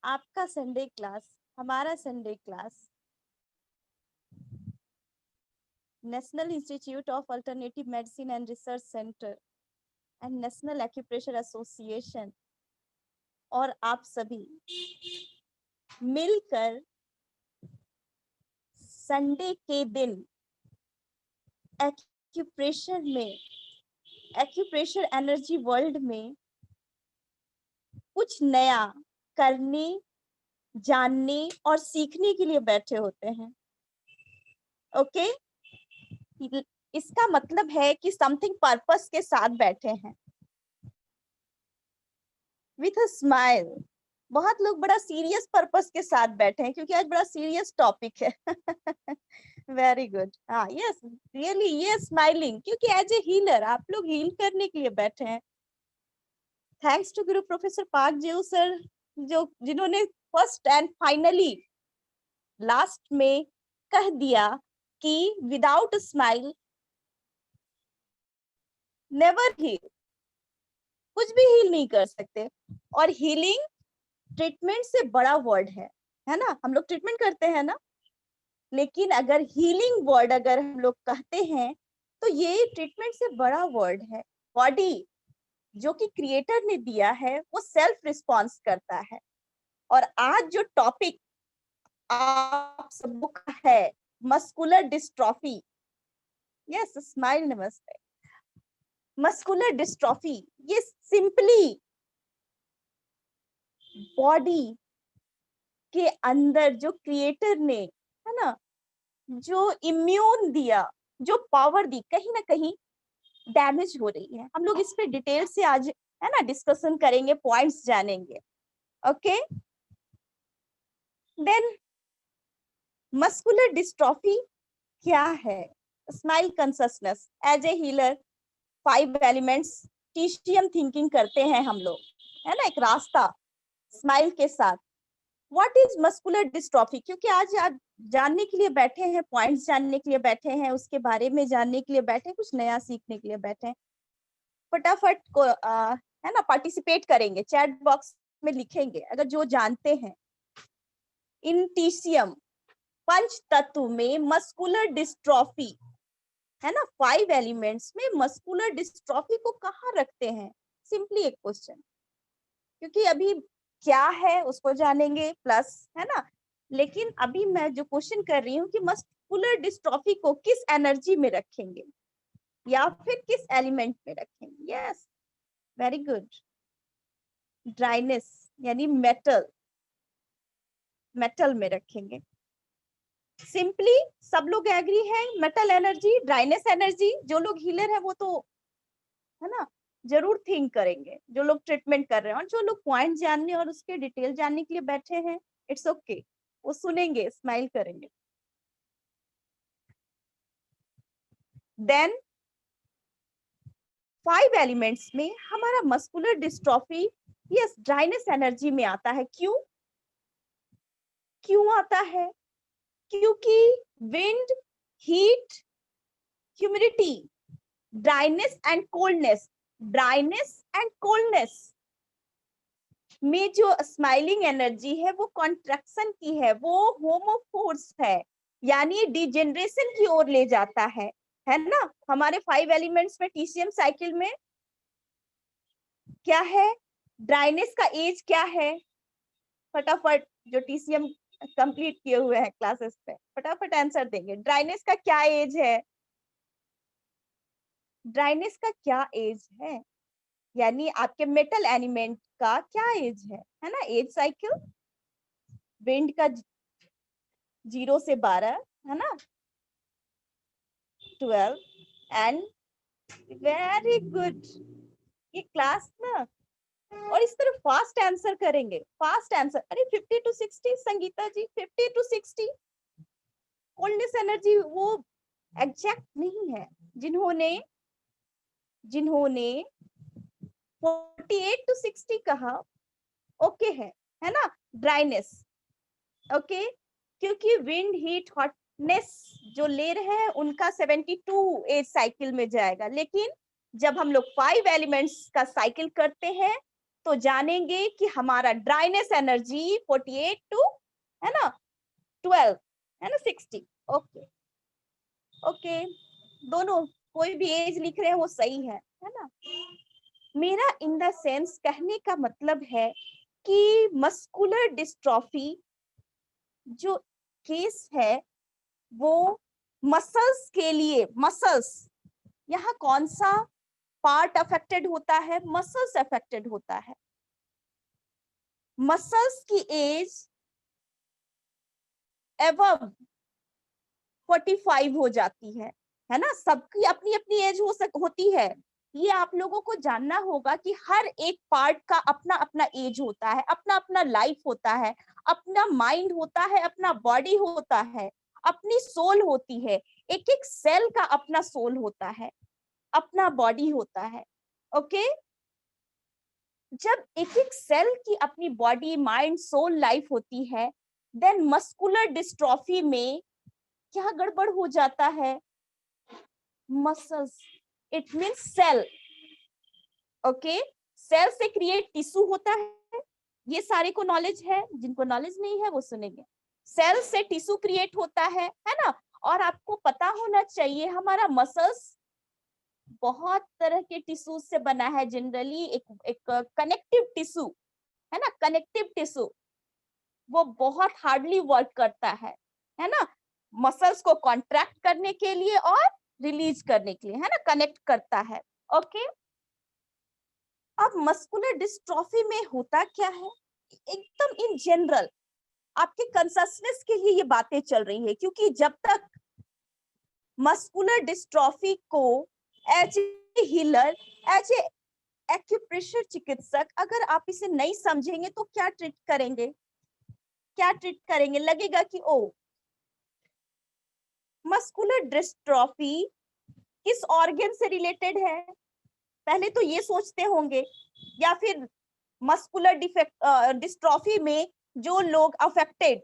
आपका Sunday class, हमारा Sunday class national institute of alternative medicine and research centre and national acupressure association और आप सभी मिलकर संडे के दिन एक्यूप्रेशर में, एक्यूप्रेशर एनर्जी वर्ल्ड में कुछ नया करने, जानने और सीखने के लिए बैठे होते हैं। ओके, इसका मतलब है कि समथिंग पर्पस के साथ बैठे हैं विथ अ स्माइल। बहुत लोग बड़ा सीरियस पर्पस के साथ बैठे हैं क्योंकि आज बड़ा सीरियस टॉपिक है। वेरी गुड, हाँ यस, रियली ये स्माइलिंग, क्योंकि एज ए हीलर आप लोग हील करने के लिए बैठे हैं। Thanks to guru professor Park Jaewoo sir, जिन्होंने फर्स्ट एंड फाइनली लास्ट में कह दिया कि विदाउट स्माइल नेवर हील, कुछ भी हील नहीं कर सकते। और हीलिंग ट्रीटमेंट से बड़ा वर्ड है ना, हम लोग ट्रीटमेंट करते हैं ना, लेकिन अगर हीलिंग वर्ड अगर हम लोग कहते हैं तो ये ट्रीटमेंट से बड़ा वर्ड है। बॉडी जो कि क्रिएटर ने दिया है वो सेल्फ रिस्पॉन्स करता है। और आज जो टॉपिक आप सबको का है मस्कुलर डिस्ट्रॉफी, यस स्माइल, नमस्ते। मस्कुलर डिस्ट्रॉफी ये सिंपली बॉडी के अंदर जो क्रिएटर ने, है ना, जो इम्यून दिया, जो पावर दी, कहीं ना कहीं डैमेज हो रही है। हम लोग इस पे डिटेल से आज, है ना, डिस्कशन करेंगे, पॉइंट्स जानेंगे। ओके, देन मस्कुलर डिस्ट्रॉफी क्या है? Smile consciousness as a healer, 5 elements टीशियम थिंकिंग करते हैं हम लोग, है ना, एक रास्ता स्माइल के साथ। What is muscular dystrophy? क्योंकि आज आप जानने के लिए बैठे हैं, पॉइंट्स जानने के लिए बैठे हैं, उसके बारे में जानने के लिए बैठे हैं, कुछ नया सीखने के लिए बैठे हैं। फटाफट को है ना पार्टिसिपेट करेंगे, चैट बॉक्स में लिखेंगे अगर जो जानते हैं। इन टीशियम पंच तत्व में मस्कुलर डिस्ट्रॉफी, है ना, 5 एलिमेंट्स में मस्कुलर डिस्ट्रॉफी को कहाँ रखते हैं? सिंपली एक क्वेश्चन, क्योंकि अभी क्या है उसको जानेंगे प्लस, है ना, लेकिन अभी मैं जो क्वेश्चन कर रही हूँ कि मस्कुलर डिस्ट्रॉफी को किस एनर्जी में रखेंगे या फिर किस एलिमेंट में रखेंगे? Yes, very good. ड्राइनेस यानी मेटल, मेटल में रखेंगे। सिंपली सब लोग एग्री है, मेटल एनर्जी, ड्राइनेस एनर्जी। जो लोग हीलर है वो तो, है ना, जरूर थिंक करेंगे, जो लोग ट्रीटमेंट कर रहे हैं। और जो लोग पॉइंट जानने और उसके डिटेल जानने के लिए बैठे हैं, इट्स ओके, वो सुनेंगे, स्माइल करेंगे। देन 5 एलिमेंट्स में हमारा muscular dystrophy yes dryness energy में आता है। क्यों क्यों आता है? क्योंकि wind, heat, humidity, dryness and coldness, dryness and coldness में जो स्माइलिंग एनर्जी है वो कॉन्ट्रैक्शन की है, वो होमोफोर्स है, यानी डिजेनरेशन की ओर ले जाता है ना। हमारे 5 एलिमेंट्स में टीसीएम साइकिल में क्या है? ड्राइनेस का एज क्या है? फटाफट जो टीसीएम कंप्लीट किए हुए हैं क्लासेस पे फटाफट आंसर देंगे। ड्राइनेस का क्या एज है? ड्राइनेस का क्या एज है? यानी आपके मेटल एलिमेंट का क्या एज है ना, एज साइकिल। विंड का 0 से 12, है ना, 12 एंड वेरी गुड। ये क्लास ना, और इस तरह फास्ट आंसर करेंगे, फास्ट आंसर। अरे 50 to 60 Sangeeta ji, 50 to 60 coldness energy वो एग्जैक्ट नहीं है। जिन्होंने जिन्होंने 48 to 60 कहा ओके है ना। ड्राइनेस ओके, क्योंकि विंड, हीट, हॉटनेस जो ले रहे हैं उनका 72 एज साइकिल में जाएगा। लेकिन जब हम लोग 5 एलिमेंट्स का साइकिल करते हैं तो जानेंगे कि हमारा ड्राइनेस एनर्जी 48 टू, है ना, 12, है ना, 60। ओके ओके, दोनों कोई भी एज लिख रहे हैं वो सही है ना। मेरा इन द सेंस कहने का मतलब है कि मस्कुलर डिस्ट्रॉफी जो केस है वो मसल्स के लिए, मसल्स, यहाँ कौन सा पार्ट अफेक्टेड होता है? मसल्स अफेक्टेड होता है। मसल्स की एज एबव 45 हो जाती है ना। सबकी अपनी अपनी एज होती है। ये आप लोगों को जानना होगा कि हर एक पार्ट का अपना अपना एज होता है, अपना अपना लाइफ होता है, अपना माइंड होता है, अपना बॉडी होता है, अपनी सोल होती है। एक एक सेल का अपना सोल होता है, अपना बॉडी होता है। ओके, जब एक एक सेल की अपनी बॉडी, माइंड, सोल, लाइफ होती है, देन मस्कुलर डिस्ट्रॉफी में क्या गड़बड़ हो जाता है? Muscles, it means cell. Okay, cell से क्रिएट टिश्यू होता है, ये सारे को नॉलेज है, जिनको नॉलेज नहीं है वो सुनेंगे। सेल से टिश्यू क्रिएट होता है ना। और आपको पता होना चाहिए हमारा मसल्स बहुत तरह के टिश्यू से बना है। जनरली एक कनेक्टिव टिश्यू, है ना, कनेक्टिव टिश्यू वो बहुत हार्डली वर्क करता है ना, मसल्स को कॉन्ट्रैक्ट करने के लिए और रिलीज करने के लिए, है ना, कनेक्ट करता है। ओके, अब मस्कुलर डिस्ट्रॉफी में होता क्या है एकदम इन जनरल, आपके कंसिस्टेंस के लिए ये बातें चल रही है, क्योंकि जब तक मस्कुलर डिस्ट्रॉफी को as a healer, as a acupressure चिकित्सक, अगर आप इसे नहीं समझेंगे तो क्या ट्रीट करेंगे? क्या ट्रीट करेंगे? लगेगा कि ओ, मस्कुलर डिस्ट्रॉफी किस ऑर्गन से रिलेटेड है, पहले तो ये सोचते होंगे। या फिर मस्कुलर डिस्ट्रॉफी में जो लोग अफेक्टेड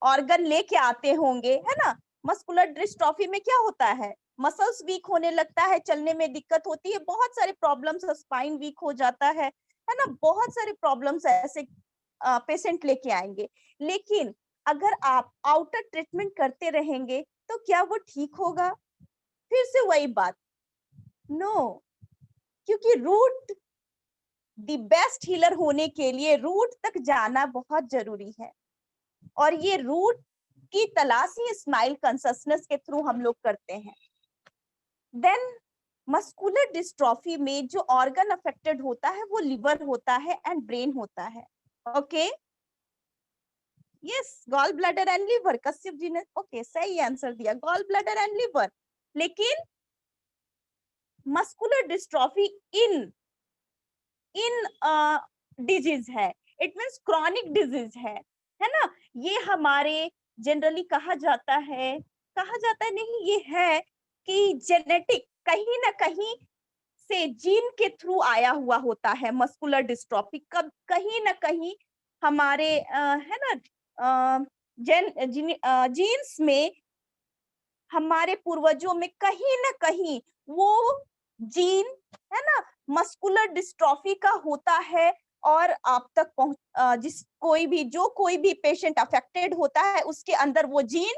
ऑर्गन लेके आते होंगे, है ना। मस्कुलर डिस्ट्रॉफी में क्या होता है? मसल्स वीक होने लगता है, चलने में दिक्कत होती है, बहुत सारे प्रॉब्लम्स, स्पाइन वीक हो जाता है ना, बहुत सारे प्रॉब्लम्स ऐसे पेशेंट लेके आएंगे। लेकिन अगर आप आउटर ट्रीटमेंट करते रहेंगे तो क्या वो ठीक होगा? फिर से वही बात, नो, क्योंकि रूट, द बेस्ट हीलर होने के लिए रूट तक जाना बहुत जरूरी है। और ये रूट की तलाश ही स्माइल कॉन्शियसनेस के थ्रू हम लोग करते हैं। देन मस्कुलर डिस्ट्रॉफी में जो ऑर्गन अफेक्टेड होता है वो लिवर होता है एंड ब्रेन होता है। Okay, yes, gall bladder and liver, Kashyap ji ने ओके सही आंसर दिया, गॉल ब्लैडर एंड लिवर। लेकिन मस्कुलर डिस्ट्रॉफी इन डिजीज है, इट मींस क्रॉनिक डिजीज है ना। ये हमारे जनरली कहा जाता है नहीं, ये है कि जेनेटिक कहीं ना कहीं से जीन के थ्रू आया हुआ होता है। मस्कुलर डिस्ट्रॉफी कब कहीं ना कहीं हमारे है ना, जीन्स में, हमारे पूर्वजों में कहीं ना कहीं वो जीन, है ना, मस्कुलर डिस्ट्रॉफी का होता है। और आप तक जिस कोई भी पेशेंट अफेक्टेड होता है उसके अंदर वो जीन,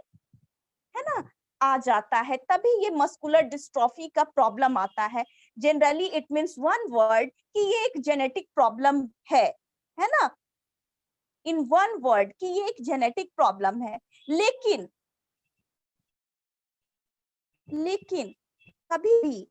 है ना, आ जाता है, तभी ये मस्कुलर डिस्ट्रॉफी का प्रॉब्लम आता है। Generally it means one word कि ये एक जेनेटिक प्रॉब्लम है ना, इन वन वर्ड कि ये एक जेनेटिक प्रॉब्लम है। लेकिन कभी भी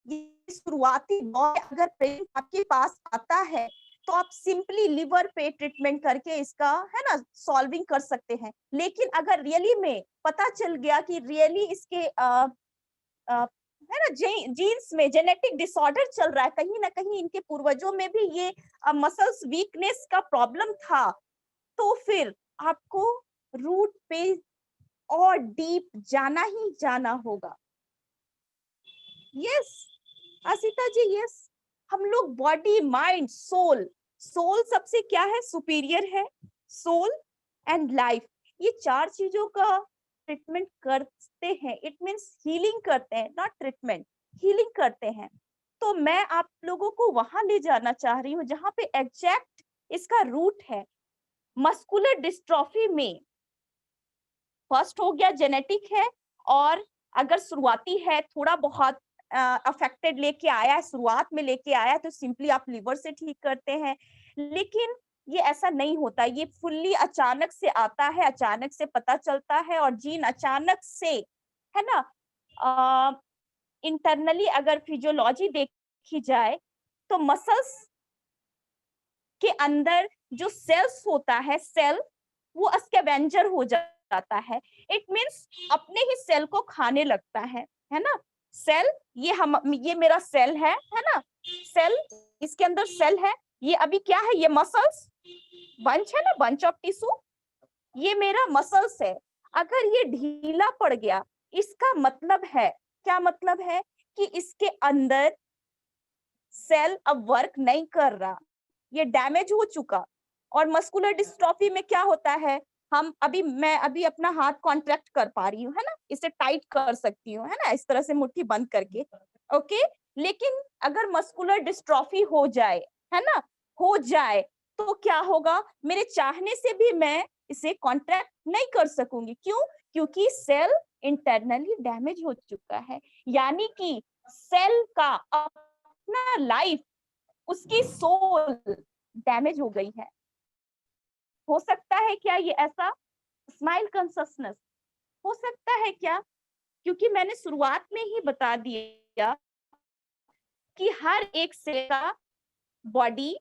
ये शुरुआती दौर अगर पेशेंट आपके पास आता है तो आप सिंपली लिवर पे ट्रीटमेंट करके इसका, है ना, सॉल्विंग कर सकते हैं। लेकिन अगर रियली में पता चल गया कि रियली इसके है ना, जीन्स में जेनेटिक डिसऑर्डर चल रहा है, कहीं ना कहीं इनके पूर्वजों में भी ये मसल्स वीकनेस का प्रॉब्लम था, तो फिर आपको रूट पे और डीप जाना ही जाना होगा। यस असिता जी, यस, हम लोग बॉडी, माइंड, सोल, सोल सबसे क्या है, सुपीरियर है। सोल एंड लाइफ, ये चार चीजों का ट्रीटमेंट करते हैं। इट मींस हीलिंग करते हैं, नॉट ट्रीटमेंट, हीलिंग करते हैं। तो मैं आप लोगों को वहां ले जाना चाह रही हूँ जहां पे एग्जैक्ट इसका रूट है। मस्कुलर डिस्ट्रॉफी में फर्स्ट हो गया जेनेटिक है, और अगर शुरुआती है थोड़ा बहुत अफेक्टेड लेके आया है, शुरुआत में लेके आया है, तो सिंपली आप लिवर से ठीक करते हैं। लेकिन ये ऐसा नहीं होता, ये फुल्ली अचानक से आता है, अचानक से पता चलता है, और जीन अचानक से, है ना, इंटरनली अगर फिजियोलॉजी देखी जाए तो मसल्स के अंदर जो सेल्स होता है, सेल वो स्कैवेंजर हो जाता है। इट मींस अपने ही सेल को खाने लगता है ना। सेल, ये मेरा सेल है ना, सेल, इसके अंदर सेल है, ये अभी क्या है, ये मसल्स बंच है ना, बंच ऑफ टिश्यू, ये मेरा मसल्स है। अगर ये ढीला पड़ गया, इसका मतलब है, क्या मतलब है, कि इसके अंदर सेल अब वर्क नहीं कर रहा, ये डैमेज हो चुका। और मस्कुलर डिस्ट्रॉफी में क्या होता है, मैं अभी अपना हाथ कॉन्ट्रैक्ट कर पा रही हूँ, है ना, इसे टाइट कर सकती हूँ, है ना, इस तरह से मुट्ठी बंद करके, ओके। लेकिन अगर मस्कुलर डिस्ट्रॉफी हो जाए, है ना, हो जाए, तो क्या होगा, मेरे चाहने से भी मैं इसे कॉन्ट्रैक्ट नहीं कर सकूंगी। क्यों? क्योंकि सेल इंटरनली डैमेज हो चुका है। यानी कि सेल का अपना लाइफ, उसकी सोल डैमेज हो गई है। हो सकता है क्या ये ऐसा? स्माइल कॉन्शसनेस हो सकता है क्या? क्योंकि मैंने शुरुआत में ही बता दिया कि हर एक सेल का body,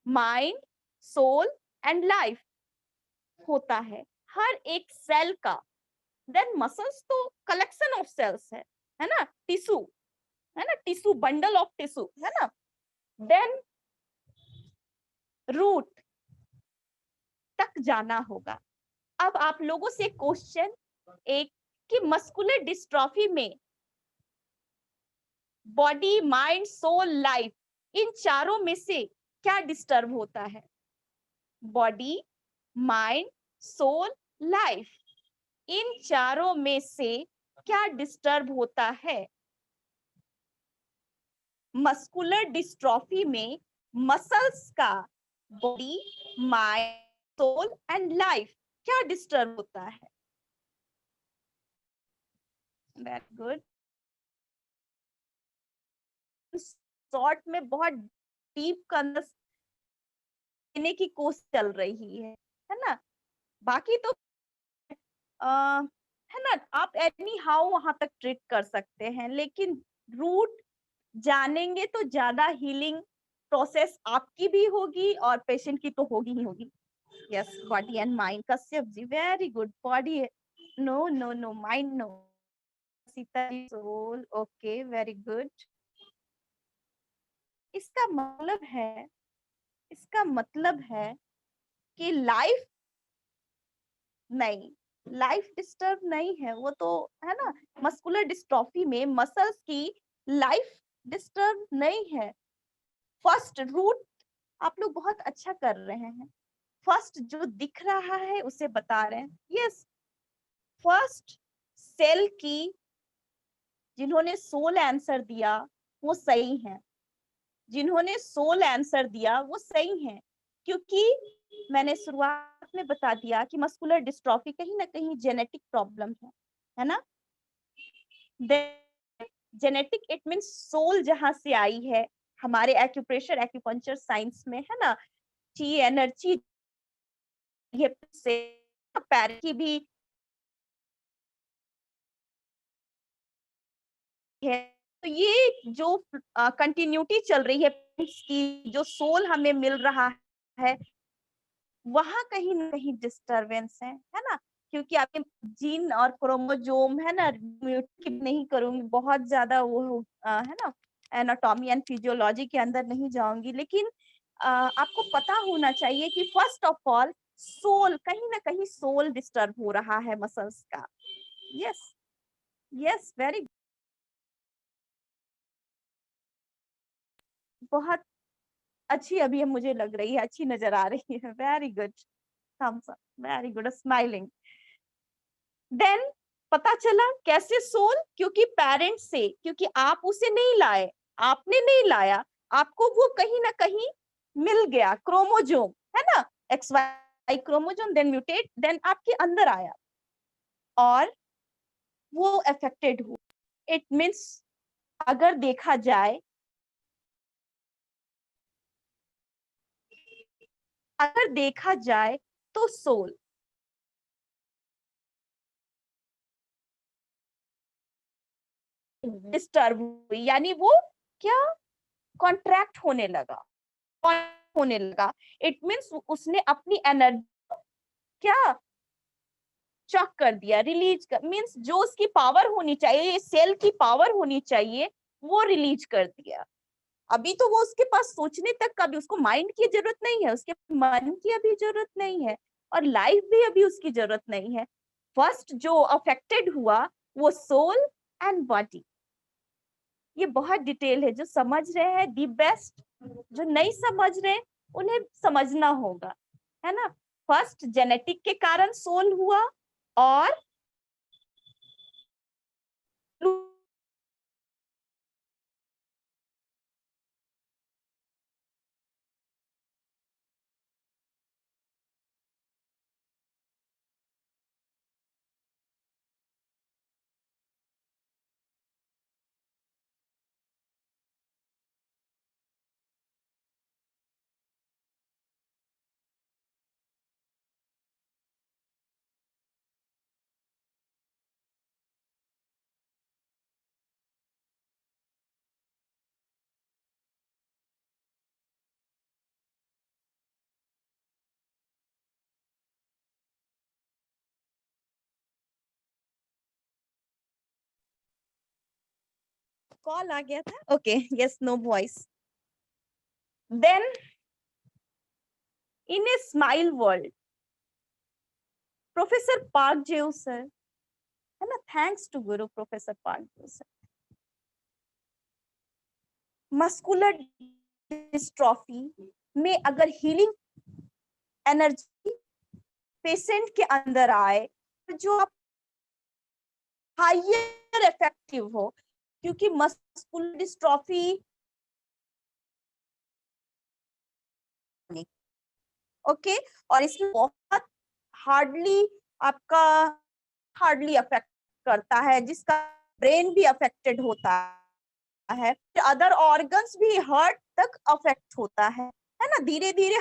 mind, soul and life होता है, हर एक सेल का। देन मसल्स तो कलेक्शन ऑफ सेल्स है ना, टिश्यू, है ना, टिश्यू, बंडल ऑफ टिश्यू, है ना। देन रूट तक जाना होगा। अब आप लोगों से क्वेश्चन एक, कि मस्कुलर डिस्ट्रॉफी में बॉडी, माइंड, सोल, लाइफ, इन चारों में से क्या डिस्टर्ब होता है? बॉडी, माइंड, सोल, लाइफ, इन चारों में से क्या डिस्टर्ब होता है? मस्कुलर डिस्ट्रॉफी में मसल्स का body, mind, soul and life क्या डिस्टर्ब होता है? Very good. शॉर्ट में बहुत डीप देने की कोशिश चल रही है ना। बाकी तो है ना, आप एनी हाउ वहां तक ट्रीट कर सकते हैं, लेकिन रूट जानेंगे तो ज्यादा हीलिंग प्रोसेस आपकी भी होगी और पेशेंट की तो होगी ही होगी। Yes, body and mind, Kashyap ji very good. Body, no no no, mind no, Sita ji soul, okay very good. इसका मतलब है, इसका मतलब है कि लाइफ नहीं, लाइफ डिस्टर्ब नहीं है, वो तो, है ना, मस्कुलर डिस्ट्रॉफी में मसल्स की लाइफ डिस्टर्ब नहीं है। फर्स्ट रूट आप लोग बहुत अच्छा कर रहे हैं, फर्स्ट जो दिख रहा है उसे बता रहे हैं। यस, फर्स्ट सेल की जिन्होंने सोल आंसर दिया वो सही है, जिन्होंने सोल आंसर दिया वो सही है, क्योंकि मैंने शुरुआत में बता दिया कि मस्कुलर डिस्ट्रॉफी कहीं ना कहीं जेनेटिक प्रॉब्लम है ना। जेनेटिक इट मींस सोल जहां से आई है, हमारे एक्यूप्रेशर एक्यूपंक्चर साइंस में, है ना, ची एनर्जी, ये से पैर की भी है। तो ये जो कंटिन्यूटी चल रही है की, जो सोल हमें मिल रहा है, वहां कहीं ना कहीं डिस्टरबेंस है ना। क्योंकि आपके जीन और क्रोमोजोम, है ना, नहीं करूंगी, बहुत ज्यादा वो है ना, एनाटॉमी एंड फिजियोलॉजी के अंदर नहीं जाऊंगी, लेकिन आपको पता होना चाहिए कि फर्स्ट ऑफ ऑल सोल, कहीं ना कहीं सोल डिस्टर्ब हो रहा है मसल्स का। यस, यस, वेरी, बहुत अच्छी अभी मुझे लग रही है, अच्छी नजर आ रही है, very good, thumbs up, very good, smiling. Then पता चला कैसे सोल, क्योंकि पेरेंट्स से, क्योंकि आप उसे नहीं लाए, आपने नहीं लाया, आपको वो कहीं ना कहीं मिल गया, क्रोमोजोम है ना, X Y chromosome, then mutate, then आपके अंदर आया और वो अफेक्टेड हुआ। इट मीन्स अगर देखा जाए, अगर देखा जाए तो सोल डिस्टर्ब हुई, यानी वो क्या, कॉन्ट्रैक्ट होने लगा। इट मीन्स उसने अपनी एनर्जी क्या चक कर दिया, रिलीज कर, मीन्स जो उसकी पावर होनी चाहिए, सेल की पावर होनी चाहिए, वो रिलीज कर दिया। अभी तो वो उसके पास सोचने तक का भी, उसको माइंड की जरूरत नहीं है, उसके मन की अभी जरूरत नहीं है, और लाइफ भी अभी उसकी जरूरत नहीं है। फर्स्ट जो अफेक्टेड हुआ वो सोल एंड बॉडी। ये बहुत डिटेल है, जो समझ रहे हैं दी बेस्ट, जो नहीं समझ रहे उन्हें समझना होगा, है ना। फर्स्ट जेनेटिक के कारण सोल हुआ, और कॉल आ गया था, okay, yes, no voice. Then in a smile world, professor Park Jaewoo sir, है ना, thanks to guru professor Park Jaewoo sir, muscular dystrophy में अगर हीलिंग एनर्जी पेशेंट के अंदर आए, तो जो आप हायर इफेक्टिव हो, क्योंकि मस्कुलर डिस्ट्रॉफी ओके, और इसमें बहुत हार्डली आपका हार्डली अफेक्ट करता है, जिसका ब्रेन भी अफेक्टेड होता है, अदर ऑर्गन्स भी हार्ट तक अफेक्ट होता है ना, धीरे धीरे।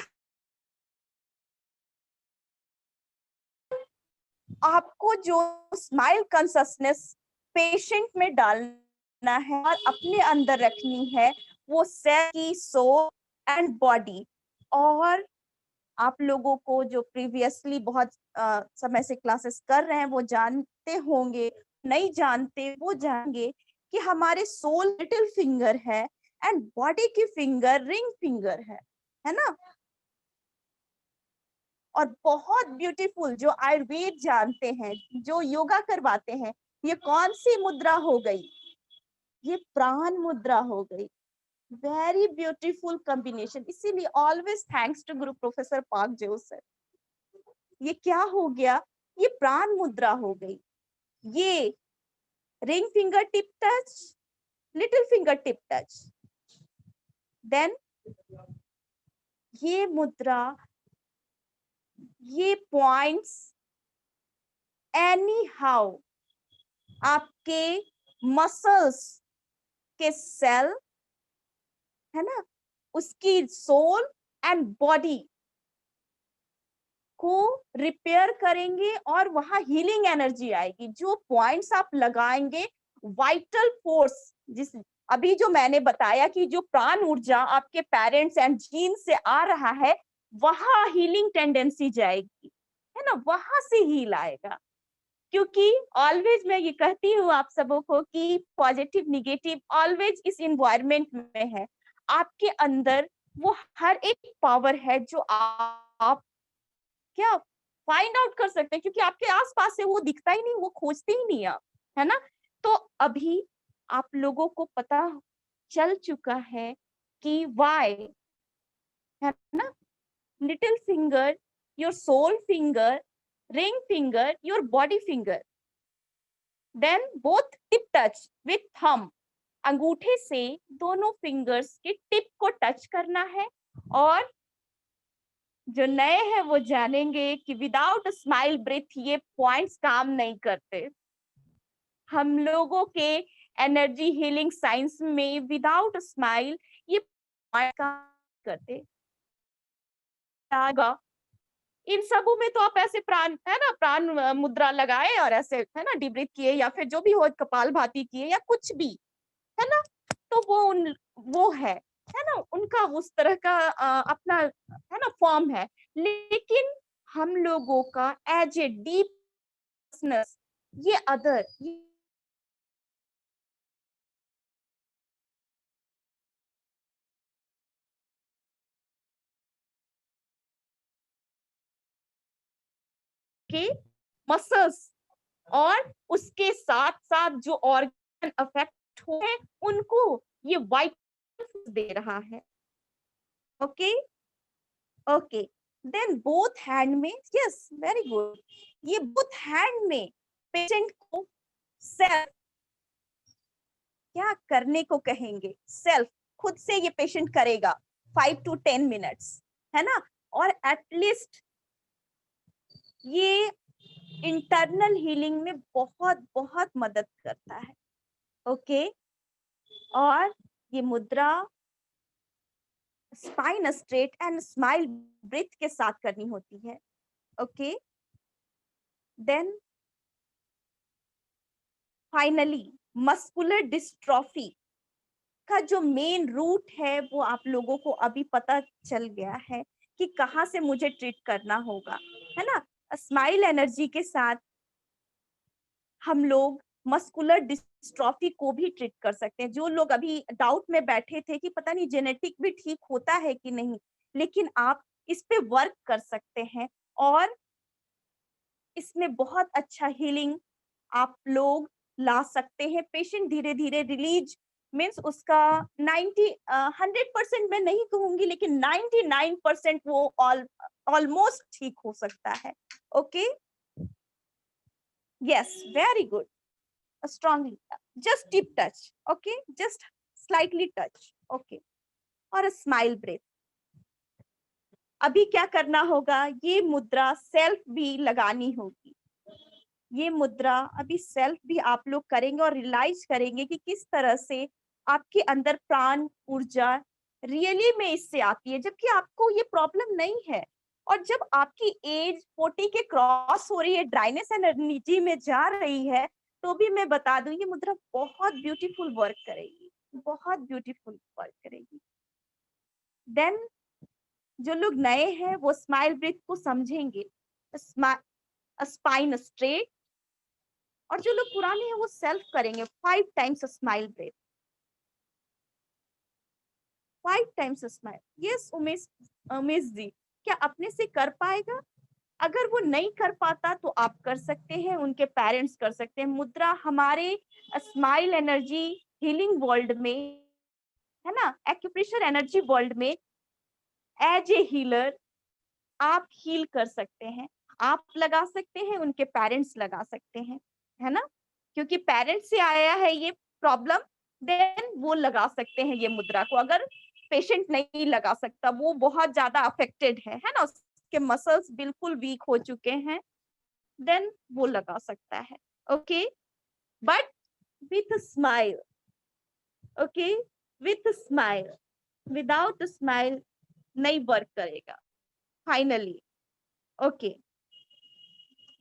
आपको जो स्माइल कॉन्शसनेस पेशेंट में डालना है और अपने अंदर रखनी है, वो सेल की सोल एंड बॉडी। और आप लोगों को जो प्रीवियसली बहुत समय से क्लासेस कर रहे हैं वो जानते होंगे, नहीं जानते वो जानेंगे कि हमारे सोल लिटिल फिंगर है एंड बॉडी की फिंगर रिंग फिंगर है ना। और बहुत ब्यूटीफुल, जो आयुर्वेद जानते हैं, जो योगा करवाते हैं, ये कौन सी मुद्रा हो गई, ये प्राण मुद्रा हो गई। वेरी ब्यूटीफुल कॉम्बिनेशन, इसीलिए always thanks to guru professor Park Jaewoo sir. ये क्या हो गया, ये प्राण मुद्रा हो गई। ये ring finger tip touch, little finger tip touch, then ये मुद्रा, ये पॉइंट्स एनी हाउ आपके मसल्स के सेल, है ना, उसकी सोल एंड बॉडी को रिपेयर करेंगे, और वहां हीलिंग एनर्जी आएगी। जो पॉइंट्स आप लगाएंगे, वाइटल फोर्स, जिस अभी जो मैंने बताया कि जो प्राण ऊर्जा आपके पेरेंट्स एंड जीन से आ रहा है, वहां हीलिंग टेंडेंसी जाएगी, है ना, वहां से हील आएगा। क्योंकि ऑलवेज मैं ये कहती हूँ आप सबों को कि पॉजिटिव निगेटिव ऑलवेज इस इन्वायरमेंट में है। आपके अंदर वो हर एक पावर है जो आप क्या फाइंड आउट कर सकते हैं, क्योंकि आपके आसपास से वो दिखता ही नहीं, वो खोजते ही नहीं आप, है ना। तो अभी आप लोगों को पता चल चुका है कि वाई, है ना, little finger, your soul finger, ring finger, your body finger, then both tip touch with thumb अंगूठे से दोनों फिंगर्स के टिप को टच करना है, और जो नए हैं वो जानेंगे कि विदाउट स्माइल ब्रेथ ये पॉइंट्स काम नहीं करते। हम लोगों के एनर्जी हीलिंग साइंस में विदाउट स्माइल ये पॉइंट काम करते। इन सबों में तो आप ऐसे प्राण है ना, प्राण मुद्रा लगाए और ऐसे है ना डीप ब्रीथ किए, या फिर जो भी हो कपालभाति किए या कुछ भी, है ना, तो वो है ना, उनका उस तरह का अपना है ना फॉर्म है। लेकिन हम लोगों का एज ए डीपनेस, ये अदर के मसल्स और उसके साथ साथ जो ऑर्गन अफेक्ट हुए हैं उनको ये वाइट दे रहा है। Okay, okay, then both hand में, यस वेरी गुड, ये बोथ हैंड में पेशेंट को सेल्फ क्या करने को कहेंगे, सेल्फ खुद से ये पेशेंट करेगा 5 to 10 मिनट्स, है ना, और एटलीस्ट ये इंटरनल हीलिंग में बहुत बहुत मदद करता है। ओके, और ये मुद्रा spine straight and smile breathe के साथ करनी होती है। Okay, then finally muscular dystrophy का जो मेन रूट है वो आप लोगों को अभी पता चल गया है कि कहाँ से मुझे ट्रीट करना होगा, है ना। स्माइल एनर्जी के साथ हम लोग मस्कुलर डिस्ट्रॉफी को भी ट्रीट कर सकते हैं। जो लोग अभी डाउट में बैठे थे कि पता नहीं जेनेटिक भी ठीक होता है कि नहीं, लेकिन आप इस पे वर्क कर सकते हैं और इसमें बहुत अच्छा हीलिंग आप लोग ला सकते हैं। पेशेंट धीरे धीरे रिलीज मीन्स उसका 100% मैं नहीं कहूंगी, लेकिन 99% वो ऑलमोस्ट ठीक हो सकता है। Okay, yes very good, strongly, just tip touch, okay, just slightly touch, okay, और स्माइल ब्रेथ। अभी क्या करना होगा, ये मुद्रा सेल्फ भी लगानी होगी। ये मुद्रा अभी सेल्फ भी आप लोग करेंगे और रियलाइज करेंगे कि किस तरह से आपके अंदर प्राण ऊर्जा रियली में इससे आती है, जबकि आपको ये प्रॉब्लम नहीं है। और जब आपकी एज 40 के क्रॉस हो रही है, ड्राइनेस एनर्जी में जा रही है, तो भी मैं बता दूं ये मुद्रा बहुत ब्यूटीफुल वर्क करेगी, बहुत ब्यूटीफुल वर्क करेगी। देन जो लोग नए हैं वो स्माइल ब्रीथ को समझेंगे, स्पाइन स्ट्रेट, और जो लोग पुराने हैं वो सेल्फ करेंगे 5 times smile breath, 5 times smile. Yes Umesh, Umesh ji क्या अपने से कर पाएगा? अगर वो नहीं कर पाता तो आप कर सकते हैं, उनके पेरेंट्स कर सकते हैं। मुद्रा हमारे स्माइल एनर्जी हीलिंग वर्ल्ड में, है ना, एक्यूप्रेशर एनर्जी वर्ल्ड में एज ए हीलर आप हील कर सकते हैं। आप लगा सकते हैं, उनके पेरेंट्स लगा सकते हैं, है ना, क्योंकि पेरेंट्स से आया है ये प्रॉब्लम, देन वो लगा सकते हैं ये मुद्रा को। अगर पेशेंट नहीं लगा सकता, वो बहुत ज्यादा अफेक्टेड है ना, उसके मसल्स बिल्कुल वीक हो चुके हैं, देन वो लगा सकता है। Okay, but with smile, okay, with smile, without smile नहीं वर्क करेगा finally. Okay,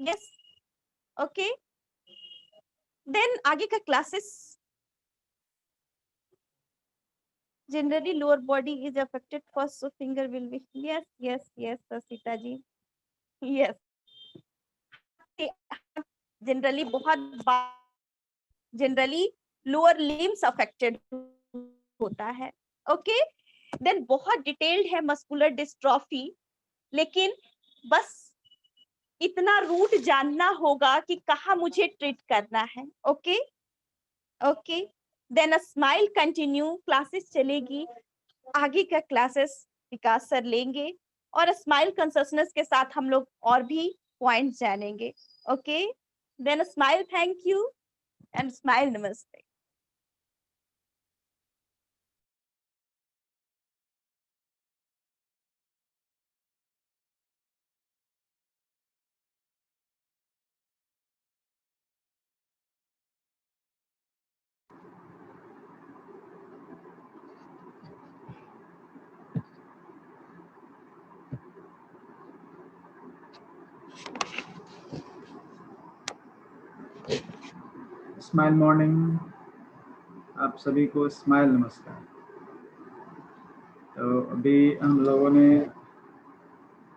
yes, okay, then आगे का classes. Generally lower body is affected first, so finger will be, yes yes yes Sita ji, yes, generally generally lower limbs affected होता है। Okay, then बहुत detailed है muscular dystrophy, लेकिन बस इतना रूट जानना होगा कि कहाँ मुझे ट्रीट करना है। Okay, okay, then smile continue, classes चलेगी, आगे का क्लासेस विकास सर लेंगे, और स्माइल कॉन्शियसनेस के साथ हम लोग और भी पॉइंट्स जानेंगे। Okay, then smile, thank you and smile, नमस्ते। स्माइल मॉर्निंग, आप सभी को स्माइल नमस्कार। तो अभी हम लोगों ने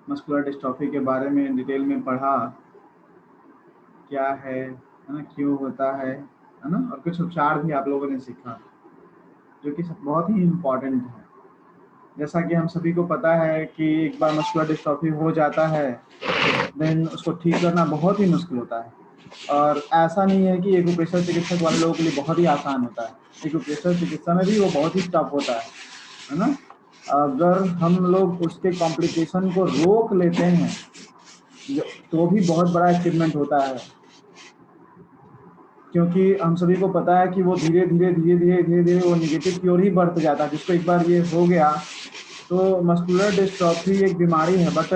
मस्कुलर डिस्ट्रॉफी के बारे में डिटेल में पढ़ा, क्या है ना, क्यों होता है ना, और कुछ उपचार भी आप लोगों ने सीखा जो कि बहुत ही इम्पोर्टेंट है। जैसा कि हम सभी को पता है कि एक बार मस्कुलर डिस्ट्रॉफी हो जाता है देन उसको ठीक करना बहुत ही मुश्किल होता है। और ऐसा नहीं है कि एक्यूप्रेशर चिकित्सक वाले लोगों के लिए बहुत ही आसान होता है, एक्यूप्रेशर चिकित्सा में भी वो बहुत ही टफ होता है ना। अगर हम लोग उसके कॉम्प्लिकेशन को रोक लेते हैं तो भी बहुत बड़ा अचीवमेंट होता है, क्योंकि हम सभी को पता है कि वो धीरे धीरे वो निगेटिव की ओर ही बढ़ते जाता है। जिसको एक बार ये हो गया तो मस्कुलर डिस्ट्रॉफी एक बीमारी है, बट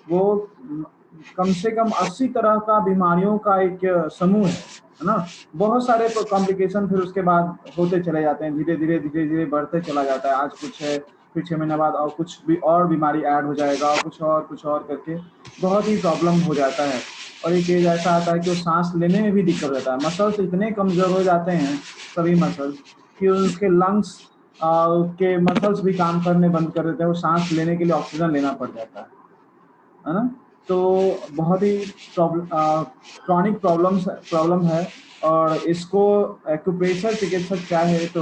वो कम से कम 80 तरह का बीमारियों का एक समूह है ना। बहुत सारे कॉम्प्लिकेशन फिर उसके बाद होते चले जाते हैं, धीरे धीरे बढ़ते चला जाता है। आज कुछ है, फिर 6 महीने बाद और कुछ भी और बीमारी ऐड हो जाएगा, और कुछ और करके बहुत ही प्रॉब्लम हो जाता है। और एक एज ऐसा आता है कि वो सांस लेने में भी दिक्कत होता है। मसल्स इतने कमजोर हो जाते हैं, सभी मसल्स, कि उनके लंग्स के मसल्स भी काम करने बंद कर देते हैं, वो सांस लेने के लिए ऑक्सीजन लेना पड़ जाता है ना। तो बहुत ही क्रॉनिक प्रॉब्लम है, और इसको एक्यूप्रेशर चिकित्सक क्या है तो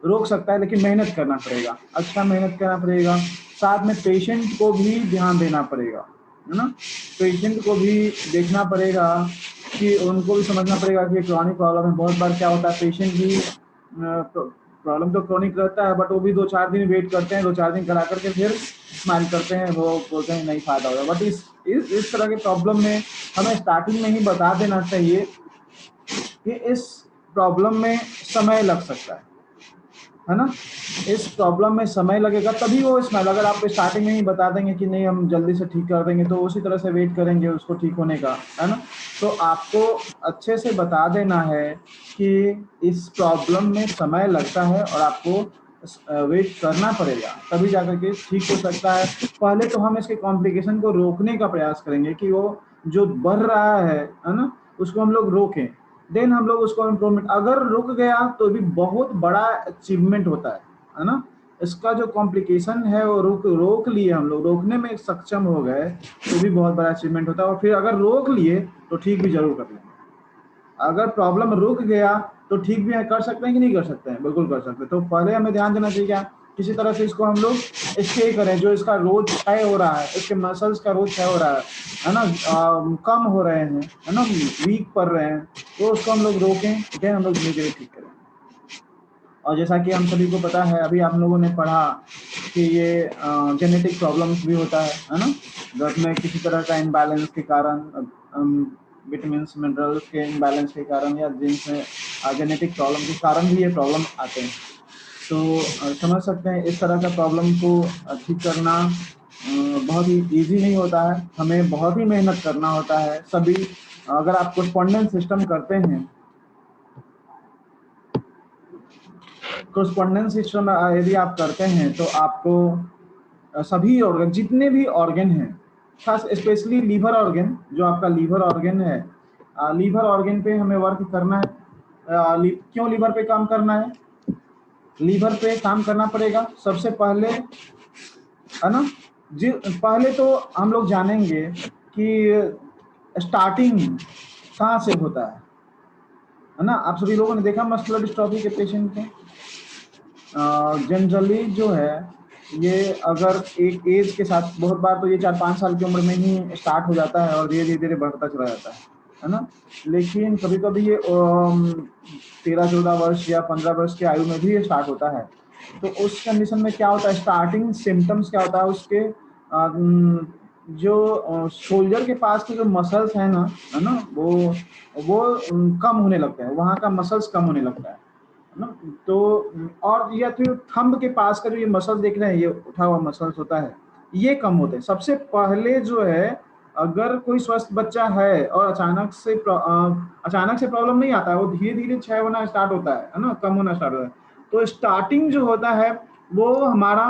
रोक सकता है, लेकिन मेहनत करना पड़ेगा, अच्छा मेहनत करना पड़ेगा। साथ में पेशेंट को भी ध्यान देना पड़ेगा, है ना। पेशेंट को भी देखना पड़ेगा कि उनको भी समझना पड़ेगा कि क्रॉनिक प्रॉब्लम है। बहुत बार क्या होता है, पेशेंट भी प्रॉब्लम तो क्रॉनिक रहता है, बट वो भी 2-4 दिन वेट करते हैं, 2-4 दिन करा करके फिर स्माइल करते हैं, वो बोलते हैं नहीं फायदा होगा। बट इस तरह के प्रॉब्लम में हमें स्टार्टिंग में ही बता देना चाहिए कि इस प्रॉब्लम में समय लग सकता है ना। इस प्रॉब्लम में समय लगेगा तभी वो स्माइल, अगर आप स्टार्टिंग में ही बता देंगे कि नहीं हम जल्दी से ठीक कर देंगे, तो उसी तरह से वेट करेंगे उसको ठीक होने का, है ना। तो आपको अच्छे से बता देना है कि इस प्रॉब्लम में समय लगता है और आपको वेट करना पड़ेगा, तभी जाकर के ठीक हो सकता है। पहले तो हम इसके कॉम्प्लिकेशन को रोकने का प्रयास करेंगे कि वो जो बढ़ रहा है ना, उसको हम लोग रोकें। देन हम लोग उसको इम्प्रूवमेंट, अगर रुक गया तो भी बहुत बड़ा अचीवमेंट होता है ना। इसका जो कॉम्प्लिकेशन है वो रोक लिए, हम लोग रोकने में सक्षम हो गए तो भी बहुत बड़ा अचीवमेंट होता है। और फिर अगर रोक लिए तो ठीक भी जरूर कर लेंगे। अगर प्रॉब्लम रुक गया तो ठीक भी है, कर सकते हैं कि नहीं कर सकते हैं, बिल्कुल कर सकते हैं। तो पहले हमें ध्यान देना चाहिए क्या, किसी तरह से इसको हम लोग स्टे करें, जो इसका रोज क्षय हो रहा है, इसके मसल्स का रोज क्षय हो रहा है ना, कम हो रहे हैं, है ना, वीक पड़ रहे हैं, तो उसको हम लोग रोकें, देन हम लोग धीरे धीरे ठीक करें। और जैसा कि हम सभी को पता है, अभी आप लोगों ने पढ़ा कि ये जेनेटिक प्रॉब्लम्स भी होता है ना। ब्लड में किसी तरह का इम्बैलेंस के कारण, विटामिन मिनरल्स के इम्बैलेंस के कारण, या जिन्स में जेनेटिक प्रॉब्लम के कारण भी ये प्रॉब्लम आते हैं। तो समझ सकते हैं इस तरह का प्रॉब्लम को ठीक करना बहुत ही इजी नहीं होता है, हमें बहुत ही मेहनत करना होता है सभी। अगर आप कोरस्पॉन्डेंस सिस्टम करते हैं, कोरस्पॉन्डेंस सिस्टम यदि आप करते हैं तो आपको सभी ऑर्गन, जितने भी ऑर्गन हैं, खास स्पेशली लीवर ऑर्गन, जो आपका लीवर ऑर्गन है, लीवर ऑर्गन पे हमें वर्क करना है। क्यों लीवर पे काम करना है, लीवर पे काम करना पड़ेगा सबसे पहले, है ना। पहले तो हम लोग जानेंगे कि स्टार्टिंग कहाँ से होता है ना। आप सभी लोगों ने देखा मस्कुलर डिस्ट्रॉफी के पेशेंट को, जनरली जो है ये अगर एक एज के साथ, बहुत बार तो ये 4-5 साल की उम्र में ही स्टार्ट हो जाता है और धीरे धीरे बढ़ता चला जाता है ना। लेकिन कभी कभी ये 13-14 वर्ष या 15 वर्ष की आयु में भी ये स्टार्ट होता है। तो उस कंडीशन में क्या होता है, स्टार्टिंग सिम्टम्स क्या होता है उसके, जो शोल्डर के पास के जो मसल्स हैं ना, है ना, वो कम होने लगते हैं, वहाँ का मसल्स कम होने लगता है ना। तो और या फिर थंब के पास का जो ये मसल देख रहे हैं, ये उठा हुआ मसल्स होता है, ये कम होते हैं। सबसे पहले जो है, अगर कोई स्वस्थ बच्चा है और अचानक से प्रॉब्लम नहीं आता है, वो धीरे धीरे क्षय होना स्टार्ट होता है ना, कम होना स्टार्ट होता है। तो स्टार्टिंग जो होता है वो हमारा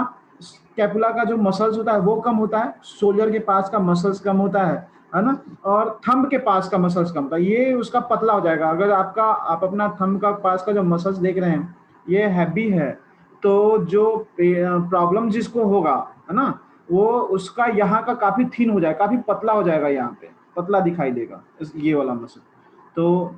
कैपुला का जो मसल्स होता है वो कम होता है, शोल्डर के पास का मसल्स कम होता है ना, और थंब के पास का मसल्स कम होता है, ये उसका पतला हो जाएगा। अगर आप अपना थंब का पास का जो मसल्स देख रहे हैं ये हैवी है, तो जो प्रॉब्लम जिसको होगा, है ना, वो उसका यहाँ का काफी थिन हो जाएगा, काफी पतला हो जाएगा, यहाँ पे पतला दिखाई देगा ये वाला मसल। तो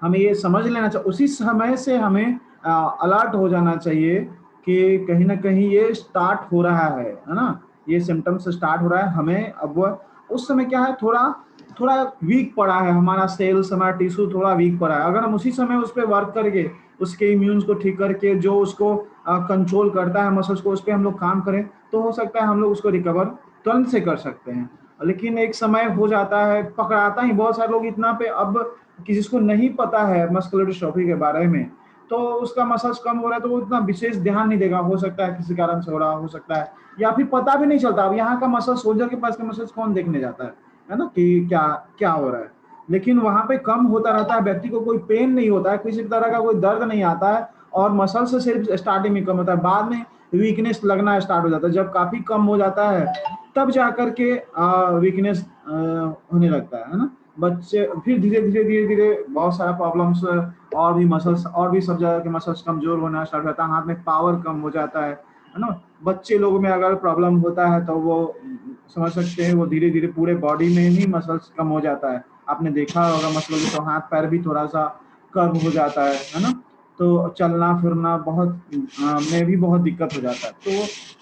हमें ये समझ लेना चाहिए, उसी समय से हमें अलर्ट हो जाना चाहिए कि कहीं ना कहीं ये स्टार्ट हो रहा है ना, ये सिम्टम्स स्टार्ट हो रहा है। हमें अब उस समय क्या है, थोड़ा थोड़ा वीक पड़ा है हमारा सेल्स, हमारा टिश्यू थोड़ा वीक पड़ा है। अगर हम उसी समय उस पर वर्क करके, उसके इम्यून्स को ठीक करके, जो उसको कंट्रोल करता है मसल्स को, उस पर हम लोग काम करें, तो हो सकता है हम लोग उसको रिकवर तुरंत से कर सकते हैं। लेकिन एक समय हो जाता है, पकड़ाता ही बहुत सारे लोग इतना पे, अब किसी को नहीं पता है मस्कुलर डिस्ट्रॉफी के बारे में, तो उसका मसल्स कम हो रहा है तो वो इतना विशेष ध्यान नहीं देगा, हो सकता है किसी कारण से हो रहा हो सकता है, या फिर पता भी नहीं चलता। अब यहाँ का मसल, सोल्जर के पास का मसल्स कौन देखने जाता है ना, कि क्या क्या हो रहा है। लेकिन वहां पे कम होता रहता है, व्यक्ति को कोई पेन नहीं होता है, किसी तरह का कोई दर्द नहीं आता है, और मसल से सिर्फ स्टार्टिंग में कम होता है, बाद में वीकनेस लगना स्टार्ट हो जाता है। जब काफी कम हो जाता है तब जाकर के वीकनेस होने लगता है ना। बच्चे फिर धीरे धीरे धीरे धीरे बहुत सारा प्रॉब्लम्स, और भी मसल्स, और भी सब जगह के मसल्स कमजोर होना स्टार्ट होता है, हाथ में पावर कम हो जाता है ना। बच्चे लोगों में अगर प्रॉब्लम होता है तो वो समझ सकते हैं, वो धीरे धीरे पूरे बॉडी में ही मसल्स कम हो जाता है। आपने देखा होगा मसल्स तो हाथ पैर भी थोड़ा सा कम हो जाता है ना, तो चलना फिरना बहुत में भी बहुत दिक्कत हो जाता है। तो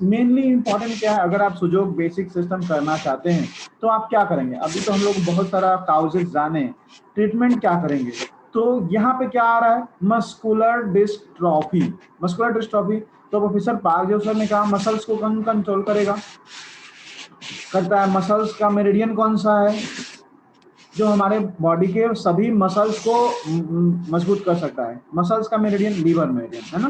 मेनली इम्पोर्टेंट क्या है, अगर आप सुजोग बेसिक सिस्टम करना चाहते हैं तो आप क्या करेंगे। अभी तो हम लोग बहुत सारा काउजेस जाने, ट्रीटमेंट क्या करेंगे, तो यहाँ पे क्या आ रहा है, मस्कुलर डिस्ट्रॉफी। मस्कुलर डिस्ट्रॉफी, तो प्रोफेसर पार्क सर ने कहा मसल्स को कौन कंट्रोल करेगा, करता है मसल्स का मेरिडियन कौन सा है, जो हमारे बॉडी के सभी मसल्स को मजबूत कर सकता है। मसल्स का मेरिडियन लीवर मेरिडियन है ना,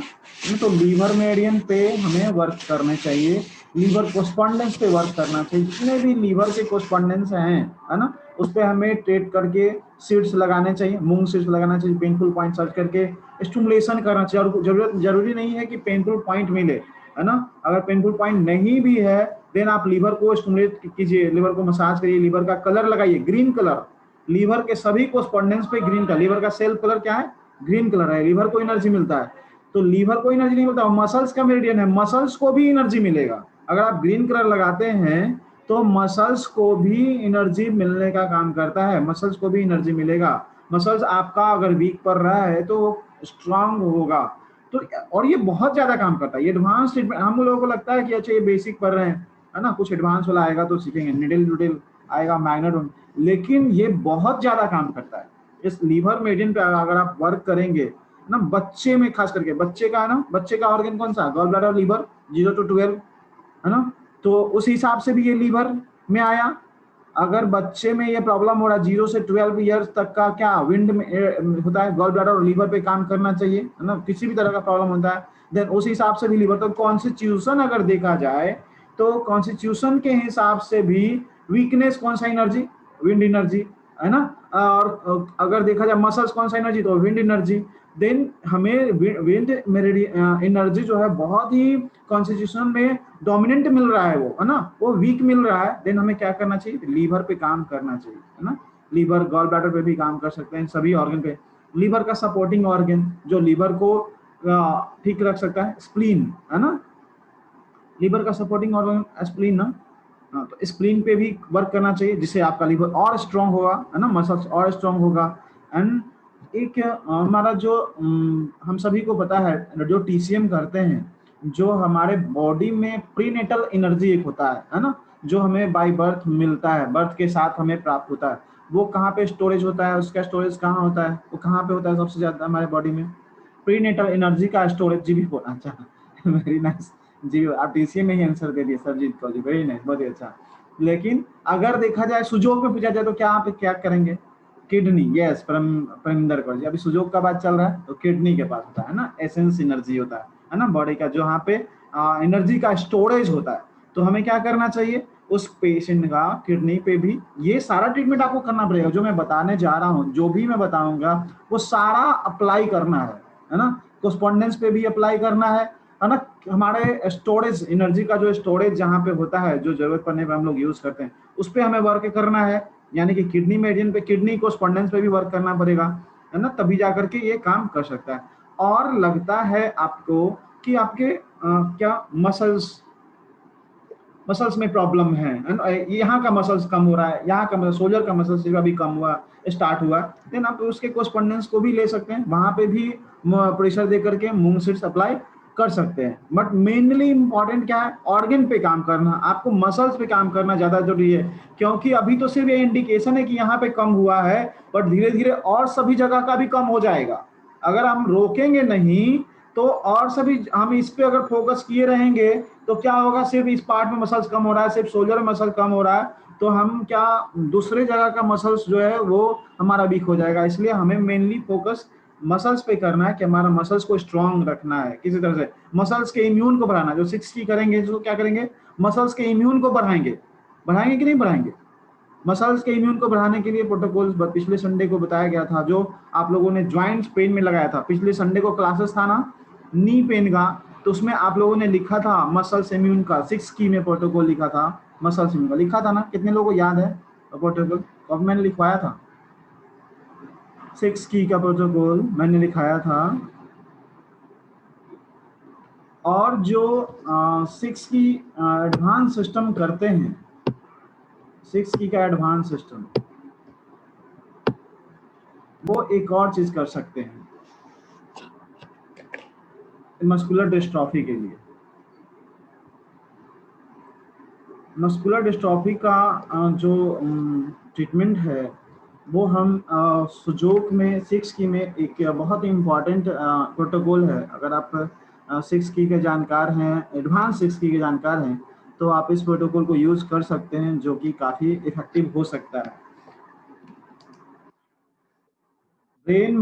तो लीवर मेरिडियन पे हमें वर्क करने चाहिए, लीवर कोस्पॉन्डेंस पे वर्क करना चाहिए। जितने भी लीवर के कोस्पॉन्डेंस हैं, है ना, उस पर हमें ट्रेड करके सीड्स लगाने चाहिए, मूंग सीड्स लगाना चाहिए, पेनफुल पॉइंट सर्च करके स्टिमुलेशन करना चाहिए। और जरूरी नहीं है कि पेनफुल पॉइंट मिले, है ना। अगर पेनफुल पॉइंट नहीं भी है, देन आप लीवर को स्टिमुलेट कीजिए, लीवर को मसाज करिए, लीवर का कलर लगाइए, ग्रीन कलर। लीवर के सभी कोस्पॉन्डेंस पे ग्रीन कलर, लीवर का सेल कलर क्या है, ग्रीन कलर है। लीवर को एनर्जी मिलता है, तो लीवर को एनर्जी नहीं मिलता, मसल्स का मेरिडियन है, मसल्स को भी एनर्जी मिलेगा। अगर आप ग्रीन कलर लगाते हैं तो मसल्स को भी एनर्जी मिलने का काम करता है, मसल्स को भी एनर्जी मिलेगा। मसल्स आपका अगर वीक पड़ रहा है तो स्ट्रांग होगा। तो और ये बहुत ज्यादा काम करता है, ये एडवांस ट्रीटमेंट। हम लोगों को लगता है कि अच्छा ये बेसिक पढ़ रहे हैं, है ना, कुछ एडवांस वाला आएगा तो सीखेंगे, निडल नुडल आएगा, मैग्नेट, लेकिन ये बहुत ज्यादा काम करता है। इस लीवर मेडियन पे अगर आप वर्क करेंगे ना, बच्चे में खास करके, बच्चे का है ना, बच्चे का ऑर्गन कौन सा, गॉल ब्लैडर, लीवर 0 to 12, है ना, तो उस हिसाब से भी ये लीवर में आया। अगर बच्चे में ये प्रॉब्लम हो रहा है 0 से 12 ईयर्स तक का, क्या विंड में होता है, गॉल ब्लैडर और लीवर पे काम करना चाहिए, है ना, किसी भी तरह का प्रॉब्लम होता है, देन उस हिसाब से भी लीवर। तो कॉन्स्टिट्यूशन अगर देखा जाए तो कॉन्स्टिट्यूशन के हिसाब से भी वीकनेस कौन सा एनर्जी, विंड एनर्जी, है ना। और अगर देखा जाए मसल्स कौन सा एनर्जी, तो विंड एनर्जी। देन हमें विंड एनर्जी जो है बहुत ही कॉन्स्टिट्यूशन में डोमिनेंट मिल रहा है, वो है ना, वो वीक मिल रहा है। देन हमें क्या करना चाहिए, लीवर पे काम करना चाहिए, है ना। लीवर, गॉल ब्लैडर पे भी काम कर सकते हैं, सभी ऑर्गन पे। लीवर का सपोर्टिंग ऑर्गन जो लीवर को ठीक रख सकता है, स्प्लीन, है ना, लीवर का सपोर्टिंग ऑर्गन स्प्लीन ना। हाँ, तो स्प्लीन पे भी वर्क करना चाहिए, जिससे आपका लीवर और स्ट्रांग होगा, है ना, मसल्स और स्ट्रांग होगा। एंड एक हमारा जो हम सभी को पता है, जो टीसीएम करते हैं, जो हमारे बॉडी में प्रीनेटल एनर्जी एक होता है ना, जो हमें बाय बर्थ मिलता है, बर्थ के साथ हमें प्राप्त होता है, वो कहाँ पे स्टोरेज होता है, उसका स्टोरेज कहाँ होता है, वो कहाँ पे होता है सबसे ज्यादा हमारे बॉडी में, प्रीनेटल एनर्जी का स्टोरेज। जी भी बोला, अच्छा, वेरी नाइस जी, आप टीसीए में ही आंसर दे दिए सरजीत कौर जी, वेरी नाइस, बहुत ही अच्छा। लेकिन अगर देखा जाए सुजोग में पूछा जाए तो क्या आप क्या करेंगे, किडनी, यस, परमिंदर कौर जी, अभी सुजोग का बात चल रहा है तो किडनी के पास होता है ना, एसेंस एनर्जी होता है ना, बॉडी का जो यहाँ पे एनर्जी का स्टोरेज होता है। तो हमें क्या करना चाहिए, उस पेशेंट का किडनी पे भी ये सारा ट्रीटमेंट आपको करना पड़ेगा, जो मैं बताने जा रहा हूँ, जो भी मैं बताऊंगा वो सारा अप्लाई करना है ना। कोस्पॉन्डेंस पे भी अप्लाई करना है, है ना, हमारे स्टोरेज, एनर्जी का जो स्टोरेज जहाँ पे होता है, जो जरूरत पड़ने पे हम लोग यूज करते हैं, उस पे हमें वर्क करना है। यानी कि किडनी मेडियन पे, किडनी को स्पॉन्डेंस पे भी वर्क करना पड़ेगा, है ना, तभी जा करके ये काम कर सकता है। और लगता है आपको कि आपके क्या मसल्स में प्रॉब्लम है, यहाँ का मसल्स कम हो रहा है, यहाँ का मसल, शोल्डर का मसल्स अभी कम हुआ, स्टार्ट हुआ, देन आप उसके कोस्पॉन्डेंस को भी ले सकते हैं, वहां पे भी प्रेशर दे करके मूंग सीड्स अप्लाई कर सकते हैं। बट मेनली इंपॉर्टेंट क्या है, ऑर्गन पे काम करना, आपको मसल्स पे काम करना ज्यादा जरूरी है, क्योंकि अभी तो सिर्फ ये इंडिकेशन है कि यहाँ पे कम हुआ है, बट धीरे धीरे और सभी जगह का भी कम हो जाएगा। अगर हम रोकेंगे नहीं तो और सभी, हम इस पे अगर फोकस किए रहेंगे तो क्या होगा, सिर्फ इस पार्ट में मसल्स कम हो रहा है, सिर्फ शोल्डर में मसल कम हो रहा है, तो हम क्या, दूसरे जगह का मसल्स जो है वो हमारा वीक हो जाएगा। इसलिए हमें मेनली फोकस मसल्स पे करना है कि हमारा मसल्स को स्ट्रांग रखना है, किसी तरह से मसल्स के इम्यून को बढ़ाना। जो 6 करेंगे, जो क्या करेंगे, मसल्स के इम्यून को बढ़ाएंगे, बढ़ाएंगे कि नहीं बढ़ाएंगे। मसल्स के इम्यून को बढ़ाने के लिए प्रोटोकॉल पिछले संडे को बताया गया था, जो आप लोगों ने ज्वाइंट पेन में लगाया था। पिछले संडे को क्लासेस था ना नी पेन का, तो उसमें आप लोगों ने लिखा था मसल्स इम्यून का 6 की में प्रोटोकॉल लिखा था, मसल्स इम्यून का लिखा था ना, कितने लोगों को याद है प्रोटोकॉल? कब मैंने लिखवाया था 6 की का प्रोटोकॉल, मैंने लिखाया था। और जो 6 की एडवांस सिस्टम करते हैं, 6 की का एडवांस सिस्टम, वो एक और चीज कर सकते हैं मस्कुलर डिस्ट्रॉफी के लिए। मस्कुलर डिस्ट्रॉफी का जो ट्रीटमेंट है वो हम सुजोक में 6 की में एक बहुत ही इम्पॉर्टेंट प्रोटोकॉल है। अगर आप 6 की के जानकार हैं, एडवांस 6 की के जानकार हैं, तो आप इस प्रोटोकॉल को यूज कर सकते हैं, जो कि काफी इफेक्टिव हो सकता है। ब्रेन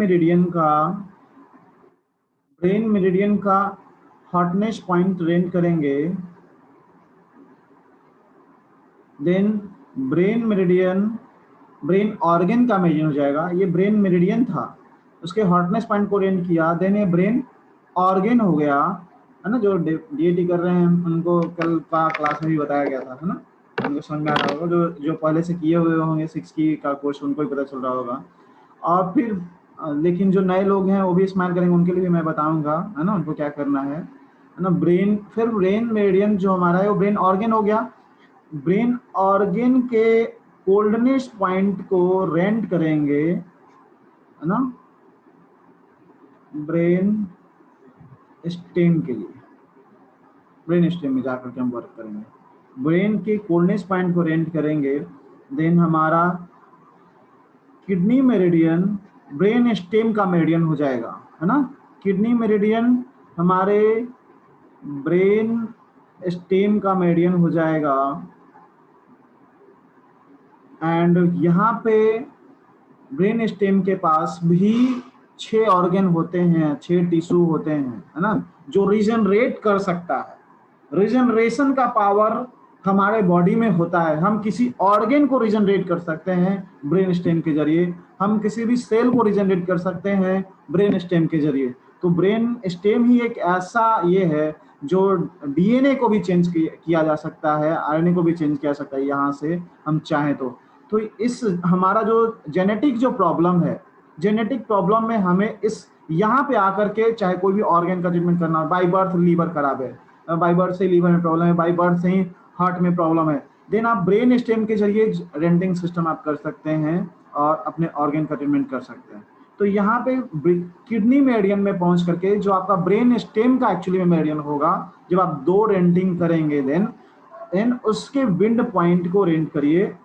मेरिडियन का हॉटनेस पॉइंट रेंट करेंगे, देन ब्रेन ऑर्गन का मेरिडियन हो जाएगा। ये ब्रेन मेरिडियन था, उसके हॉटनेस पॉइंट को रेंट किया, देन ये ब्रेन ऑर्गन हो गया, है ना। जो डीएटी कर रहे हैं उनको कल का क्लास में भी बताया गया था, है ना, उनको समझ में आ रहा होगा। जो जो पहले से किए हुए होंगे 6 की का कोर्स, उनको भी पता चल रहा होगा। और फिर लेकिन जो नए लोग हैं वो भी स्माइल करेंगे, उनके लिए भी मैं बताऊंगा, है ना, उनको क्या करना है ना। फिर ब्रेन मेरिडियन जो हमारा है वो ब्रेन ऑर्गन हो गया। ब्रेन ऑर्गन के कोल्डनेस पॉइंट को रेंट करेंगे, है ना, ब्रेन स्टेम के लिए। ब्रेन स्टेम में जाकर के हम वर्क करेंगे, ब्रेन के कोल्डनेस पॉइंट को रेंट करेंगे। देन हमारा किडनी मेरिडियन ब्रेन स्टेम का मेरिडियन हो जाएगा, है ना। किडनी मेरिडियन हमारे ब्रेन स्टेम का मेरिडियन हो जाएगा। एंड यहाँ पे ब्रेन स्टेम के पास भी 6 ऑर्गन होते हैं, 6 टिश्यू होते हैं, है ना, जो रीजनरेट कर सकता है। रीजनरेशन का पावर हमारे बॉडी में होता है। हम किसी ऑर्गन को रीजनरेट कर सकते हैं ब्रेन स्टेम के जरिए, हम किसी भी सेल को रीजनरेट कर सकते हैं ब्रेन स्टेम के जरिए। तो ब्रेन स्टेम ही एक ऐसा ये है जो डीएनए को भी चेंज किया जा सकता है, आरएनए को भी चेंज किया जा सकता है यहाँ से हम चाहें तो इस हमारा जो जेनेटिक जो प्रॉब्लम है, जेनेटिक प्रॉब्लम में हमें इस यहाँ पे आकर के चाहे कोई भी ऑर्गन का ट्रीटमेंट करना, बाई बर्थ लीवर खराब है, बाई बर्थ से लीवर में प्रॉब्लम है, बाई बर्थ से ही हार्ट में प्रॉब्लम है, देन आप ब्रेन स्टेम के जरिए रेंटिंग सिस्टम आप कर सकते हैं और अपने ऑर्गन का ट्रीटमेंट कर सकते हैं। तो यहाँ पे किडनी मेरिडियन में पहुंच करके जो आपका ब्रेन स्टेम का एक्चुअली में मेरिडियन होगा, जब आप 2 रेंटिंग करेंगे, देन उसके विंड पॉइंट को रेंट करिए।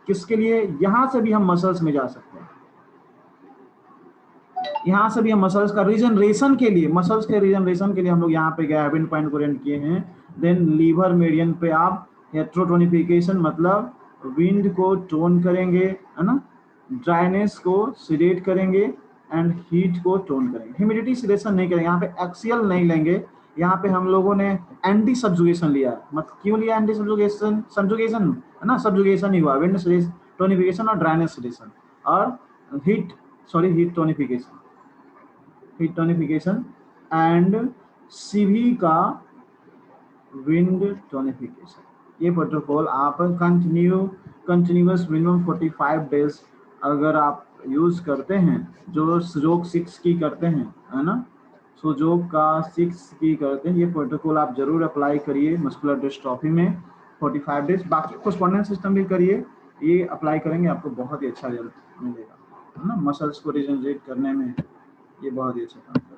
किसके लिए? यहां से भी हम मसल्स में जा सकते हैं, यहां से भी हम मसल्स का रीजनरेशन के लिए, मसल्स के रीजनरेशन के लिए हम लोग यहाँ पे गए, विंड पॉइंट को रेंट किए हैं। देन लीवर मेरिडियन पे आप हेट्रोटोनिफिकेशन मतलब विंड को टोन करेंगे, है ना, ड्राइनेस को सिलेट करेंगे एंड हीट को टोन करेंगे। ह्यूमिडिटी सिलेक्शन नहीं करेंगे, यहाँ पे एक्सियल नहीं लेंगे। यहाँ पे हम लोगों ने एंटी सब्जुगेशन लिया, मतलब क्यों लिया एंटी सब्जुगेशन? सब्जुगेशन है ना, सब्जुगेशन ही हुआ, विंड टोनिफिकेशन और ड्राइनेस सिलेक्शन और heat tonification, heat tonification and CV का विंड टोनिफिकेशन, ये प्रोटोकॉल आप कंटिन्यूस मिनिमम 45 डेज अगर आप यूज करते हैं, जो सुजोग 6 की करते हैं, है ना, सुजोग का 6 की करते हैं, ये प्रोटोकॉल आप जरूर अप्लाई करिए मस्कुलर डिस्ट्रॉफी में 45 डेज। बाकी कोस्पोंडेंस सिस्टम भी करिए, ये अप्लाई करेंगे आपको बहुत ही अच्छा रिजल्ट मिलेगा, है ना, मसल्स को रिजनरेट करने में ये बहुत ही अच्छा काम करेगा।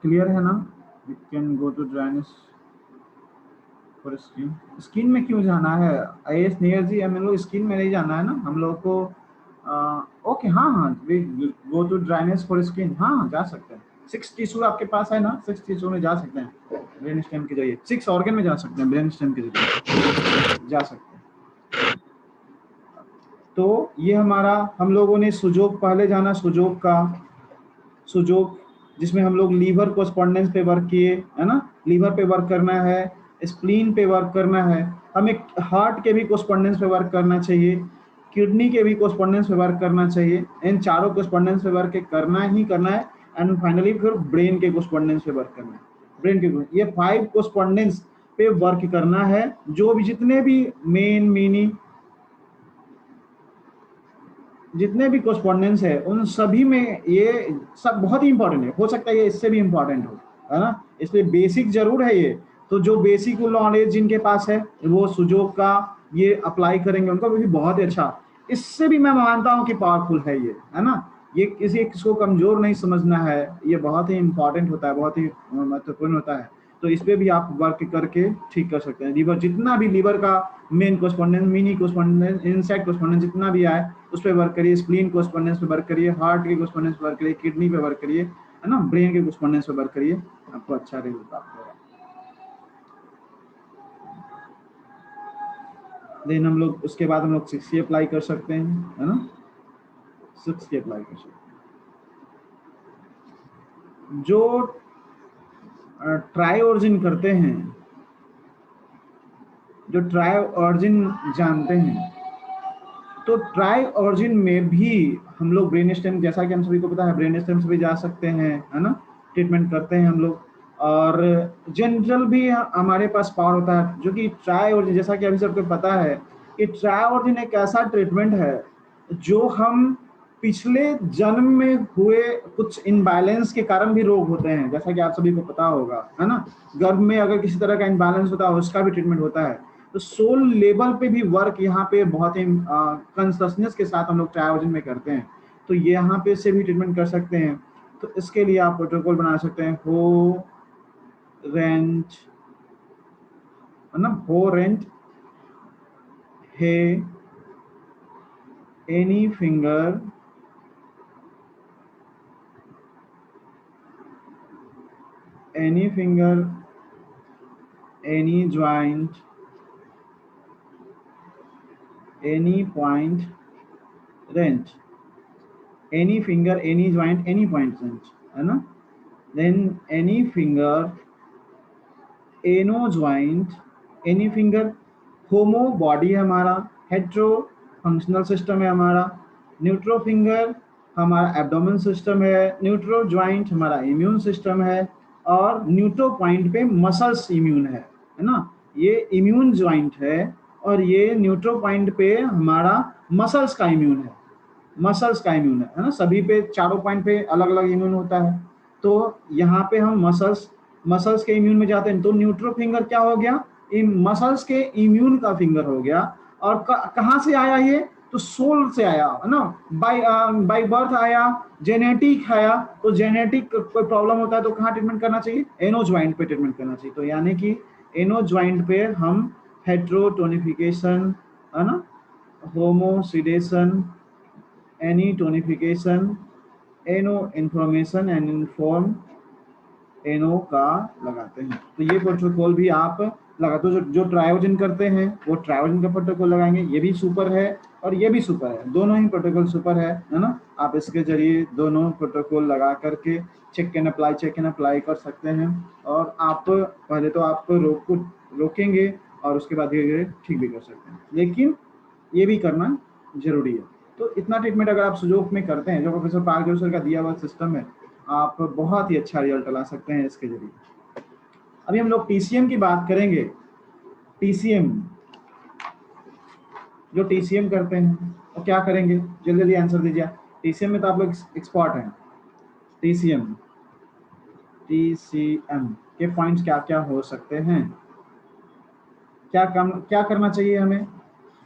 क्लियर है ना? You can go to dryness for skin. Skin में क्यों जाना है आईएएस नियर जी? हम लोग स्किन में नहीं जाना है ना, हम लोग को ओके, हाँ हाँ, we go to dryness for skin, हाँ जा सकते हैं। 6 टिश्यू आपके पास है ना, 6 टिश्यू में जा सकते हैं ब्रेन स्टेम के जरिए, 6 ऑर्गन में जा सकते हैं ब्रेन स्टेम के जरिए जा सकते हैं। तो ये हमारा, हम लोगों ने सुजोग पहले जाना, सुजोग का सुजोग जिसमें हम लोग लीवर कोस्पोंडेंस पे वर्क किए, है ना, लीवर पे वर्क करना है, स्प्लीन पे वर्क करना है, हमें हार्ट के भी कोस्पोंडेंस पे वर्क करना चाहिए, किडनी के भी कोस्पोंडेंस पे वर्क करना चाहिए, इन चारों कोस्पोंडेंस पे वर्क करना ही करना है, एंड फाइनली फिर ब्रेन के कोस्पोंडेंस पे वर्क करना है। ब्रेन के ये 5 कोस्पोंडेंस पे वर्क करना है, जो भी जितने भी मेन मीनिंग जितने भी कोस्पोंडेंस है उन सभी में ये सब बहुत ही इंपॉर्टेंट है, हो सकता है ये इससे भी इंपॉर्टेंट हो, है ना, इसलिए बेसिक जरूर है ये। तो जो बेसिक नॉलेज जिनके पास है वो सुजोग का ये अप्लाई करेंगे, उनका भी बहुत ही अच्छा, इससे भी मैं मानता हूँ कि पावरफुल है ये, है ना, ये किसी को कमजोर नहीं समझना है, ये बहुत ही इंपॉर्टेंट होता है, बहुत ही महत्वपूर्ण होता है। तो इस पे भी आप वर्क करके ठीक कर सकते हैं। लीवर जितना भी लीवर का मेन कोस्पोंडेंस, मिनी कोस्पोंडेंस, इनसाइड कोस्पोंडेंस जितना भी आए उस पर वर्क करिए, स्प्लीन कोस्पोंडेंस पे वर्क करिए, हार्ट के कोस्पोंडेंस पे वर्क करिए, किडनी पे वर्क करिए, है ना, ब्रेन के कोस्पोंडेंस पे वर्क करिए, आपको अच्छा रिजल्ट प्राप्त होगा। देन हम लोग उसके बाद हम लोग 6 की अप्लाई कर सकते हैं, है ना, 6 की अप्लाई कर सकते हैं। जो ट्राई ऑर्जिन करते हैं, जो ट्राई ऑर्जिन जानते हैं, तो ट्राई ऑर्जिन में भी हम लोग ब्रेन स्टेम, जैसा कि हम सभी को पता है, ब्रेन स्टेम से भी जा सकते हैं, है ना, ट्रीटमेंट करते हैं हम लोग, और जनरल भी हमारे पास पावर होता है, जो कि ट्राई ऑर्जिन, जैसा कि अभी सबको पता है कि ट्राई ऑर्जिन एक ऐसा ट्रीटमेंट है जो हम पिछले जन्म में हुए कुछ इनबैलेंस के कारण भी रोग होते हैं, जैसा कि आप सभी को पता होगा, है ना, गर्भ में अगर किसी तरह का इनबैलेंस होता है उसका भी ट्रीटमेंट होता है। तो सोल लेवल पे भी वर्क यहाँ पे बहुत ही कंसिस्टेंस के साथ हम लोग ट्रायोजन में करते हैं, तो ये यहाँ पे से भी ट्रीटमेंट कर सकते हैं। तो इसके लिए आप प्रोटोकॉल बना सकते हैं, हो रेंट, है ना, हो रेंट हे any finger any joint any point rent, any finger any joint any point rent, है ना, देन एनी फिंगर एनो joint any finger, homo body है हमारा, हेट्रो फंक्शनल सिस्टम है हमारा, न्यूट्रो फिंगर हमारा एब्डोमेन सिस्टम है, न्यूट्रो ज्वाइंट हमारा इम्यून सिस्टम है, और न्यूट्रो पॉइंट पे मसल्स इम्यून है ना, ये इम्यून ज्वाइंट है, और ये न्यूट्रो पॉइंट पे हमारा मसल्स का इम्यून है, मसल्स का इम्यून है ना, सभी पे चारों पॉइंट पे अलग अलग इम्यून होता है। तो यहाँ पे हम मसल्स के इम्यून में जाते हैं, तो न्यूट्रो फिंगर क्या हो गया, इन मसल्स के इम्यून का फिंगर हो गया। और कहाँ से आया ये, तो सोल से आया, है ना, बाय बर्थ आया, जेनेटिक आया, तो जेनेटिक कोई प्रॉब्लम होता है तो कहाँ ट्रीटमेंट करना चाहिए, एनो ज्वाइंट पे ट्रीटमेंट करना चाहिए। तो यानी कि एनो ज्वाइंट पे हम हेट्रोटोनिफिकेशन, है ना, होमोसिडेशन, एनी टोनिफिकेशन, एनो इन्फॉर्मेशन एंड इन्फॉर्म एनो का लगाते हैं। तो ये प्रोटोकॉल भी आप लगाते हो, जो ट्रायोजन करते हैं वो ट्रायोजन का प्रोटोकॉल लगाएंगे, ये भी सुपर है। और ये भी सुपर है, दोनों ही प्रोटोकॉल सुपर है ना। आप इसके जरिए दोनों प्रोटोकॉल लगा करके चेक एंड अप्लाई कर सकते हैं। और आप पहले तो आप रोकेंगे और उसके बाद धीरे धीरे ठीक भी कर सकते हैं, लेकिन ये भी करना जरूरी है। तो इतना ट्रीटमेंट अगर आप सुजोक में करते हैं, जो प्रोफेसर पार्क जोसेफ का दिया हुआ सिस्टम है, आप बहुत ही अच्छा रिजल्ट ला सकते हैं इसके जरिए। अभी हम लोग टीसीएम की बात करेंगे। टीसीएम, जो टीसीएम करते हैं और क्या करेंगे, जल्दी जल्दी आंसर दीजिए। टीसीएम में तो आप लोग एक्सपर्ट हैं। टीसीएम के पॉइंट्स क्या क्या हो सकते हैं, क्या करना चाहिए हमें।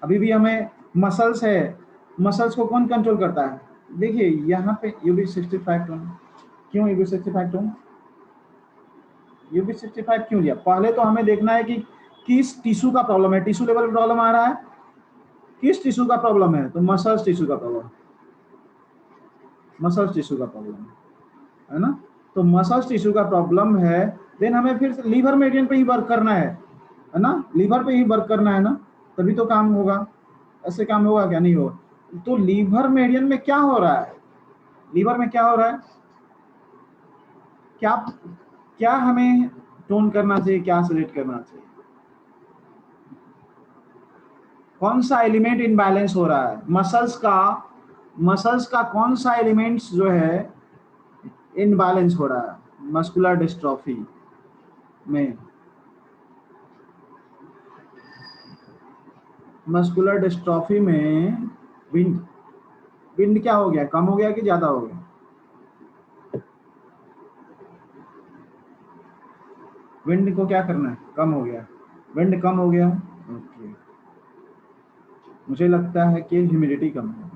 अभी भी हमें मसल्स है, मसल्स को कौन कंट्रोल करता है। देखिए यहाँ पे UB65 टोन, क्यों UB65 टोन, UB65 क्यों लिया। पहले तो हमें देखना है कि किस टिश्यू का प्रॉब्लम है, टिश्यू लेवल प्रॉब्लम आ रहा है, किस टिश्यू का प्रॉब्लम है, तो मसल्स टिश्यू का प्रॉब्लम, मसल्स टिश्यू का प्रॉब्लम है ना। तो मसल्स टिश्यू का प्रॉब्लम है, देन हमें फिर लीवर मेडियन पे ही वर्क करना है ना, लीवर पे ही वर्क करना है ना, तभी तो काम होगा। ऐसे काम होगा क्या, नहीं होगा। तो लीवर मेडियन में क्या हो रहा है, लीवर में क्या हो रहा है, क्या क्या हमें टोन करना चाहिए, क्या सिलेक्ट करना चाहिए, कौन सा एलिमेंट इनबैलेंस हो रहा है। मसल्स का कौन सा एलिमेंट्स जो है इनबैलेंस हो रहा है मस्कुलर डिस्ट्रॉफी में। मस्कुलर डिस्ट्रॉफी में विंड, विंड क्या हो गया, कम हो गया कि ज्यादा हो गया। विंड को क्या करना है, कम हो गया, विंड कम हो गया। ओके, मुझे लगता है कि ह्यूमिडिटी कम है।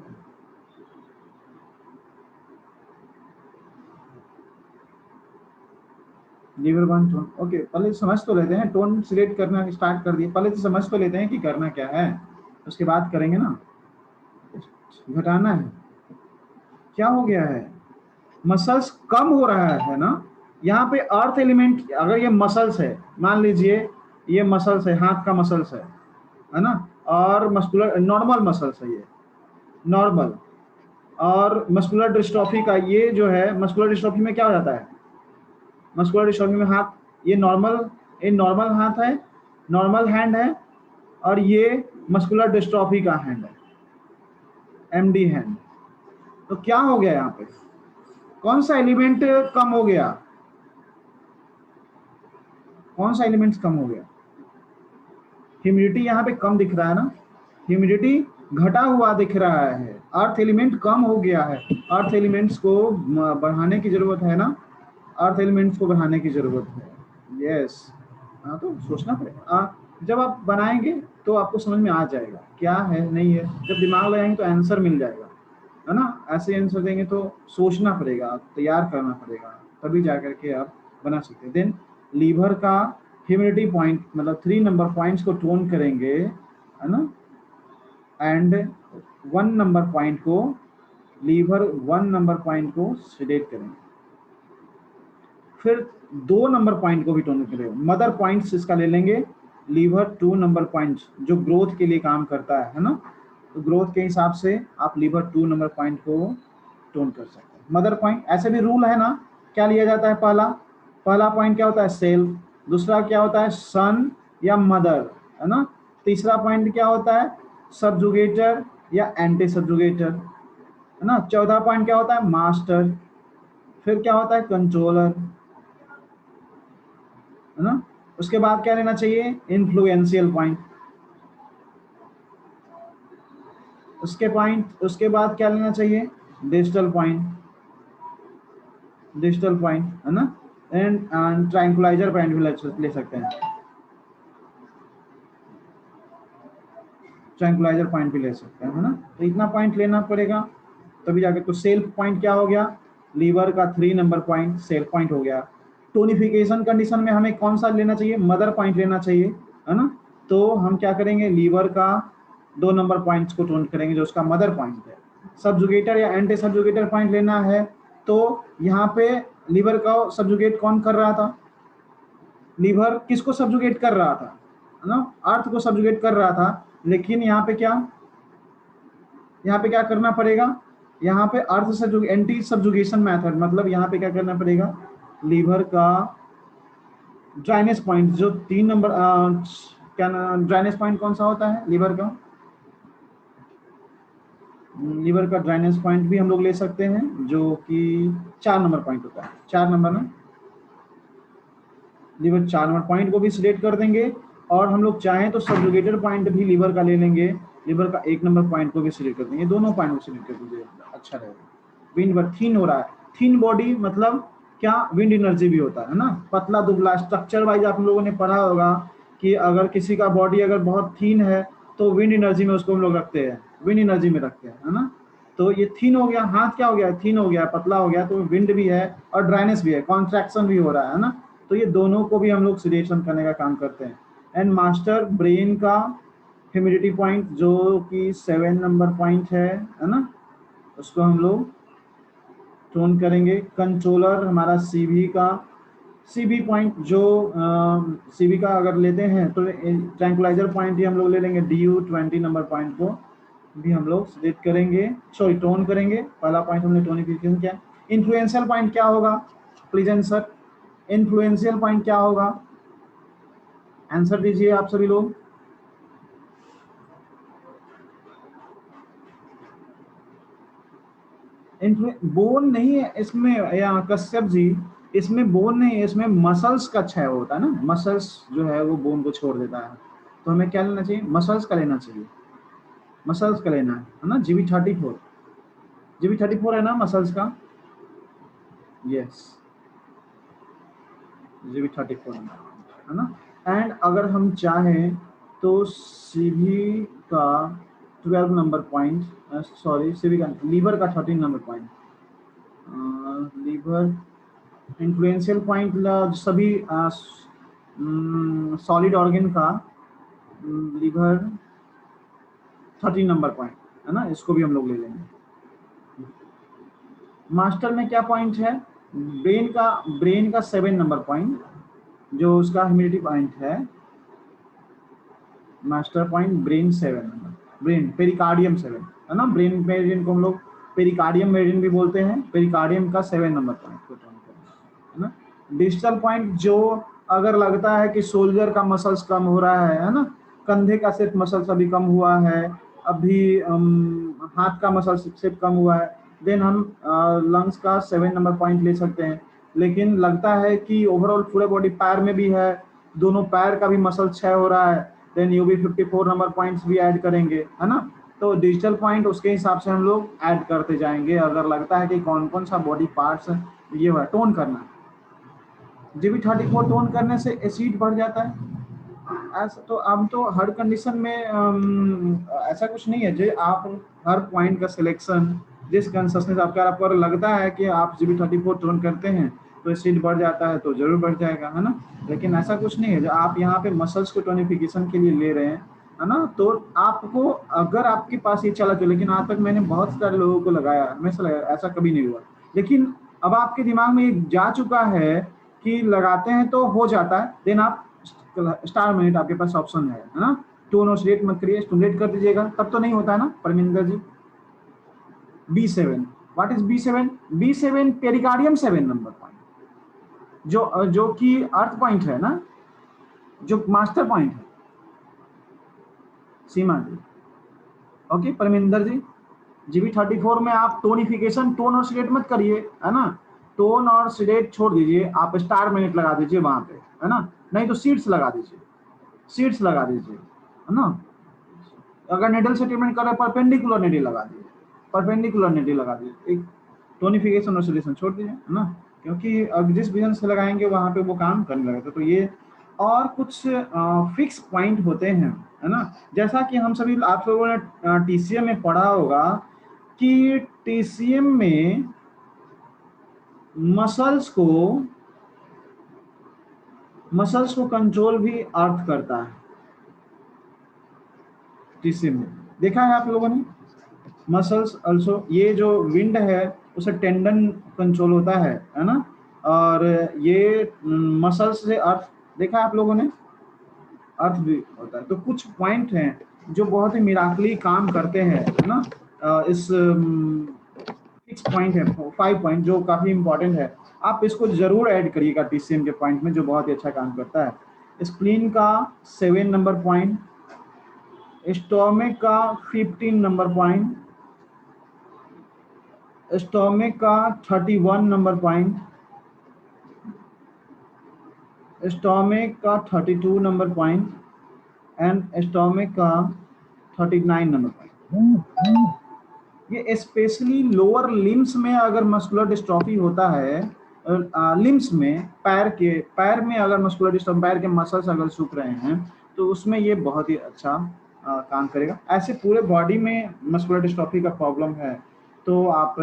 लीवर वन टोन, ओके, पहले समझ तो लेते हैं, टोन सिलेक्ट करना स्टार्ट कर दिए, पहले तो समझ तो लेते हैं कि करना क्या है, उसके बाद करेंगे ना। घटाना है, क्या हो गया है, मसल्स कम हो रहा है ना। यहाँ पे अर्थ एलिमेंट, अगर ये मसल्स है, मान लीजिए ये मसल्स है, हाथ का मसल्स है ना, और मस्कुलर नॉर्मल मसल्स है ये, नॉर्मल। और मस्कुलर डिस्ट्रॉफी का ये जो है, मस्कुलर डिस्ट्रॉफी में क्या हो जाता है, मस्कुलर डिस्ट्रॉफी में हाथ, ये नॉर्मल हाथ है, नॉर्मल हैंड है, और ये मस्कुलर डिस्ट्रॉफी का हैंड है, MD हैंड। तो क्या हो गया यहाँ पे, कौन सा एलिमेंट कम हो गया, कौन सा एलिमेंट कम हो गया। ह्यूमिडिटी यहाँ पे कम दिख रहा है ना, ह्यूमिडिटी घटा हुआ दिख रहा है, अर्थ एलिमेंट कम हो गया है। अर्थ एलिमेंट्स को बढ़ाने की जरूरत है ना, अर्थ एलिमेंट्स को बढ़ाने की जरूरत है। यस, हाँ, तो सोचना पड़ेगा। जब आप बनाएंगे तो आपको समझ में आ जाएगा क्या है नहीं है, जब दिमाग लगाएंगे तो आंसर मिल जाएगा, है ना। ऐसे आंसर देंगे तो सोचना पड़ेगा, तैयार करना पड़ेगा, तभी जा करके आप बना सकते हैं। देन लीवर का ह्यूमिडिटी पॉइंट, मतलब 3 नंबर पॉइंट्स को टोन करेंगे, है ना। एंड 1 नंबर पॉइंट को, लीवर 1 नंबर पॉइंट को सिलेक्ट करेंगे, फिर 2 नंबर पॉइंट को भी टोन करेंगे। मदर पॉइंट्स इसका ले लेंगे, लीवर 2 नंबर पॉइंट्स जो ग्रोथ के लिए काम करता है ना, तो ग्रोथ के हिसाब से आप लीवर 2 नंबर पॉइंट को टोन कर सकते हैं। मदर पॉइंट, ऐसे भी रूल है ना, क्या लिया जाता है, पहला पॉइंट क्या होता है, सेल। दूसरा क्या होता है, सन या मदर, है ना। तीसरा पॉइंट क्या होता है, सबजुगेटर या एंटी सबजुगेटर, है ना। चौथा पॉइंट क्या होता है, मास्टर। फिर क्या होता है, कंट्रोलर, है ना। उसके बाद क्या लेना चाहिए, इन्फ्लुएंशियल पॉइंट। उसके बाद क्या लेना चाहिए, डिजिटल पॉइंट, है ना। एंड ट्रैंकुलाइजर पॉइंट भी ले सकते हैं, ट्रैंकुलाइजर पॉइंट भी ले सकते हैं, है ना। तो इतना पॉइंट लेना पड़ेगा तभी जाकर। तो सेल्फ पॉइंट क्या हो गया, लीवर का 3 नंबर पॉइंट सेल्फ पॉइंट हो गया। टोनिफिकेशन कंडीशन में हमें कौन सा लेना चाहिए, मदर पॉइंट लेना चाहिए, है ना। तो हम क्या करेंगे, लीवर का 2 नंबर पॉइंट्स को टोन करेंगे जो उसका मदर पॉइंट है। सबजुगेटर या एंटी सबजुगेटर पॉइंट लेना है, तो यहाँ पे लीवर का सबजुगेट कौन कर रहा था, लीवर किसको सबजुगेट कर रहा था, है ना, अर्थ को सबजुगेट कर रहा था। लेकिन यहाँ पे क्या, यहाँ पे क्या करना पड़ेगा, यहाँ पे अर्थ से एंटी सबजुगेशन मेथड, मतलब यहाँ पे क्या करना पड़ेगा, लीवर का ड्राइनेस पॉइंट जो 3 नंबर क्या ड्राइनेस पॉइंट कौन सा होता है लीवर का, लीवर का ड्राइनेस पॉइंट भी हम लोग ले सकते हैं जो कि 4 नंबर पॉइंट होता है, 4 नंबर ना, लीवर 4 नंबर पॉइंट को भी सिलेक्ट कर देंगे। और हम लोग चाहें तो सबजुगेटेड पॉइंट भी लीवर का ले लेंगे, लीवर का 1 नंबर पॉइंट को भी सिलेक्ट कर देंगे, दोनों पॉइंट को सिलेक्ट कर दीजिए, अच्छा रहेगा। विंड थीन हो रहा है, थीन बॉडी मतलब क्या, विंड एनर्जी भी होता है ना, पतला दुबला, स्ट्रक्चर वाइज आप लोगों ने पढ़ा होगा कि अगर किसी का बॉडी अगर बहुत थीन है तो विंड एनर्जी में उसको हम लोग रखते हैं, विंड एनर्जी में रखते हैं, है ना। तो ये थीन हो गया, हाथ क्या हो गया, थीन हो गया, पतला हो गया, तो विंड भी है और ड्राइनेस भी है, कॉन्ट्रैक्शन भी हो रहा है ना। तो ये दोनों को भी हम लोग सिलेक्शन करने का काम करते हैं। एंड मास्टर ब्रेन का ह्यूमिडिटी पॉइंट जो कि 7 नंबर पॉइंट है ना, उसको हम लोग टोन करेंगे। कंट्रोलर हमारा सीवी का, सीवी पॉइंट जो सीवी का अगर लेते हैं तो ट्रैंकुलाइजर पॉइंट ही हम लोग ले लेंगे, DU 20 नंबर पॉइंट को भी हम लोग सिलेक्ट करेंगे, सॉरी टोन करेंगे। पहला पॉइंट हमने टोनिफिकेशन किया। इन्फ्लुएंशियल पॉइंट क्या होगा, प्लीज आंसर, इन्फ्लुएंशियल पॉइंट क्या होगा, आंसर दीजिए आप सभी लोग। बोन नहीं है इसमें, या कश्यप जी इसमें बोन नहीं है, इसमें मसल्स का क्षय होता है ना, मसल्स जो है वो बोन को छोड़ देता है। तो हमें क्या लेना चाहिए, मसल्स का लेना चाहिए, मसल्स का लेना है ना। GB34, GB34 है ना मसल्स का, यस GB34 है ना। एंड अगर हम चाहें तो सीवी का 12 नंबर पॉइंट, सॉरी सीवी का लीवर का 13 number point, liver influential point सभी सॉलिड ऑर्गन का लीवर 13 नंबर पॉइंट है ना, इसको भी हम लोग ले लेंगे। मास्टर में क्या पॉइंट है, ब्रेन का 7 नंबर पॉइंट जो उसका ह्यूमिडिटी पॉइंट है, master point brain 7 number, brain pericardium 7 है ना, ब्रेन मेरिडियन को हम लोग पेरिकार्डियम मेरिडियन भी बोलते हैं, पेरिकार्डियम का 7 नंबर पॉइंट है ना। डिजिटल पॉइंट जो अगर लगता है कि सोल्जर का मसल्स कम हो रहा है ना, कंधे का सिर्फ मसल्स अभी कम हुआ है, अभी हाथ का मसल सिर्फ कम हुआ है, देन हम लंग्स का 7 नंबर पॉइंट ले सकते हैं। लेकिन लगता है कि ओवरऑल पूरे बॉडी, पैर में भी है, दोनों पैर का भी मसल क्षय हो रहा है, देन UV 54 नंबर पॉइंट्स भी ऐड करेंगे है ना। तो डिजिटल पॉइंट उसके हिसाब से हम लोग ऐड करते जाएंगे, अगर लगता है कि कौन कौन सा बॉडी पार्ट्स ये हुआ टोन करना। GB34 टोन करने से एसिड बढ़ जाता है, ऐसा तो अब तो हर कंडीशन में ऐसा कुछ नहीं है जो आप हर पॉइंट का सिलेक्शन जिस कंसिस्टेंस आपको लगता है कि आप GB34 टोन करते हैं तो एसिड बढ़ जाता है तो जरूर बढ़ जाएगा है ना। लेकिन ऐसा कुछ नहीं है, जो आप यहाँ पे मसल्स को टोनिफिकेशन के लिए ले रहे हैं है ना, तो आपको अगर आपके पास ये चला तो, लेकिन आज तक मैंने बहुत सारे लोगों को लगाया, हमेशा लगाया, ऐसा कभी नहीं हुआ। लेकिन अब आपके दिमाग में ये जा चुका है कि लगाते हैं तो हो जाता है, देन आप स्टार मिनट आपके पास ऑप्शन है ना, टोन और सिलेक्ट मत करिए, स्टिमुलेट कर दीजिएगा, तब तो नहीं होता है ना परमिंदर जी। B7, what is B7? B7 pericardium 7 number point जो कि अर्थ पॉइंट है ना, जो मास्टर पॉइंट है। सीमा जी, ओके परमिंदर जी, GB34 में आप टोनिफिकेशन, टोन और सिलेक्ट मत करिए है ना, टोन और सिलेक्ट छोड़ दीजिए, आप स्टार मिनट लगा दीजिए वहां पे है ना, नहीं तो सीट्स लगा दीजिए, सीट्स लगा दीजिए है ना। अगर निडल से ट्रीटमेंट कर रहे हैं परपेंडिकुलर निडल लगा दीजिए, परपेंडिकुलर निडल लगा दीजिए, एक टोनिफिकेशन और सिलेक्शन छोड़ दीजिए है ना, क्योंकि अब जिस विजन से लगाएंगे वहां पे वो काम करने लगेगा। तो ये और कुछ फिक्स पॉइंट होते हैं है ना, जैसा कि हम सभी आप लोगों ने TCM में पढ़ा होगा कि TCM में मसल्स को कंट्रोल भी अर्थ करता है। TCM में देखा है आप लोगों ने, मसल्स अल्सो, ये जो विंड है उसे टेंडन कंट्रोल होता है ना, और ये मसल्स से अर्थ देखा है आप लोगों ने, अर्थ भी होता है। तो कुछ पॉइंट हैं जो बहुत ही मिराकली काम करते हैं है ना, इस 6 पॉइंट है, 5 पॉइंट जो काफी इंपॉर्टेंट है, आप इसको जरूर ऐड करिएगा टीसीएम के पॉइंट में, जो बहुत ही अच्छा काम करता है। स्प्लीन का 7 नंबर पॉइंट, स्टोमक का 15 नंबर पॉइंट, स्टोमक का 31 नंबर पॉइंट, स्टोमक का 32 नंबर पॉइंट एंड स्टोमक का 39 नंबर पॉइंट। ये स्पेशली लोअर लिम्स में अगर मस्कुलर डिस्ट्रॉफी होता है, लिम्स में, पैर में अगर मस्कुलर डिस्ट्रॉफी, पैर के मसल्स अगर सूख रहे हैं, तो उसमें ये बहुत ही अच्छा काम करेगा। ऐसे पूरे बॉडी में मस्कुलर डिस्ट्रॉफी का प्रॉब्लम है तो आप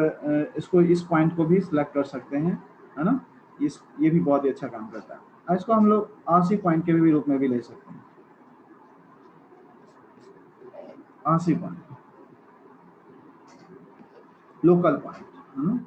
इसको, इस पॉइंट को भी सिलेक्ट कर सकते हैं, है ना। ये भी बहुत ही अच्छा काम करता है। इसको हम लोग आरसी पॉइंट के भी रूप में भी ले सकते हैं, आरसी पॉइंट, लोकल पॉइंट, है ना।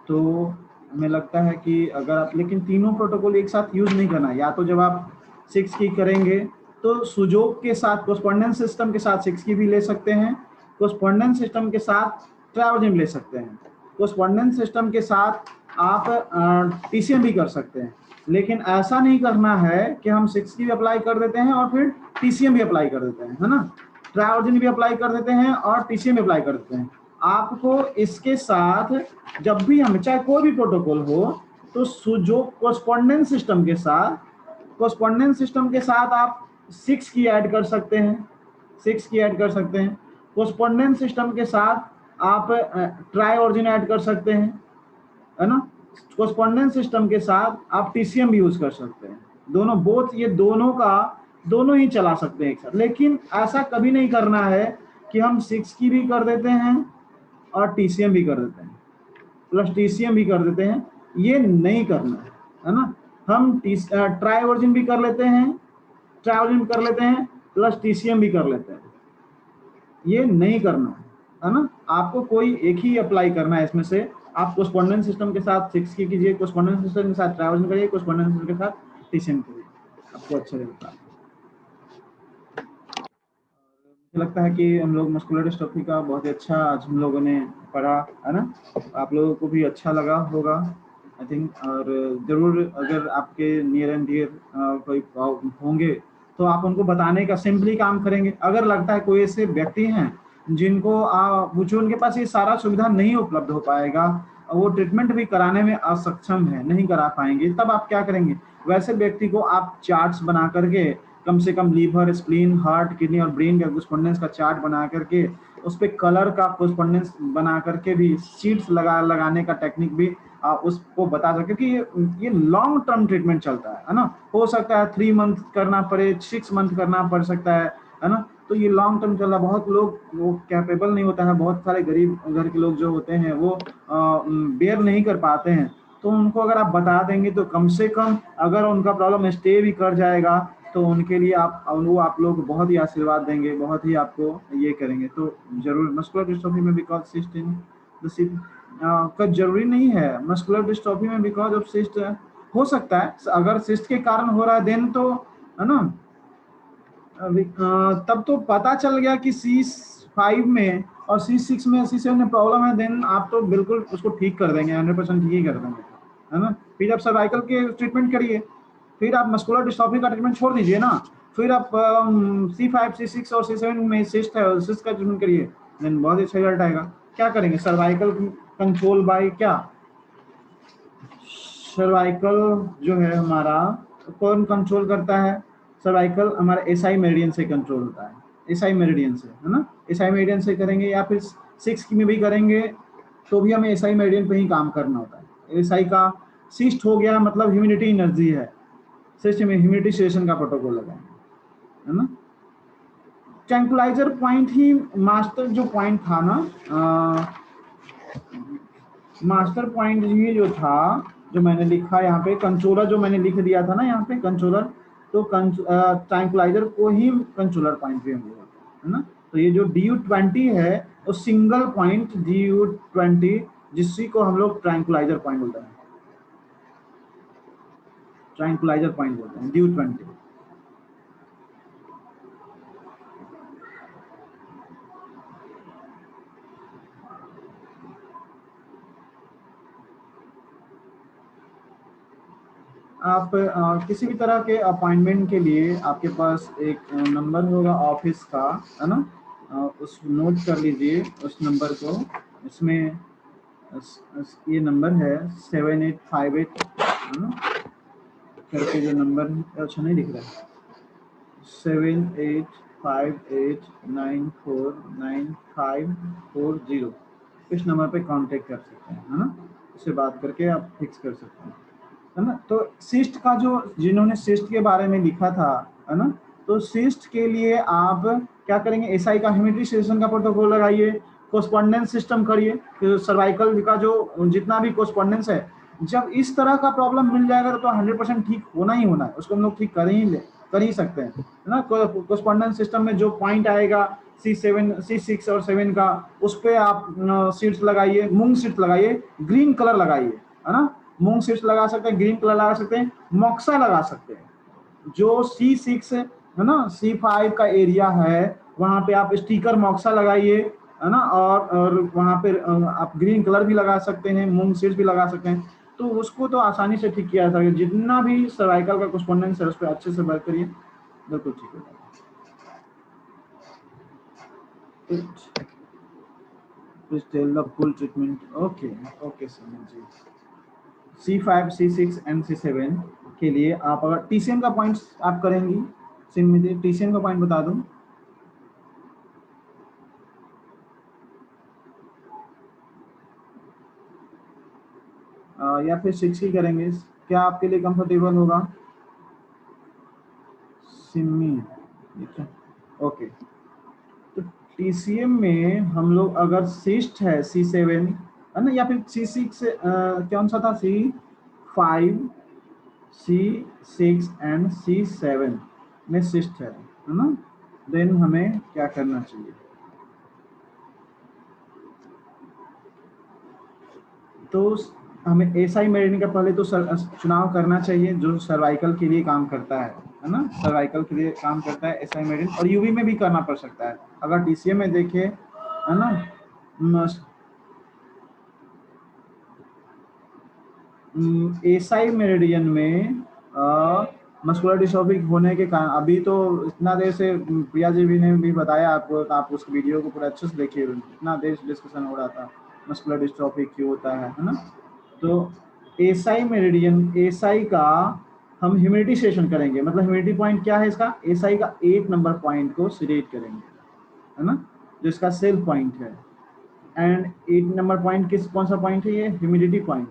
तो हमें लगता है कि अगर आप, लेकिन तीनों प्रोटोकॉल एक साथ यूज नहीं करना है। या तो जब आप 6 की करेंगे तो सुजोग के साथ कोस्पोंडेंस सिस्टम के साथ 6 की भी ले सकते हैं, कोस्पोंडेंस सिस्टम के साथ ट्रायोजिन ले सकते हैं, कोस्पोंडेंस सिस्टम के साथ आप टीसीएम भी कर सकते हैं। लेकिन ऐसा नहीं करना है कि हम 6 की भी अप्लाई कर देते हैं और फिर टीसीएम भी अप्लाई कर देते हैं, है ना। ट्रायोजिन भी अप्लाई कर देते हैं और टीसीएम भी अप्लाई कर देते हैं। आपको इसके साथ जब भी हम, चाहे कोई भी प्रोटोकॉल हो, तो जो कोस्पोंडेंस सिस्टम के साथ, कोस्पोंडेंस सिस्टम के साथ आप 6 की ऐड कर सकते हैं, 6 की ऐड कर सकते हैं। कोस्पोंडेंस सिस्टम के साथ आप ट्राई ऑर्जिन ऐड कर सकते हैं, है ना। कोस्पोंडेंस सिस्टम के साथ आप टीसीएम भी यूज कर सकते हैं। दोनों, बोथ, ये दोनों का, दोनों ही चला सकते हैं एक साथ। लेकिन ऐसा कभी नहीं करना है कि हम 6 की भी कर देते हैं और टीसीएम भी कर देते हैं, प्लस टीसीएम भी कर देते हैं। ये नहीं करना है ना। हम ट्राई वर्जिन भी कर लेते हैं, ट्रायोजिन कर लेते हैं, प्लस टीसीएम भी कर लेते हैं। ये नहीं करना है ना। आपको कोई एक ही अप्लाई करना है इसमें से। आप कोस्पोंडेंस सिस्टम के साथ 6 की कीजिए, कोस्पोंडेंस सिस्टम के साथ ट्रायोजिन करिए, कोस्पोंडेंस सिस्टम के साथ टीसीएम करिए, आपको अच्छा लगता है। मुझे लगता है कि हम लोग मस्कुलर डिस्ट्रॉफी का बहुत ही अच्छा आज हम लोगों ने पढ़ा, है ना। आप लोगों को भी अच्छा लगा होगा, आई थिंक। और जरूर अगर आपके नियर एंड डियर कोई होंगे तो आप उनको बताने का सिंपली काम करेंगे। अगर लगता है कोई ऐसे व्यक्ति हैं जिनको जो उनके पास ये सारा सुविधा नहीं उपलब्ध हो पाएगा, वो ट्रीटमेंट भी कराने में असक्षम है, नहीं करा पाएंगे, तब आप क्या करेंगे? वैसे व्यक्ति को आप चार्ट्स बना करके, कम से कम लीवर, स्प्लीन, हार्ट, किडनी और ब्रेन का कोस्पोंडेंस का चार्ट बना करके, उस पर कलर का कोस्पोंडेंस बना करके भी शीट्स लगाने का टेक्निक भी उसको बता सकते, क्योंकि ये लॉन्ग टर्म ट्रीटमेंट चलता है ना। हो सकता है 3 मंथ करना पड़े, 6 मंथ करना पड़ सकता है ना। तो ये लॉन्ग टर्म चल रहा है। बहुत लोग वो कैपेबल नहीं होता है, बहुत सारे गरीब घर के लोग जो होते हैं वो बेयर नहीं कर पाते हैं। तो उनको अगर आप बता देंगे तो कम से कम अगर उनका प्रॉब्लम स्टे भी कर जाएगा तो उनके लिए आप लोग बहुत ही आशीर्वाद देंगे, बहुत ही आपको ये करेंगे। तो जरूर मस्कुलर डिस्ट्रॉफी में because cyst in the cyst का जरूरी नहीं है। मस्कुलर डिस्ट्रॉफी में बिकॉज ऑफ सिस्ट हो सकता है, अगर सिस्ट के कारण हो रहा है देन तो, है ना, तब तो पता चल गया कि C5 में और C6 में, C7 में प्रॉब्लम है, देन आप तो बिल्कुल उसको ठीक कर देंगे, 100% ठीक ही कर देंगे, है ना। फिर आप सर्वाइकल के ट्रीटमेंट करिए, फिर आप मस्कुलर डिस्ट्रॉफी का ट्रीटमेंट छोड़ दीजिए ना, फिर आप C5, C6 और C7 में सिस्ट है, सिस्ट का ट्रीटमेंट करिए, देन बहुत अच्छा रिजल्ट आएगा। क्या करेंगे? सर्वाइकल कंट्रोल बाय क्या? सर्वाइकल जो है हमारा, कौन कंट्रोल करता है? सर्वाइकल हमारा एसआई मेरिडियन से कंट्रोल होता है, एसआई मेरिडियन से, है ना। एसआई मेरिडियन से करेंगे या फिर 6 की में भी करेंगे तो भी हमें एसआई मेरिडियन पे ही काम करना होता है। एसआई का सिस्ट हो गया मतलब ह्यूमिडिटी एनर्जी है, सिस्ट में ह्यूमिडिटी सिचुएशन का प्रोटोकॉल लगाएंगे, है ना। ट्रैंकुलाइजर पॉइंट ही मास्टर जो पॉइंट था ना, मास्टर पॉइंट ये जो था, जो मैंने लिखा यहाँ पे, कंट्रोलर जो मैंने लिख दिया था ना यहाँ पे, कंट्रोलर, तो ट्रैंकुलाइजर को ही कंट्रोलर पॉइंट भी हम लोग, है ना। तो ये जो DU20 है वो सिंगल पॉइंट DU20, जिसी को हम लोग ट्रैंकुलाइजर पॉइंट बोलते हैं, ट्रैंकुलाइजर पॉइंट बोलते हैं DU20। आप किसी भी तरह के अपॉइंटमेंट के लिए आपके पास एक नंबर होगा ऑफिस का, है ना, उस नोट कर लीजिए उस नंबर को। इसमें ये नंबर है 7858, है ना, करके जो नंबर है, अच्छा नहीं दिख रहा है, 7858949540, इस नंबर पे कांटेक्ट कर सकते हैं, है ना, उससे बात करके आप फिक्स कर सकते हैं, है ना। तो सिस्ट का जो जिन्होंने सिस्ट के बारे में लिखा था, है ना, तो सिस्ट के लिए आप क्या करेंगे, एसआई का ह्यूमिडिफिकेशन का प्रोटोकॉल लगाइए, कोस्पॉन्डेंस सिस्टम करिए, फिर सर्वाइकल का जो जितना भी कोस्पॉन्डेंस है, जब इस तरह का प्रॉब्लम मिल जाएगा तो 100% ठीक होना ही होना है, उसको हम लोग ठीक कर ही सकते हैं, है ना। कोस्पॉन्डेंस सिस्टम में जो पॉइंट आएगा C7 C6 और 7 का, उस पर आप सीट्स लगाइए, मूंग सीट्स लगाइए, ग्रीन कलर लगाइए, है ना, मूंग सीड्स लगा सकते हैं, ग्रीन कलर लगा सकते हैं, मोक्सा लगा सकते हैं। जो C6 है ना, C5 का एरिया है, वहां पे आप स्टिकर मोक्सा लगाइए, है ना, और वहां पे आप ग्रीन कलर भी लगा सकते हैं, मूंग सीड्स भी लगा सकते हैं। तो उसको तो आसानी से ठीक किया जा सकता है, जितना भी सर्वाइकल का कोस्पॉन्डेंस है उस पर अच्छे से वर्क करिए, बिल्कुल ठीक हो जाएगा। Please tell the full treatment. Okay, okay Sunil ji. C5, C6 and C7 के लिए आप अगर TCM का पॉइंट आप करेंगी, सिमिति TCM का पॉइंट बता दूं, या फिर 6 ही करेंगे, क्या आपके लिए कंफर्टेबल होगा? सिमी, ठीक है, ओके। तो TCM में हम लोग अगर सिस्ट है C7, है ना, या फिर C6, कौन सा था, C5, C6 एंड C7 में सिस्ट है ना, देन हमें क्या करना चाहिए? तो हमें एसआई मेरिडियन का पहले तो चुनाव करना चाहिए जो सर्वाइकल के लिए काम करता है ना, सर्वाइकल के लिए काम करता है एसआई मेरिडियन, और यूवी में भी करना पड़ सकता है। अगर टीसीएम में देखें, है ना, एसआई मेरिडियन में मस्कुलर डिस्ट्रॉफी होने के कारण, अभी तो इतना देर से प्रिया जी भी ने भी बताया आपको, तो आप उस वीडियो को पूरा अच्छे से देखिए, इतना देर से डिस्कशन हो रहा था मस्कुलर डिस्ट्रॉफी क्यों होता है ना। तो एसआई मेरिडियन, एसआई का हम ह्यूमिडिटी सेशन करेंगे, मतलब ह्यूमिडिटी पॉइंट क्या है इसका, एसआई का 1 नंबर पॉइंट को सिलेक्ट करेंगे, है ना, जो इसका सेल पॉइंट है। एंड 8 नंबर पॉइंट कौन सा पॉइंट है, ये ह्यूमिडिटी पॉइंट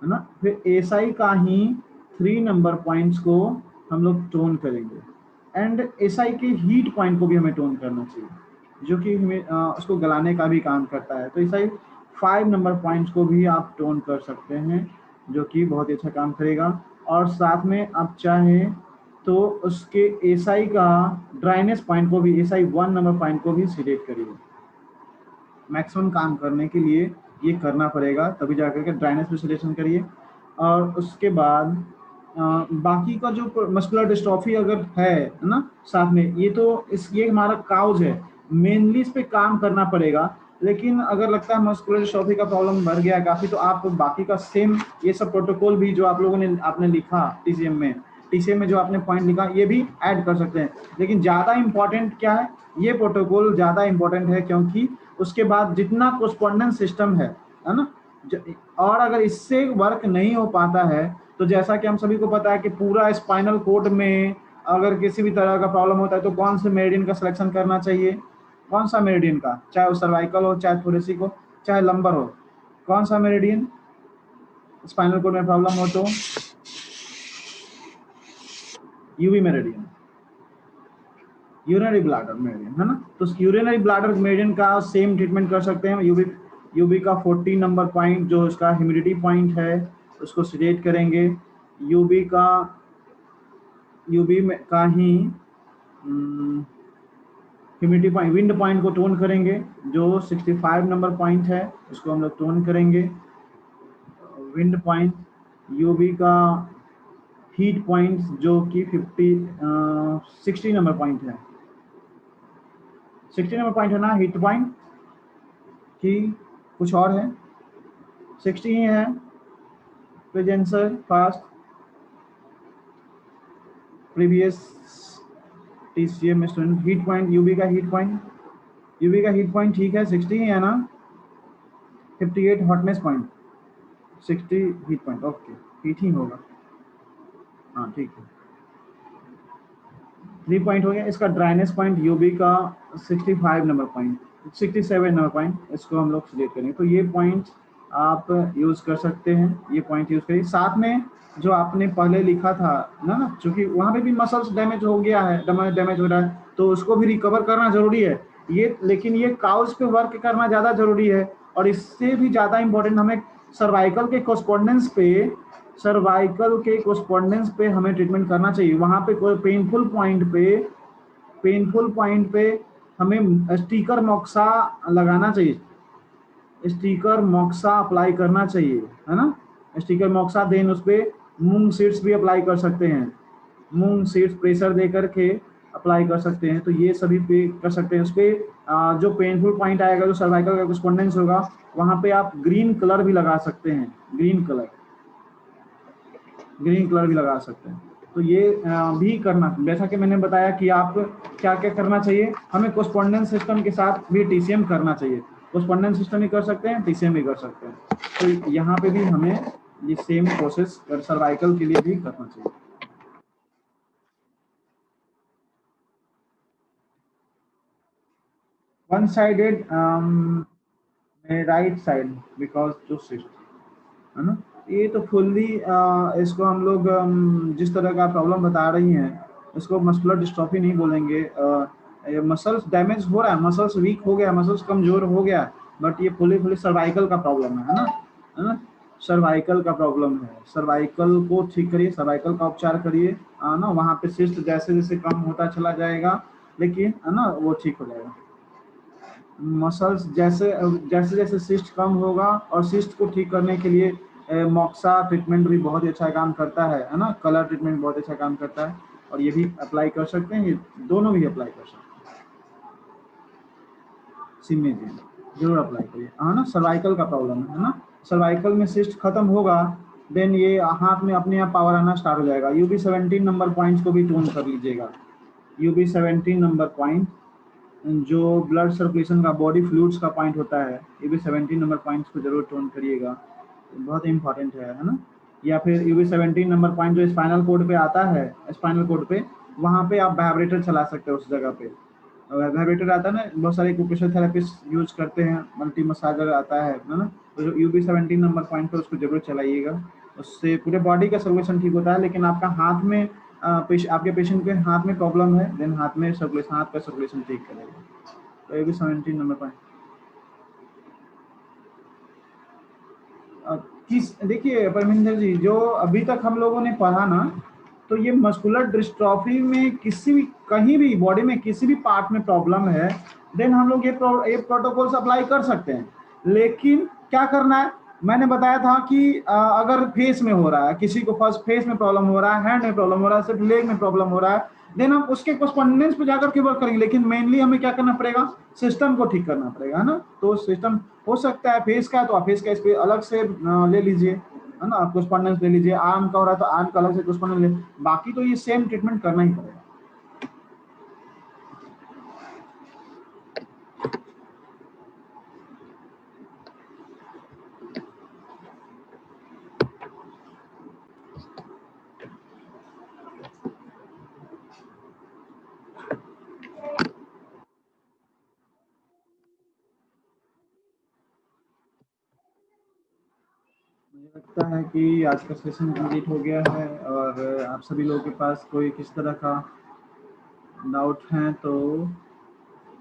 है ना। फिर एसआई का ही 3 नंबर पॉइंट्स को हम लोग टोन करेंगे, एंड एसआई के हीट पॉइंट को भी हमें टोन करना चाहिए, जो कि उसको गलाने का भी काम करता है। तो एसआई 5 नंबर पॉइंट्स को भी आप टोन कर सकते हैं, जो कि बहुत ही अच्छा काम करेगा। और साथ में आप चाहें तो उसके एसआई का ड्राइनेस पॉइंट को भी, एसआई 1 नंबर पॉइंट को भी सिलेक्ट करिए। मैक्सिमम काम करने के लिए ये करना पड़ेगा, तभी जाकर के ड्राइनेस विश्लेषण करिए। और उसके बाद बाकी का जो मस्कुलर डिस्ट्रॉफी अगर है ना साथ में, ये हमारा काउज है, मेनली इस पे काम करना पड़ेगा। लेकिन अगर लगता है मस्कुलर डिस्ट्रॉफी का प्रॉब्लम बढ़ गया काफ़ी, तो आप बाकी का सेम ये सब प्रोटोकॉल भी जो आप लोगों ने आपने लिखा टीसीएम में जो आपने पॉइंट लिखा, ये भी ऐड कर सकते हैं। लेकिन ज़्यादा इम्पॉर्टेंट क्या है, ये प्रोटोकॉल ज़्यादा इम्पॉर्टेंट है, क्योंकि उसके बाद जितना कोस्पॉन्डेंस सिस्टम है ना, और अगर इससे वर्क नहीं हो पाता है, तो जैसा कि हम सभी को पता है कि पूरा स्पाइनल कोड में अगर किसी भी तरह का प्रॉब्लम होता है, तो कौन से मेरिडियन का सिलेक्शन करना चाहिए, कौन सा मेरिडियन का, चाहे वो सर्वाइकल हो, चाहे थोरेसिक हो, चाहे लंबर हो, कौन सा मेरिडियन स्पाइनल कोड में प्रॉब्लम हो तो UV meridian, urinary bladder meridian, है ना। तो यूरिनरी ब्लैडर मेरिडियन का सेम ट्रीटमेंट कर सकते हैं। यूबी का 14 नंबर पॉइंट जो इसका ह्यूमिडिटी पॉइंट है उसको सिलेक्ट करेंगे। यूबी में का ही ह्यूमिडिटी पॉइंट, विंड पॉइंट को टोन करेंगे, जो 65 नंबर पॉइंट है उसको हम लोग टोन करेंगे। विंड पॉइंट, यूबी का हीट पॉइंट जो कि 60 नंबर पॉइंट है, 60 नंबर पॉइंट है ना हीट पॉइंट, कि कुछ और है, 60 ही है, प्रेजेंसर fast, previous TCM student, heat point UV का हीट पॉइंट ठीक है 60 है ना, 58 hotness point, 60 heat point, okay heat ही होगा, हाँ ठीक है 3 पॉइंट हो गया। इसका ड्राइनेस पॉइंट यूवी का 65 नंबर पॉइंट, 67 नंबर पॉइंट, इसको हम लोग सिलेक्ट करेंगे। तो ये पॉइंट आप यूज़ कर सकते हैं, ये पॉइंट यूज़ करिए। साथ में जो आपने पहले लिखा था ना, क्योंकि वहाँ पे भी मसल्स डैमेज हो गया है, डैमेज हो रहा है, तो उसको भी रिकवर करना ज़रूरी है ये, लेकिन ये काउज पे वर्क करना ज़्यादा ज़रूरी है। और इससे भी ज़्यादा इम्पोर्टेंट हमें सर्वाइकल के कोस्पोंडेंस पे हमें ट्रीटमेंट करना चाहिए। वहाँ पे कोई पेनफुल पॉइंट पे हमें स्टिकर मॉक्सा लगाना चाहिए, स्टिकर मॉक्सा अप्लाई करना चाहिए, है ना, स्टिकर मॉक्सा। देन उस पर मूंग सीड्स भी अप्लाई कर सकते हैं, मूंग सीड्स प्रेशर दे करके अप्लाई कर सकते हैं। तो ये सभी पे कर सकते हैं। उस पर जो पेनफुल पॉइंट आएगा, जो सर्वाइकल का कोस्पोंडेंस होगा, वहाँ पे आप ग्रीन कलर भी लगा सकते हैं, ग्रीन कलर भी लगा सकते हैं। तो ये भी करना, जैसा कि मैंने बताया कि आप क्या क्या करना चाहिए, हमें कोस्पोंडेंस सिस्टम के साथ भी TCM करना चाहिए। कोस्पोंडेंस सिस्टम भी कर सकते हैं, TCM भी कर सकते हैं। तो यहाँ पे भी हमें ये सेम प्रोसेस सर्वाइकल के लिए भी करना चाहिए। One sided right side because two cyst, है ना, ये तो फुल्ली इसको हम लोग जिस तरह का प्रॉब्लम बता रही हैं, इसको मस्कुलर डिस्ट्रॉफी नहीं बोलेंगे। मसल्स डैमेज हो रहा है, मसल्स वीक हो गया, मसल्स कमजोर हो गया, बट ये फुली सर्वाइकल का प्रॉब्लम है ना, सर्वाइकल का प्रॉब्लम है। सर्वाइकल को ठीक करिए, सर्वाइकल का उपचार करिए, ना, वहाँ पे सिस्ट जैसे जैसे कम होता चला जाएगा, लेकिन है ना वो ठीक हो जाएगा। मसल्स जैसे जैसे जैसे सिस्ट कम होगा, और सिस्ट को ठीक करने के लिए मॉक्सा ट्रीटमेंट भी बहुत ही अच्छा काम करता है ना, कलर ट्रीटमेंट बहुत अच्छा काम करता है, और ये भी अप्लाई कर सकते हैं, ये दोनों भी अप्लाई कर सकते हैं। सिमेजिन जरूर अप्लाई करिए, हाँ ना, सर्वाइकल का प्रॉब्लम है ना, सर्वाइकल में सिस्ट खत्म होगा, देन ये हाथ में अपने आप पावर आना स्टार्ट हो जाएगा। UB17 नंबर पॉइंट्स को भी टोन कर लीजिएगा। UB17 नंबर पॉइंट जो ब्लड सर्कुलेशन का, बॉडी फ्लूइड्स का पॉइंट होता है, UB17 नंबर पॉइंट्स को जरूर टोन करिएगा, बहुत इंपॉर्टेंट है ना। या फिर UB17 नंबर पॉइंट जो स्पाइनल कोड पे आता है, स्पाइनल कोड पे, वहाँ पे आप वाइब्रेटर चला सकते हो उस जगह पे। वाइब्रेटर आता है ना, बहुत सारे एक्यूप्रेशर थेरेपिस्ट यूज करते हैं, मल्टी मसाजर आता है ना, तो जो UB17 नंबर पॉइंट पे उसको जरूर चलाइएगा, उससे पूरे बॉडी का सर्कुलेशन ठीक होता है। लेकिन आपका हाथ में आपके पेशेंट के हाथ में प्रॉब्लम है, देन हाथ का सर्कुलेशन ठीक करेगा। तो UB17 नंबर पॉइंट देखिए परमिंदर जी, जो अभी तक हम लोगों ने पढ़ा ना, तो ये मस्कुलर डिस्ट्रॉफी में किसी भी, कहीं भी बॉडी में किसी भी पार्ट में प्रॉब्लम है, देन हम लोग ये प्रोटोकॉल्स अप्लाई कर सकते हैं। लेकिन क्या करना है, मैंने बताया था कि अगर फेस में हो रहा है, किसी को फर्स्ट फेस में प्रॉब्लम हो रहा है, हैंड में प्रॉब्लम हो रहा है, सिर्फ लेग में प्रॉब्लम हो रहा है, देन हम उसके कोस्पोंडेंस पे जाकर के वर्क करेंगे। लेकिन मेनली हमें क्या करना पड़ेगा, सिस्टम को ठीक करना पड़ेगा, है ना। तो सिस्टम हो सकता है फेस का, तो आप फेस का इस पे अलग से ले लीजिए, है ना, कोस्पोंडेंस ले लीजिए। आर्म का हो रहा है तो आर्म का अलग से कोस्पोंडेंस ले, बाकी तो ये सेम ट्रीटमेंट करना ही पड़ेगा। मुझे लगता है कि आज का सेशन कंप्लीट हो गया है, और आप सभी लोगों के पास कोई किस तरह का डाउट है तो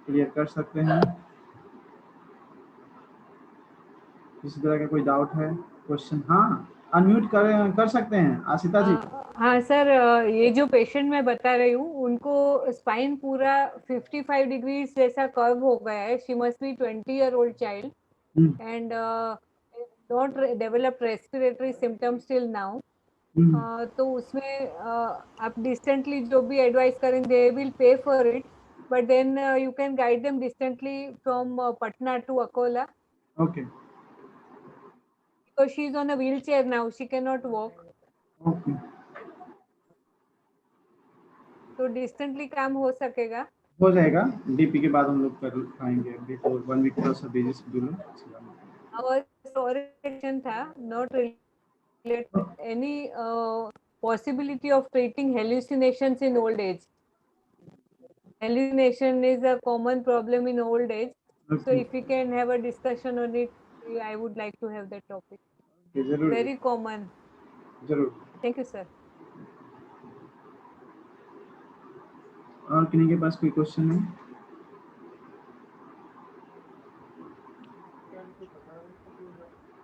क्लियर कर सकते हैं। किसी तरह का कोई डाउट है, क्वेश्चन, हाँ अनम्यूट कर सकते हैं आशिता जी। हाँ सर, ये जो पेशेंट मैं बता रही हूँ, उनको स्पाइन पूरा 55 डिग्री जैसा कर्व हो गया है। She must be 20-year-old child and not develop respiratory symptoms till now. तो उसमें आप डिस्टेंटली जो भी एडवाइस करेंगे, they will pay for it, but then you can guide them distantly from Patna to Akola, okay because she is on a wheelchair now, she cannot walk. Okay तो distantly काम हो सकेगा? हो जाएगा, डीपी के बाद हम लोग कर पाएंगे, अभी तो 1 वीक का सब बिजी शेड्यूल है। और क्वेश्चन था not related any possibility of treating hallucinations in old age. Hallucination is a common problem in old age. So if we can have a discussion on it, I would like to have that topic. जरूर Very common. जरूर। Thank you, sir. और किन्हीं के पास कोई question है?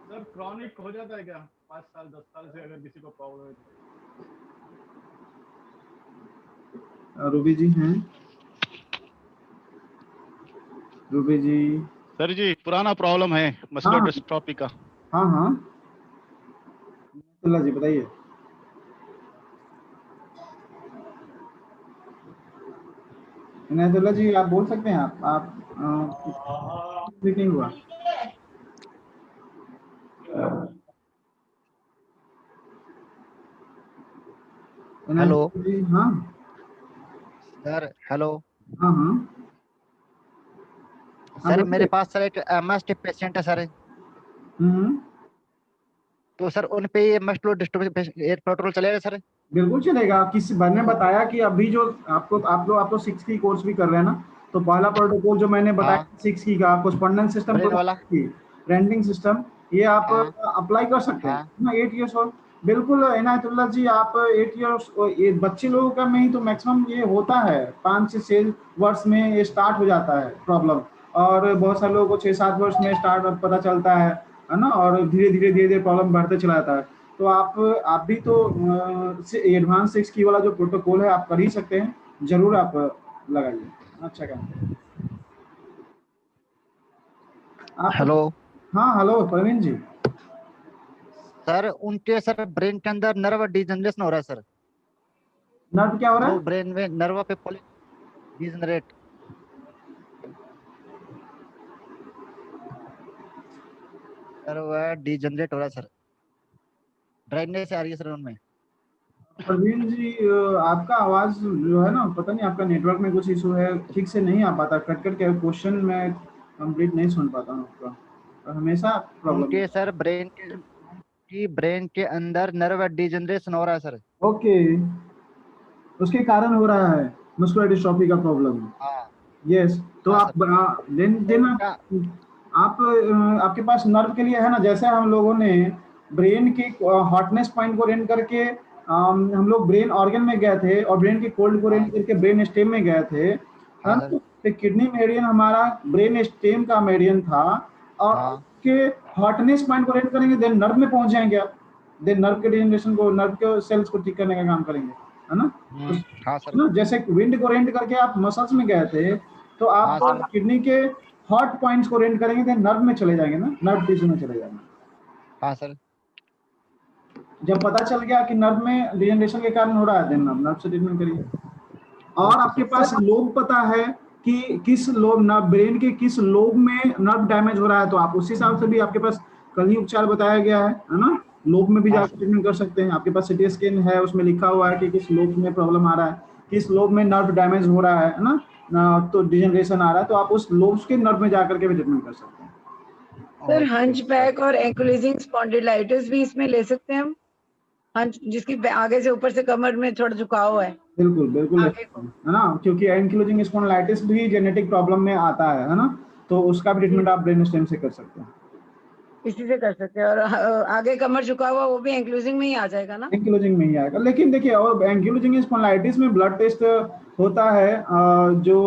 Sir chronic हो जाता है क्या 5 साल 10 साल से अगर किसी को प्रॉब्लम है तो? रूबी जी हैं? रूबी जी। सर जी पुराना प्रॉब्लम है मस्कुलर डिस्ट्रॉफी का। हाँ हाँ अब्दुल्ला जी बताइए। इनायतुल्ला जी आप बोल सकते हैं, आप नहीं हुआ। हेलो जी हाँ सर। हेलो हाँ हाँ सर, मेरे पास सर एक एमएस पेशेंट है सर। तो सर उन पे ये मस्कुलर डिस्ट्रोफी प्रोटोकॉल चलेगा सर? बिल्कुल चलेगा। किसी मैंने बताया कि अभी जो आप लोग 6 की कोर्स भी कर रहे हैं ना, तो पहला प्रोटोकॉल जो मैंने बताया 6 की का आपको स्पंदन सिस्टम रेंडिंग सिस्टम, ये आप अप्लाई कर सकते हैं ना 8 इयर्स और बिल्कुल इनायतुल्ला जी आप 8 इयर्स ये बच्चे लोगों का में ही तो मैक्सिमम ये होता है, 5 से 6 वर्ष में ये स्टार्ट हो जाता है प्रॉब्लम, और बहुत सारे लोगों को 6-7 वर्ष में स्टार्ट पता चलता है ना, और धीरे धीरे प्रॉब्लम बढ़ते चला जाता है। तो आप भी तो एडवांस 6 की वाला जो प्रोटोकॉल है आप कर ही सकते हैं, जरूर आप लगाइए, अच्छा काम। हेलो हाँ हेलो प्रवीण जी। सर उनके सर ब्रेन के अंदर नर्व डिजनरेशन हो रहा है सर। नर्व क्या हो रहा है? ब्रेन में नर्व पे डिजनरेट सर, वह डिजनरेट हो रहा है सर, ड्राइनेस आ रही है सर उनमें। प्रवीण जी आपका आवाज जो है ना, पता नहीं आपका नेटवर्क में कुछ इशू है, ठीक से नहीं आ पाता, कट कट के क्वेश्चन मैं कंप्लीट नहीं सुन पाता हूँ आपका, तो हमेशा प्रॉब्लम उनके सर ब्रेन के अंदर नर्व डिजनरेशन हो रहा है सर। ओके, उसके कारण हो रहा है मस्कुलर डिस्ट्रॉफी का प्रॉब्लम। यस, तो आप देन आप आपके पास नर्व के लिए है ना, जैसे हम लोगों ने ब्रेन के हॉटनेस पॉइंट को रेंट करके हम लोग ब्रेन ऑर्गन में गए थे और ब्रेन के कोल्ड को रेंट करके ब्रेन स्टेम में गए थे, है ना। तो किडनी मेरिडियन हमारा ब्रेन स्टेम का मेरिडियन था, और के हॉटनेस पॉइंट को रेंट करेंगे देन नर्व में पहुंच जाएंगे आप, देन नर्व के डिजनरेशन को, नर्व के सेल्स को ठीक करने का काम करेंगे, है ना। हाँ सर। ना जैसे विंड को रेंट करके आप मसल्स में गए थे, तो आप किडनी के हॉट पॉइंट्स को रेंट करेंगे देन नर्व में चले जाएंगे ना, नर्व टिश्यू में चले जाएंगे। हाँ सर। जब पता चल गया कि नर्व में डिजनरेशन के कारण हो रहा है देन नर्व से ट्रीटमेंट करिए। और आपके पास लोब पता है कि किस लोब नर्व, ब्रेन के किस लोब में नर्व डैमेज हो रहा है, तो आप उस हिसाब से भी आपके पास कल ही उपचार बताया गया है ना, लोब में भी जाकर ट्रीटमेंट कर सकते हैं। आपके पास सीटी स्कैन है, उसमें लिखा हुआ है कि किस लोब में प्रॉब्लम आ रहा है, किस लोब में नर्व डैमेज हो रहा है ना, तो डिजनरेशन आ रहा है, तो आप उस लोब के नर्व में जाकर के भी ट्रीटमेंट कर सकते हैं। सर हंचबैक और एंकुलेजिंग स्पॉन्डिलाइटिस भी इसमें ले सकते हैं हम, हंच जिसकी आगे से ऊपर से कमर में थोड़ा झुकाव है। बिल्कुल बिल्कुल है ना, क्योंकि एंकिलोजिंग स्पॉन्डिलाइटिस भी जेनेटिक प्रॉब्लम में आता है ना, तो उसका भी ट्रीटमेंट आप ब्रेन स्टेम से कर सकते हैं, इसी से कर सकते हैं। और आगे कमर झुका हुआ वो भी एंकिलोजिंग में ही आ जाएगा ना? एंकिलोजिंग में ही आएगा, लेकिन देखिए और एंकिलोजिंग स्पॉन्डिलाइटिस में ब्लड टेस्ट होता है जो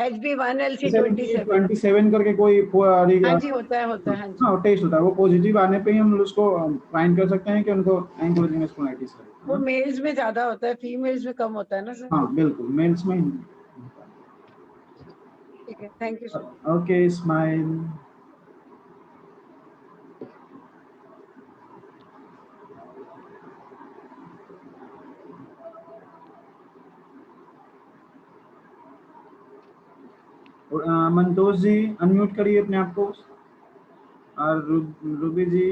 HB1LC27 करके कोई हाँ जी होता है हाँ टेस्ट होता है, वो पॉजिटिव आने पे ही हम उसको फाइंड कर सकते हैं कि उनको एंकिलोजिंग स्पॉन्डिलाइटिस है। वो मेल्स में ज्यादा होता है, फीमेल्स में कम होता है ना सर? हाँ बिल्कुल, मेल्स में ही। ठीक है, thank you sir. Okay smile. Mantosh ji unmute करिए अपने आप को, और रूबी जी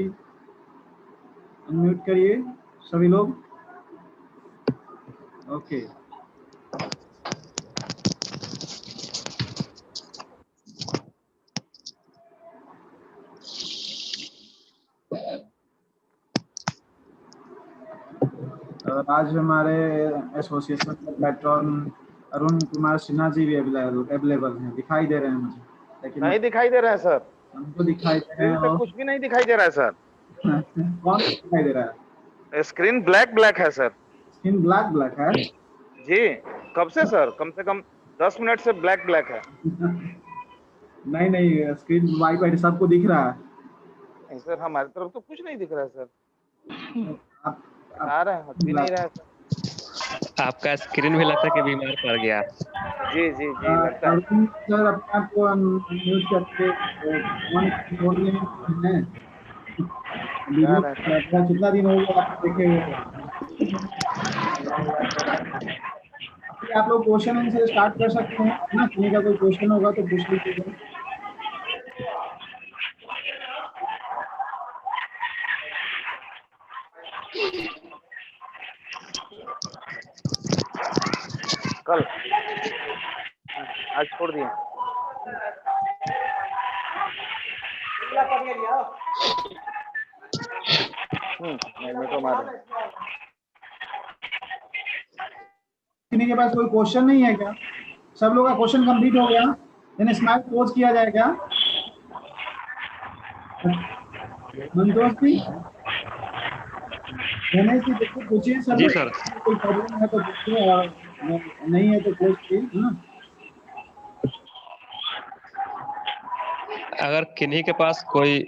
अनम्यूट करिए सभी लोग। ओके और आज हमारे एसोसिएशन के पैट्रॉन अरुण कुमार सिन्हा जी भी अवेलेबल हैं, दिखाई दे रहे हैं मुझे, लेकिन नहीं दिखाई दे रहा है सर, हमको दिखाई दे रहे स्क्रीन हैं। पे और कुछ भी नहीं दिखाई दे रहा है सर। कौन दिखाई दे रहा है? स्क्रीन ब्लैक ब्लैक है सर। स्क्रीन ब्लैक ब्लैक है? जी, कब से सर? कम से कम 10 मिनट से ब्लैक ब्लैक है। नहीं, स्क्रीन वाइट सबको दिख रहा है। नहीं सर, हमारी तरफ तो कुछ नहीं दिख रहा है सर। आप बता रहे हैं, हट भी नहीं रहा है सर। आपका स्क्रीन भी लगता है कि बीमार पड़ गया। जी जी जी, लगता है। अरुण सर अपने आप को म्यूट करके हैं। वीडियो कितना दिन हो गया आप देखे हुए? आप लोग क्वेश्चन आंसर स्टार्ट कर सकते हैं ना, किसी का कोई क्वेश्चन होगा तो पूछ लीजिएगा। कल आज छोड़ दिए। नहीं तो मारे। किसी के पास कोई क्वेश्चन नहीं है क्या? सब लोग का क्वेश्चन कंप्लीट हो गया? देन स्माइल क्लोज किया जाए क्या? मंतोष जी, गणेश जी, देखो पूछिए सर। जी सर। कोई प्रॉब्लम है तो पूछिए, और नहीं है तो क्लोज कीजिए ना। अगर किन्हीं के पास कोई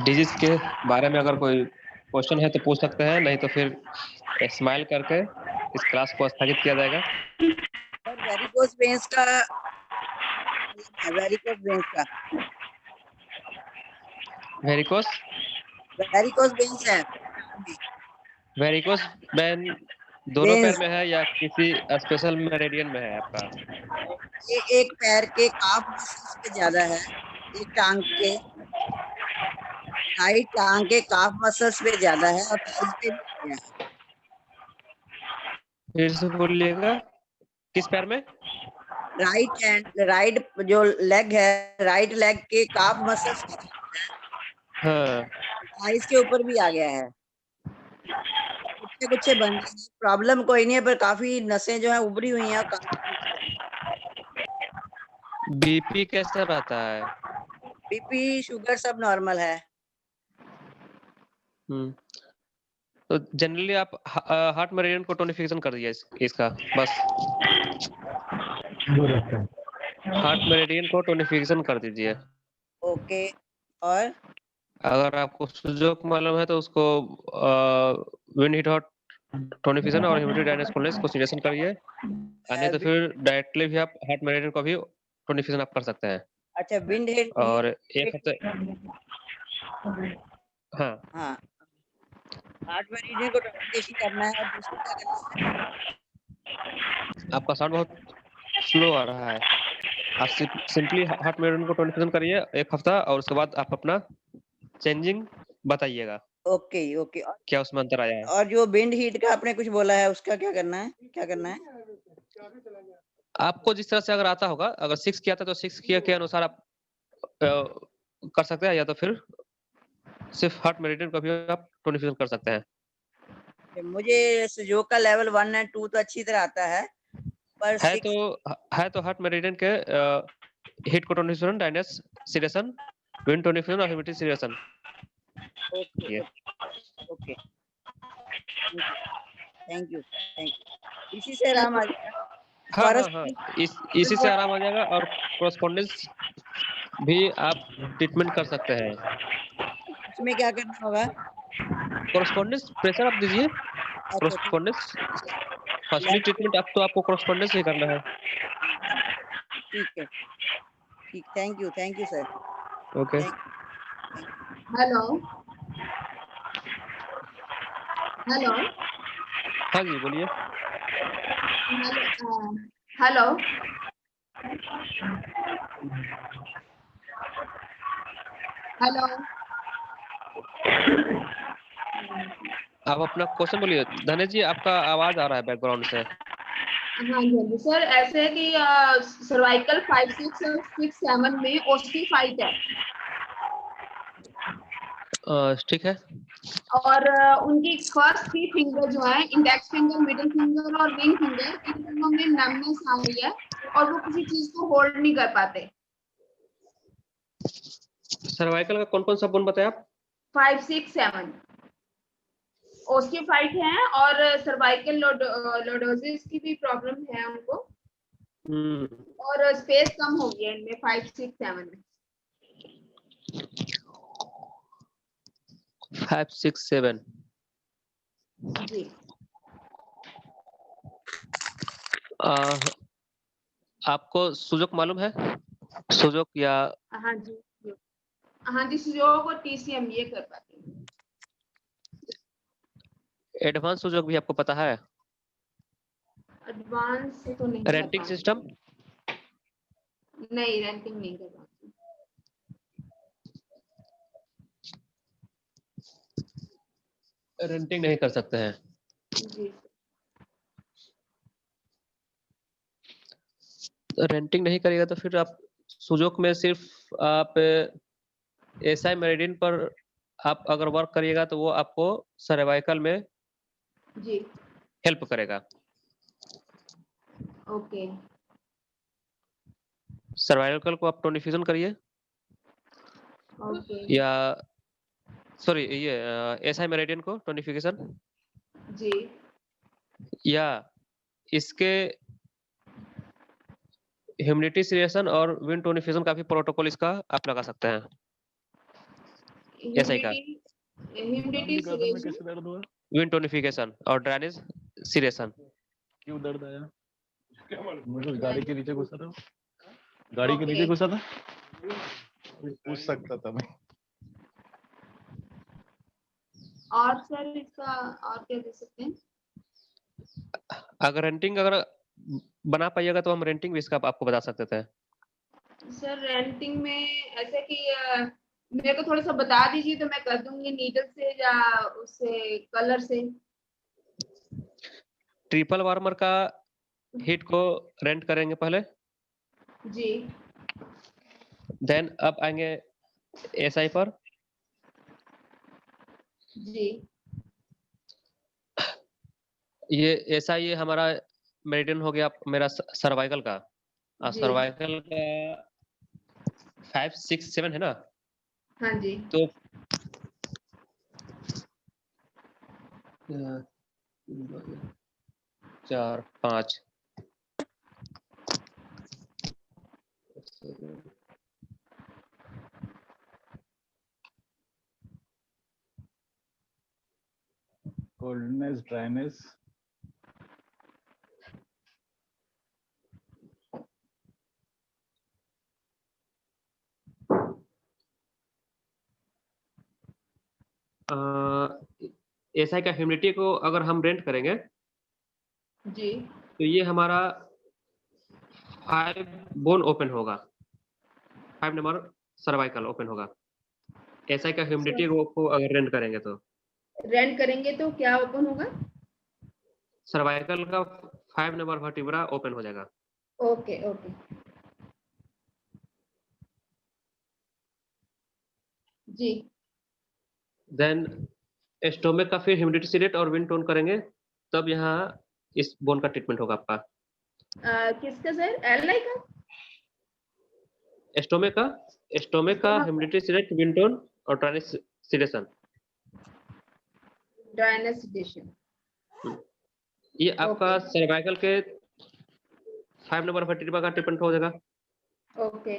डिजीज के बारे में अगर कोई क्वेश्चन है तो पूछ सकते हैं, नहीं तो फिर स्माइल करके इस क्लास को स्थगित किया जाएगा। वेरिकोस वेन्स का वेरिकोस वेन्स है। वेरिकोस वेन दोनों पैर में है या किसी स्पेशल मेरिडियन में है आपका? ये एक पैर के काफ मसल्स पे ज्यादा है, एक टांग के राइट टांग के काफ मसल्स पे ज्यादा है और थाइस पे भी है। फिर से बोलिएगा, किस पैर में? राइट जो लेग है, राइट लेग के काफ मसल्स पे हाँ, थाइस के ऊपर भी आ गया है। कुछ बन प्रॉब्लम कोई नहीं है, पर काफी नसें जो है उभरी हुई हैं। बीपी कैसा रहता है? बीपी शुगर सब नॉर्मल है। तो जनरली आप हार्ट मेरिडियन को टोनिफिकेशन कर दिया इसका बस। हार्ट मेरिडियन को टोनिफिकेशन कर दीजिए। ओके, और अगर आपको सुजोक मालूम है तो उसको विंड हिट हॉट टोनिफिकेशन और ह्यूमिडिटी डायनेस को सिलेक्शन करिए, नहीं तो फिर डायरेक्टली भी आप हार्ट मेरिडियन को भी टोनिफिकेशन आप कर सकते हैं। अच्छा, विंड हिट और एक हफ्ते। हाँ, हार्ट मेरिडियन को टोनिफिकेशन करना है। और दूसरा क्या करना है? आपका साउंड बहुत स्लो आ रहा है। आप सिंपली हार्ट मेरिडियन को टोनिफिकेशन करिए एक हफ्ता, और उसके बाद आप अपना चेंजिंग बताइएगा। ओके। क्या उसमें अंतर आया है? और जो विंड हीट का आपने कुछ बोला है, उसका क्या करना है? आपको जिस तरह से अगर आता होगा, अगर 6 किया था तो 6 किया के अनुसार आप कर सकते हैं, या तो फिर सिर्फ हार्ट मेरिडियन को भी आप टोनिफिकेशन कर सकते हैं। मुझे सुजोक का लेवल 1 और 2 तो अच्छी तरह आता है, पर है तो हार्ट मेरिडियन के हिट को टोनिफिकेशन, डायनेस सिलेक्शन, विंड टोनिफिकेशन और humidity selection. Okay, thank you. इसी से आराम आ जाएगा। हाँ, इसी से आराम आ जाएगा। और कोरस्पोंडेंस भी आप ट्रीटमेंट कर सकते हैं। उसमें क्या करना होगा? कोरस्पोंडेंस प्रेशर आप दीजिए। कोरस्पोंडेंस फर्स्टली ट्रीटमेंट आप तो आपको कोरस्पोंडेंस ही करना है। ठीक है, ठीक। Thank you sir. Okay. Hello. हाँ जी, बोलिए। हेलो। आप अपना क्वेश्चन बोलिए। धनेश जी, आपका आवाज आ रहा है बैकग्राउंड से। हाँ जी सर, ऐसे है कि सर्वाइकल 5, 6 और 6, 7 में ओस्टिफाइड है। ठीक है, और उनकी फर्स्ट 3 फिंगर जो है, इंडेक्स फिंगर, मिडिल फिंगर और रिंग फिंगर, इन दोनों में नमनेस आ रही है और वो किसी चीज को होल्ड नहीं कर पाते। सर्वाइकल का कौन कौन सा बोन बताया आप? 5, 6, 7 ओस्टियोफाइट है और सर्वाइकल लॉर्डोसिस की भी प्रॉब्लम है उनको, और स्पेस कम हो गया इनमें 5, 6, 7 में। 5, 6, 7 जी। आपको सुजोक मालूम है? सुजोक या हाँ जी, हाँ जी, सुजोक और TCM ये कर पाते हैं। एडवांस सुजोक भी आपको पता है? एडवांस तो नहीं रेंटिंग पता। सिस्टम? नहीं, रेंटिंग नहीं कर पाते। रेंटिंग नहीं कर सकते हैं। जी। रेंटिंग नहीं करेगा तो फिर आप सुजोक में सिर्फ आप एसआई मेरिडियन पर आप अगर वर्क करिएगा तो वो आपको सर्वाइकल में जी। हेल्प करेगा। ओके। सर्वाइकल को आप टोनिफिकेशन करिए। ओके। या सॉरी ये एसआई मेरिडियन को टोनिफिकेशन। जी। या इसके ह्यूमिडिटी सिलेक्शन और विंड टोनिफिकेशन का भी प्रोटोकॉल इसका आप लगा सकते हैं। एसआई का ह्यूमिडिटी सिलेक्शन, कैसे दर्द हुआ? विंड टोनिफिकेशन और ड्रेनेज सिलेक्शन। क्यों दर्द आया? क्या मालूम, मुझे गाड़ी के नीचे घुसा था, गाड़ी के नीचे घुसा था, पूछ सकता था मैं। और सर इसका और क्या दे सकते हैं? अगर रेंटिंग अगर बना पाइएगा तो हम रेंटिंग भी इसका आपको बता सकते थे। सर रेंटिंग में ऐसे कि मेरे को थोड़ा सा बता दीजिए तो मैं कर दूंगी, नीडल से या उससे कलर से। ट्रिपल वार्मर का हीट को रेंट करेंगे पहले, जी। देन अब आएंगे एसआई पर। जी। ये एसआई ये हमारा मेरिडियन हो गया मेरा सर्वाइकल का। जी। सर्वाइकल का 5, 6, 7 है ना? हाँ जी। तो 4, 5 कोल्डनेस, ड्राइनेस, एसआई का ह्यूमिडिटी को अगर हम रेंट करेंगे जी, तो ये हमारा 5 बोन ओपन होगा, 5 नंबर सर्वाइकल ओपन होगा। एसआई का ह्यूमिडिटी को अगर रेंट करेंगे तो रेंट करेंगे तो क्या ओपन होगा? सर्वाइकल का 5 नंबर वर्टिब्रा ओपन हो जाएगा। Okay okay. जी। देन स्टोमक का फिर ह्यूमिडिटी सिलेक्ट और विंड टोन करेंगे, तब यहाँ इस बोन का ट्रीटमेंट होगा आपका। किसका सर? एलआई का? स्टोमक का ह्यूमिडिटी सिलेक्ट, विंड टोन और ड्राइनेस सिलेक्शन। Dryness selection. ये आपका सर्वाइकल के 5 नंबर वर्टिब्रा का ट्रीटमेंट हो जाएगा। ओके।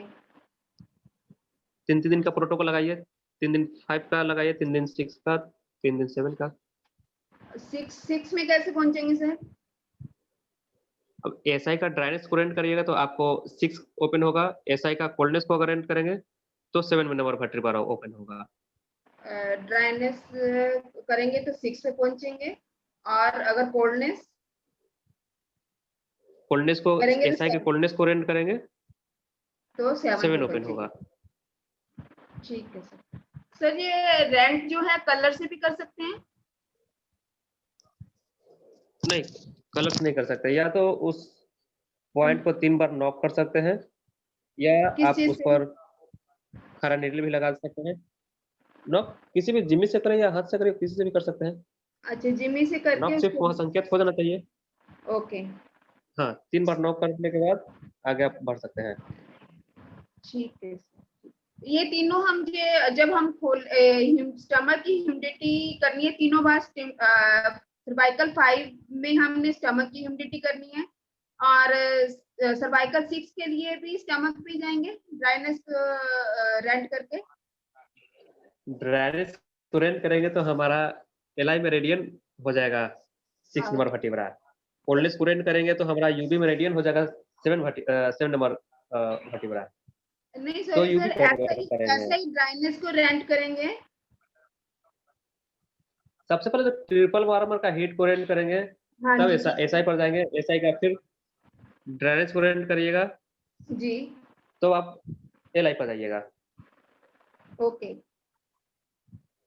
3 दिन का प्रोटोकॉल लगाइए, 3 दिन 5 का लगाइए, 3 दिन 6 का, 3 दिन 7 का। 6 में कैसे पहुंचेंगे सर? अब एसआई का ड्राइनेस को रेंट करिएगा तो आपको 6 ओपन होगा। एसआई का कोल्डनेस को अगर रेंट करेंगे तो 7 नंबर वर्टिब्रा ओपन होगा। ड्राइनेस करेंगे तो 6 पे पहुंचेंगे, और अगर कोल्डनेस को एसआई के कोल्डनेस को रेंट करेंगे तो 7 ओपन होगा। ठीक है सर। सर ये रेंट जो है कलर से भी कर सकते हैं? नहीं, कलर से नहीं कर सकते। या तो उस पॉइंट को 3 बार नॉक कर सकते हैं, या आप उस पर खरा नीडल भी लगा सकते हैं। नॉक किसी भी जिम्मी से करें या हाथ से करें, किसी से भी कर सकते हैं। अच्छा, जिम्मी से करके नॉक सिर्फ वहाँ संकेत हो जाना चाहिए। ओके, हाँ, 3 बार नॉक करने के बाद आगे आप बढ़ सकते हैं। ठीक है। ये तीनों हम जब हम स्टमक की ह्यूमिडिटी करनी है, तीनों बार सर्वाइकल 5 में हमने स्टमक की ह्यूमिडिटी करनी है, और सर्वाइकल 6 के लिए भी स्टमक पे जाएंगे ड्राइनेस रेंट करके। ड्राइनेस को रेंट करेंगे तो हमारा एलआई मेरिडियन हो जाएगा 6 नंबर वर्टिब्रा। कोल्डनेस को रेंट करेंगे तो हमारा यूबी मेरिडियन हो जाएगा 7 नंबर वर्टिब्रा। नहीं तो सर, यूबी ऐसा ही ड्राइनेस को रेंट करेंगे। सबसे पहले तो ट्रिपल वार्मर का हीट को रेंट करेंगे, हाँ तब जी एसआई पर जाएंगे। एसआई का फिर ड्राइनेस को रेंट करिएगा, जी, तो आप एलआई पर जाइएगा। ओके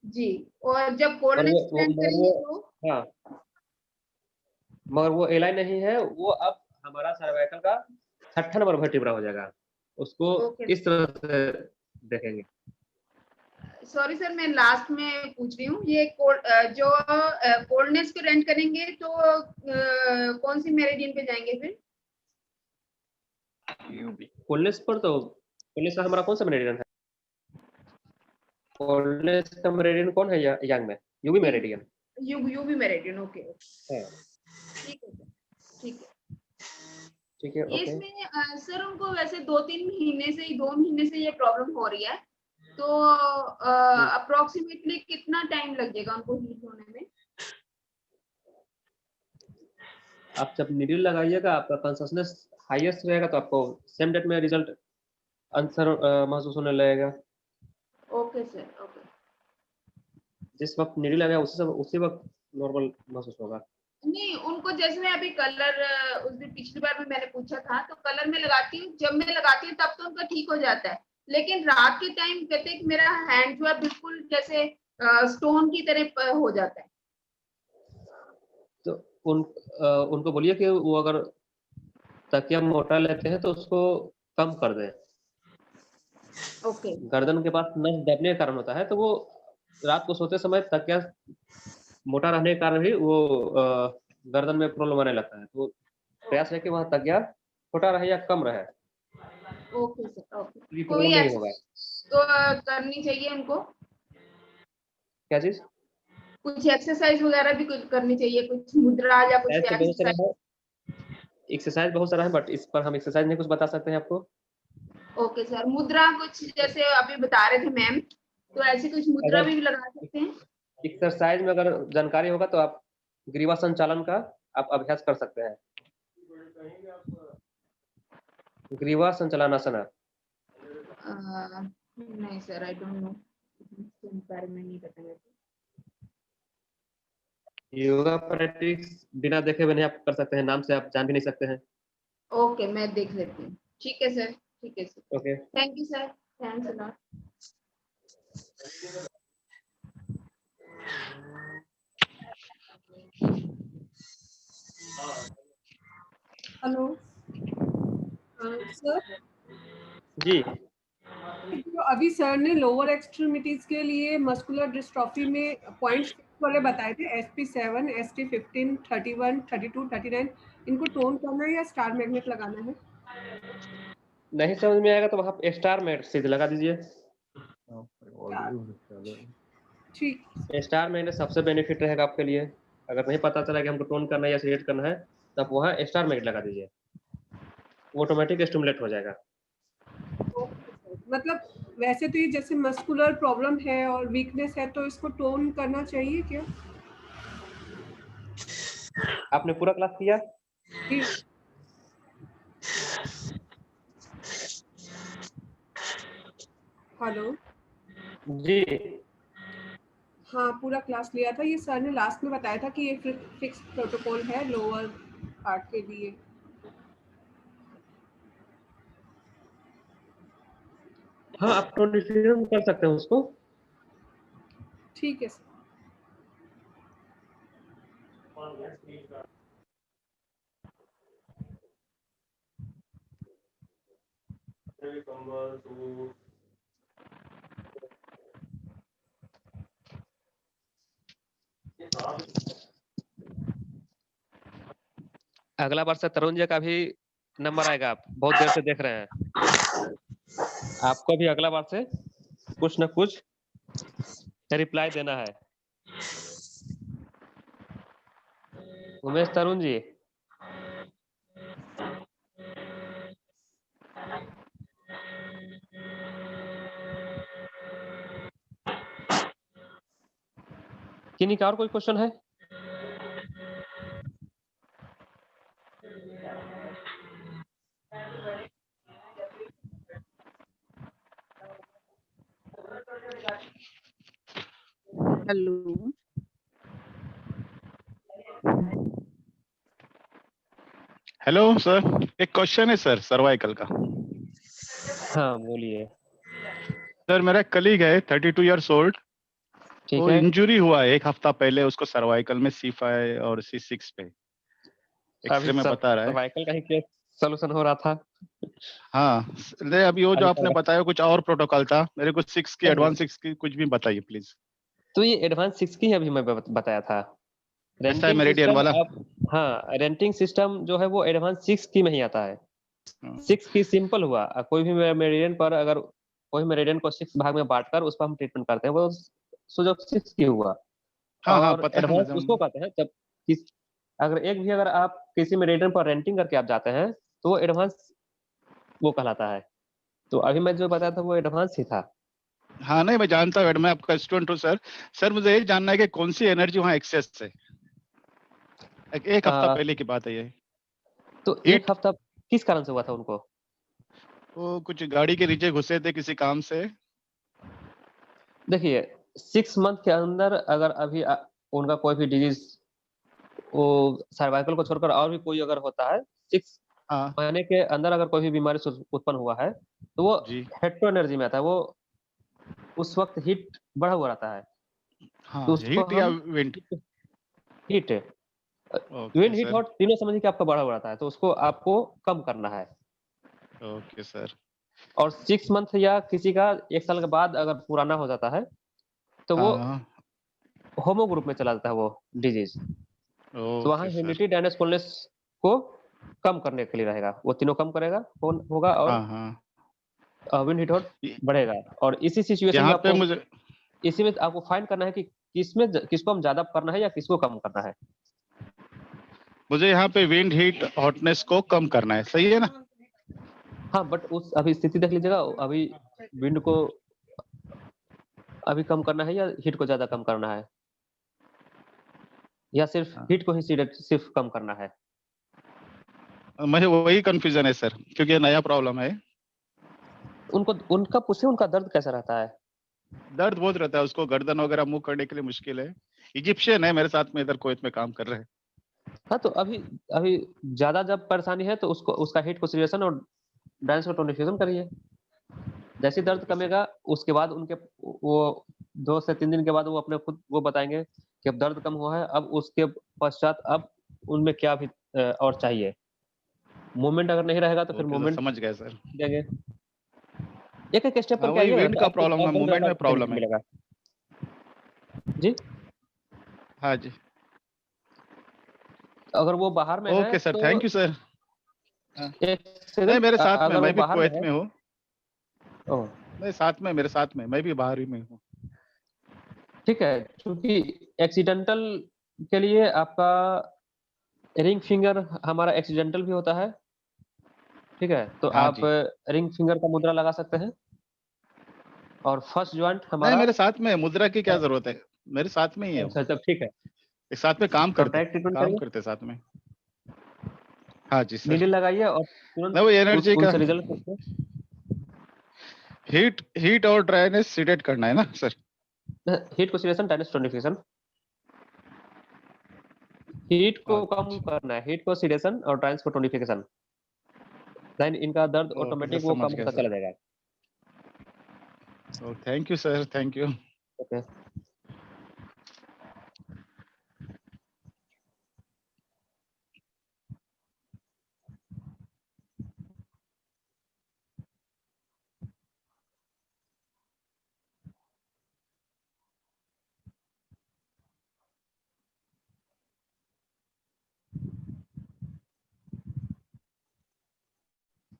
जी। और जब और कोल्डनेस रेंट करेंगे तो हाँ, मगर वो एलआई नहीं है, वो अब हमारा सर्वाइकल का 6ठा नंबर वर्टिब्रा हो जाएगा। उसको ओके। इस तरह से देखेंगे। सॉरी सर, मैं लास्ट में पूछ रही हूँ, ये जो कोल्डनेस को रेंट करेंगे तो कौन सी मेरिडियन पे जाएंगे फिर? कोल्डनेस पर तो कोल्डनेस का हमारा कौन सा मेरिडियन है? कोल्डनेस का मेरिडियन कौन है यांग में? UV meridian. UV meridian, okay. हाँ, ठीक है सर, ठीक है। ठीक है, ओके। इसमें सर उनको वैसे 2 महीने से ये प्रॉब्लम हो रही है, तो अप्रोक्सीमेटली कितना टाइम लग जाएगा उनको हीट होने में? आप जब नीडल लगाइएगा, आपका कॉन्शसनेस हाईएस्ट रहेगा, तो आपको सेम डेट में रिजल्ट आंसर महसूस होने लगेगा। Okay sir, okay. जिस वक्त नीडल लगाया उसी वक्त नॉर्मल महसूस होगा। नहीं, उनको जैसे मैं अभी कलर उस दिन पिछली बार भी मैंने पूछा था, तो कलर में लगाती हूँ, जब मैं लगाती हूँ तब तो उनका ठीक हो जाता है, लेकिन रात के टाइम कहते हैं कि मेरा हैंड जो है बिल्कुल जैसे स्टोन की तरह हो जाता है। तो उनको बोलिए कि वो अगर तकिया मोटा लेते हैं तो उसको कम कर दें। ओके, गर्दन के पास नस दबने का कारण होता है, तो वो रात को सोते समय तकिया मोटा रहने के कारण भी वो गर्दन में प्रॉब्लम आने लगता है। तो प्रयास है कि वहाँ तकिया छोटा रहे या कम रहे, ओके सर, ओके। कोई कोई प्रॉब्लम नहीं होगा। तो करनी चाहिए उनको, क्या चीज? कुछ एक्सरसाइज वगैरह भी कुछ करनी चाहिए, कुछ मुद्रा या कुछ एक्सरसाइज बहुत सारा एक्सरसाइज? है, एक्सरसाइज बहुत सारा है, बट इस पर हम एक्सरसाइज नहीं कुछ बता सकते हैं आपको। ओके सर, मुद्रा कुछ जैसे अभी बता रहे थे मैम, तो ऐसी कुछ मुद्रा अगर भी लगा सकते हैं? एक्सरसाइज में अगर जानकारी होगा तो आप ग्रीवा संचालन का आप अभ्यास कर सकते हैं। ग्रीवा संचालनासन। नहीं सर, आई डोंट नो, इसके बारे में नहीं पता मेरे को। योगा प्रैक्टिस बिना देखे हुए नहीं आप कर सकते हैं, नाम से आप जान भी नहीं सकते हैं। ओके, मैं देख लेती हूँ। ठीक है सर, ठीक है sir. Okay, thank you sir, thanks a lot. Hello sir ji. जो अभी सर ने लोअर एक्सट्रीमिटीज के लिए मस्कुलर डिस्ट्रॉफी में पॉइंट्स वाले बताए थे, SP7, ST15, 31, 32, 39, इनको टोन करना है या स्टार मैग्नेट लगाना है? नहीं समझ में आएगा तो वहाँ स्टार मैग्नेट सीधे लगा दीजिए। ठीक, स्टार मैग्नेट सबसे बेनिफिट रहेगा आपके लिए। अगर नहीं पता चला कि हमको टोन करना है या सेट करना है, तो आप वहाँ स्टार मैग्नेट लगा दीजिए, वो ऑटोमेटिक स्टिमुलेट हो जाएगा। मतलब वैसे तो ये जैसे मस्कुलर प्रॉब्लम है और वीकनेस है, तो इसको टोन करना चाहिए क्या? आपने पूरा क्लास किया? जी। हेलो जी, हाँ, पूरा क्लास लिया था। ये सर ने लास्ट में बताया था कि ये फिक्स प्रोटोकॉल है लोअर पार्ट के लिए। हाँ, आप टोनिफिकेशन कर सकते हैं उसको। ठीक है सर। अगला बार से तरुण जी का भी नंबर आएगा, आप बहुत देर से देख रहे हैं, आपको भी अगला बार से कुछ न कुछ रिप्लाई देना है। उमेश तरुण जी, किन्हीं का और कोई क्वेश्चन है? हेलो। हेलो सर, एक क्वेश्चन है सर सर्वाइकल का। हाँ बोलिए। सर मेरा कलीग है 32 ईयर्स ओल्ड, ठीक वो है। इंजरी हुआ है 1 हफ्ता पहले उसको सर्वाइकल में C5 और C6 पे अभी एक्सरे में बता रहा है। सर्वाइकल का ही केस सोल्यूशन हो रहा था। हाँ ले अभी वो जो अभी आपने बताया कुछ और प्रोटोकॉल था, मेरे को 6 की नहीं, एडवांस 6 की कुछ भी बताइए प्लीज। तो ये एडवांस 6 की अभी मैं बताया था। ऐसा है रेंटिंग मेरिडियन सिस्टम वाला। आप, हाँ रेंटिंग सिस्टम जो है वो एडवांस 6 की में ही आता है। 6 की सिंपल हुआ, कोई भी मेरिडियन पर अगर कोई मेरिडियन को 6 भाग में बांटकर उस पर हम ट्रीटमेंट करते हैं, वो सुजोग 6 की हुआ। हाँ हाँ और पता है एडवांस मुझे। उसको कहते हैं जब किस अगर आप किसी मेरिडियन पर रेंटिंग करके आप जाते हैं तो वो एडवांस वो कहलाता है। तो अभी मैं जो बताया था वो एडवांस ही था। हाँ नहीं मैं जानता हूँ, मैं आपका स्टूडेंट हूँ सर। सर मुझे ये जानना है कि कौन सी एनर्जी वहाँ एक्सेस है। एक हफ्ता पहले की बात है ये। तो एक हफ्ता किस कारण से हुआ था उनको? वो कुछ गाड़ी के नीचे घुसे थे किसी काम से। देखिए 6 मंथ के अंदर अगर अभी उनका कोई भी डिजीज वो सर्वाइकल को छोड़कर और भी कोई अगर होता है 6 महीने के अंदर अगर कोई भी बीमारी उत्पन्न हुआ है तो वो हेट्रो एनर्जी में आता है। वो उस वक्त हीट बढ़ा हुआ रहता है। तो उसको हीट या हम wind? Heat okay wind heat sir. Hot तीनों समझिए कि आपका बढ़ा हुआ रहता है, तो उसको आपको कम करना है। Okay sir. और 6 मंथ या किसी का 1 साल के बाद अगर पुराना हो जाता है तो वो होमो ग्रुप में चला जाता है वो डिजीज। तो वहाँ okay sir. Humidity dryness coldness को कम करने के लिए रहेगा, वो तीनों कम करेगा होगा और विंड हीट हॉट बढ़ेगा। और इसी सिचुएशन में यहाँ पे आपको मुझे इसी में आपको फाइंड करना है कि किसको हम ज्यादा करना है या किसको कम करना है। यहाँ पे विंड हीट हॉटनेस को कम करना है, सही है ना? हाँ बट उस अभी स्थिति देख लीजिएगा, अभी विंड को अभी कम करना है या हीट को ज्यादा कम करना है, या सिर्फ हीट को ही सिर्फ कम करना है। मुझे वही कंफ्यूजन है सर, क्योंकि ये नया प्रॉब्लम है। उनका पूछे उनका दर्द कैसा रहता है? दर्द बहुत रहता है उसको, गर्दन वगैरह मूव करने के लिए मुश्किल है। इजिप्शियन है मेरे साथ में, इधर कुवैत में काम कर रहे हैं। हाँ तो अभी अभी ज्यादा जब परेशानी है तो उसका हीट कंसीडरेशन और ड्राइनेस को टोनिफिकेशन करिए। जैसे दर्द कमेगा उसके बाद उनके वो 2 से 3 दिन के बाद वो अपने खुद वो बताएंगे कि अब दर्द कम हुआ है, अब उसके पश्चात अब उनमें क्या भी और चाहिए। मूवमेंट अगर नहीं रहेगा तो फिर ओके सर, मूवमेंट समझ गए सर। देंगे। एक एक स्टेप हाँ करके वही आइए ना विंड तो का आपको प्रॉब्लम है, बहुत मूवमेंट ज्यादा में प्रॉब्लम बेनिफिट है। मिलेगा। जी हाँ जी। अगर वो बाहर में है ओके सर, तो थैंक यू सर। एक नहीं सेकंड, मेरे साथ में, अगर वो मैं भी बाहर में कुवैत है में हूँ। नहीं साथ में, मेरे साथ में, मैं भी बाहर ही में हूँ। ठीक है, क्योंकि एक्सीडेंटल के लिए आपका रिंग फिंगर हमारा एक्सीडेंटल भी होता है। ठीक है, तो हाँ आप जी। रिंग फिंगर का मुद्रा लगा सकते हैं। और फर्स्ट ज्वाइंट नहीं हमारा मेरे साथ में, मुद्रा की क्या जरूरत है, मेरे साथ में ही है वो। अच्छा तब ठीक है, एक साथ में कॉन्टैक्ट ट्रीटमेंट करिए, साथ में। हाँ जी सर। नीडल लगाइए और मैं तुरंत वो एनर्जी का उनसे रिजल्ट पूछिए। हीट और ड्राइनेस सीडेट करना है ना सर? हीट को सिलेक्शन ड्राइनेस टोनिफिकेशन, हीट को कम करना है, हीट को सिलेक्शन और ड्राइनेस को टोनिफिकेशन, देन इनका दर्द ओके सर, ऑटोमेटिक वो समझ कम गया होता सर। चला जाएगा। Thank you sir, thank you. Okay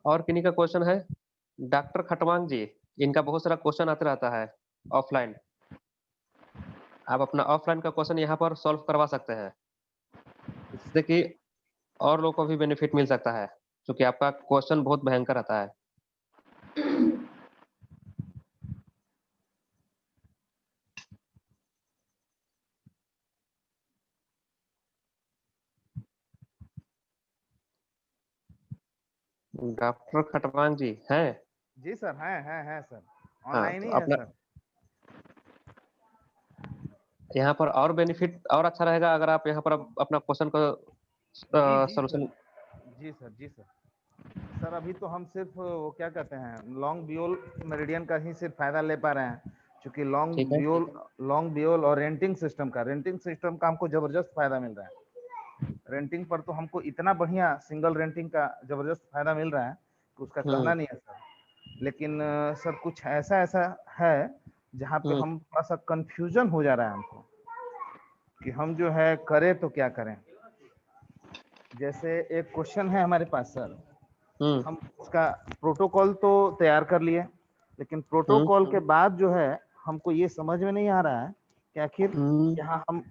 और किन्हीं का क्वेश्चन है? डॉक्टर खटवांग जी, इनका बहुत सारा क्वेश्चन आते रहता है ऑफलाइन। आप अपना ऑफलाइन का क्वेश्चन यहाँ पर सॉल्व करवा सकते हैं, इससे कि और लोगों को भी बेनिफिट मिल सकता है, क्योंकि आपका क्वेश्चन बहुत भयंकर आता है। डॉक्टर खटवांग जी हैं? जी सर, है सर, हाँ, ऑनलाइन तो ही है अपना सर। यहाँ पर और बेनिफिट और अच्छा रहेगा अगर आप यहाँ पर अपना क्वेश्चन का जी सॉल्यूशन। जी सर। सर अभी तो हम सिर्फ वो क्या कहते हैं, लॉन्ग बियोल मेरिडियन का ही सिर्फ फायदा ले पा रहे हैं, क्योंकि ठीक है। लॉन्ग बियोल और रेंटिंग सिस्टम का हमको जबरदस्त फायदा मिल रहा है। रेंटिंग पर तो हमको इतना बढ़िया सिंगल रेंटिंग का जबरदस्त फायदा मिल रहा है कि उसका कहना नहीं है सर। लेकिन सर कुछ ऐसा है जहाँ पे हम थोड़ा सा कंफ्यूजन हो जा रहा है हमको कि हम जो है करें तो क्या करें। जैसे एक क्वेश्चन है हमारे पास सर, हम उसका प्रोटोकॉल तो तैयार कर लिए, लेकिन प्रोटोकॉल के बाद जो है हमको ये समझ में नहीं आ रहा है कि आखिर यहाँ हम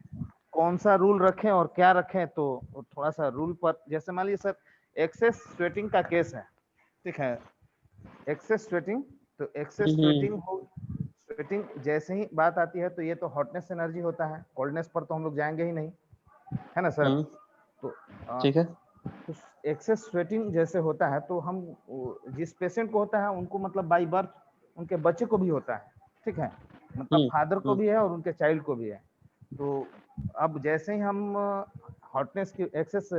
कौन सा रूल रखें और क्या रखें। तो थोड़ा सा रूल पर, जैसे मान लीजिए सर एक्सेस स्वेटिंग का केस है, ठीक है, एक्सेस स्वेटिंग, तो एक्सेस स्वेटिंग जैसे ही बात आती है तो ये तो हॉटनेस एनर्जी होता है, कोल्डनेस पर तो हम लोग जाएंगे ही नहीं, है ना सर। तो ठीक है, तो एक्सेस स्वेटिंग जैसे होता है तो हम जिस पेशेंट को होता है उनको मतलब बाय बर्थ उनके बच्चे को भी होता है, ठीक है, मतलब फादर को भी है और उनके चाइल्ड को भी है। तो अब जैसे ही हम हॉटनेस की एक्सेस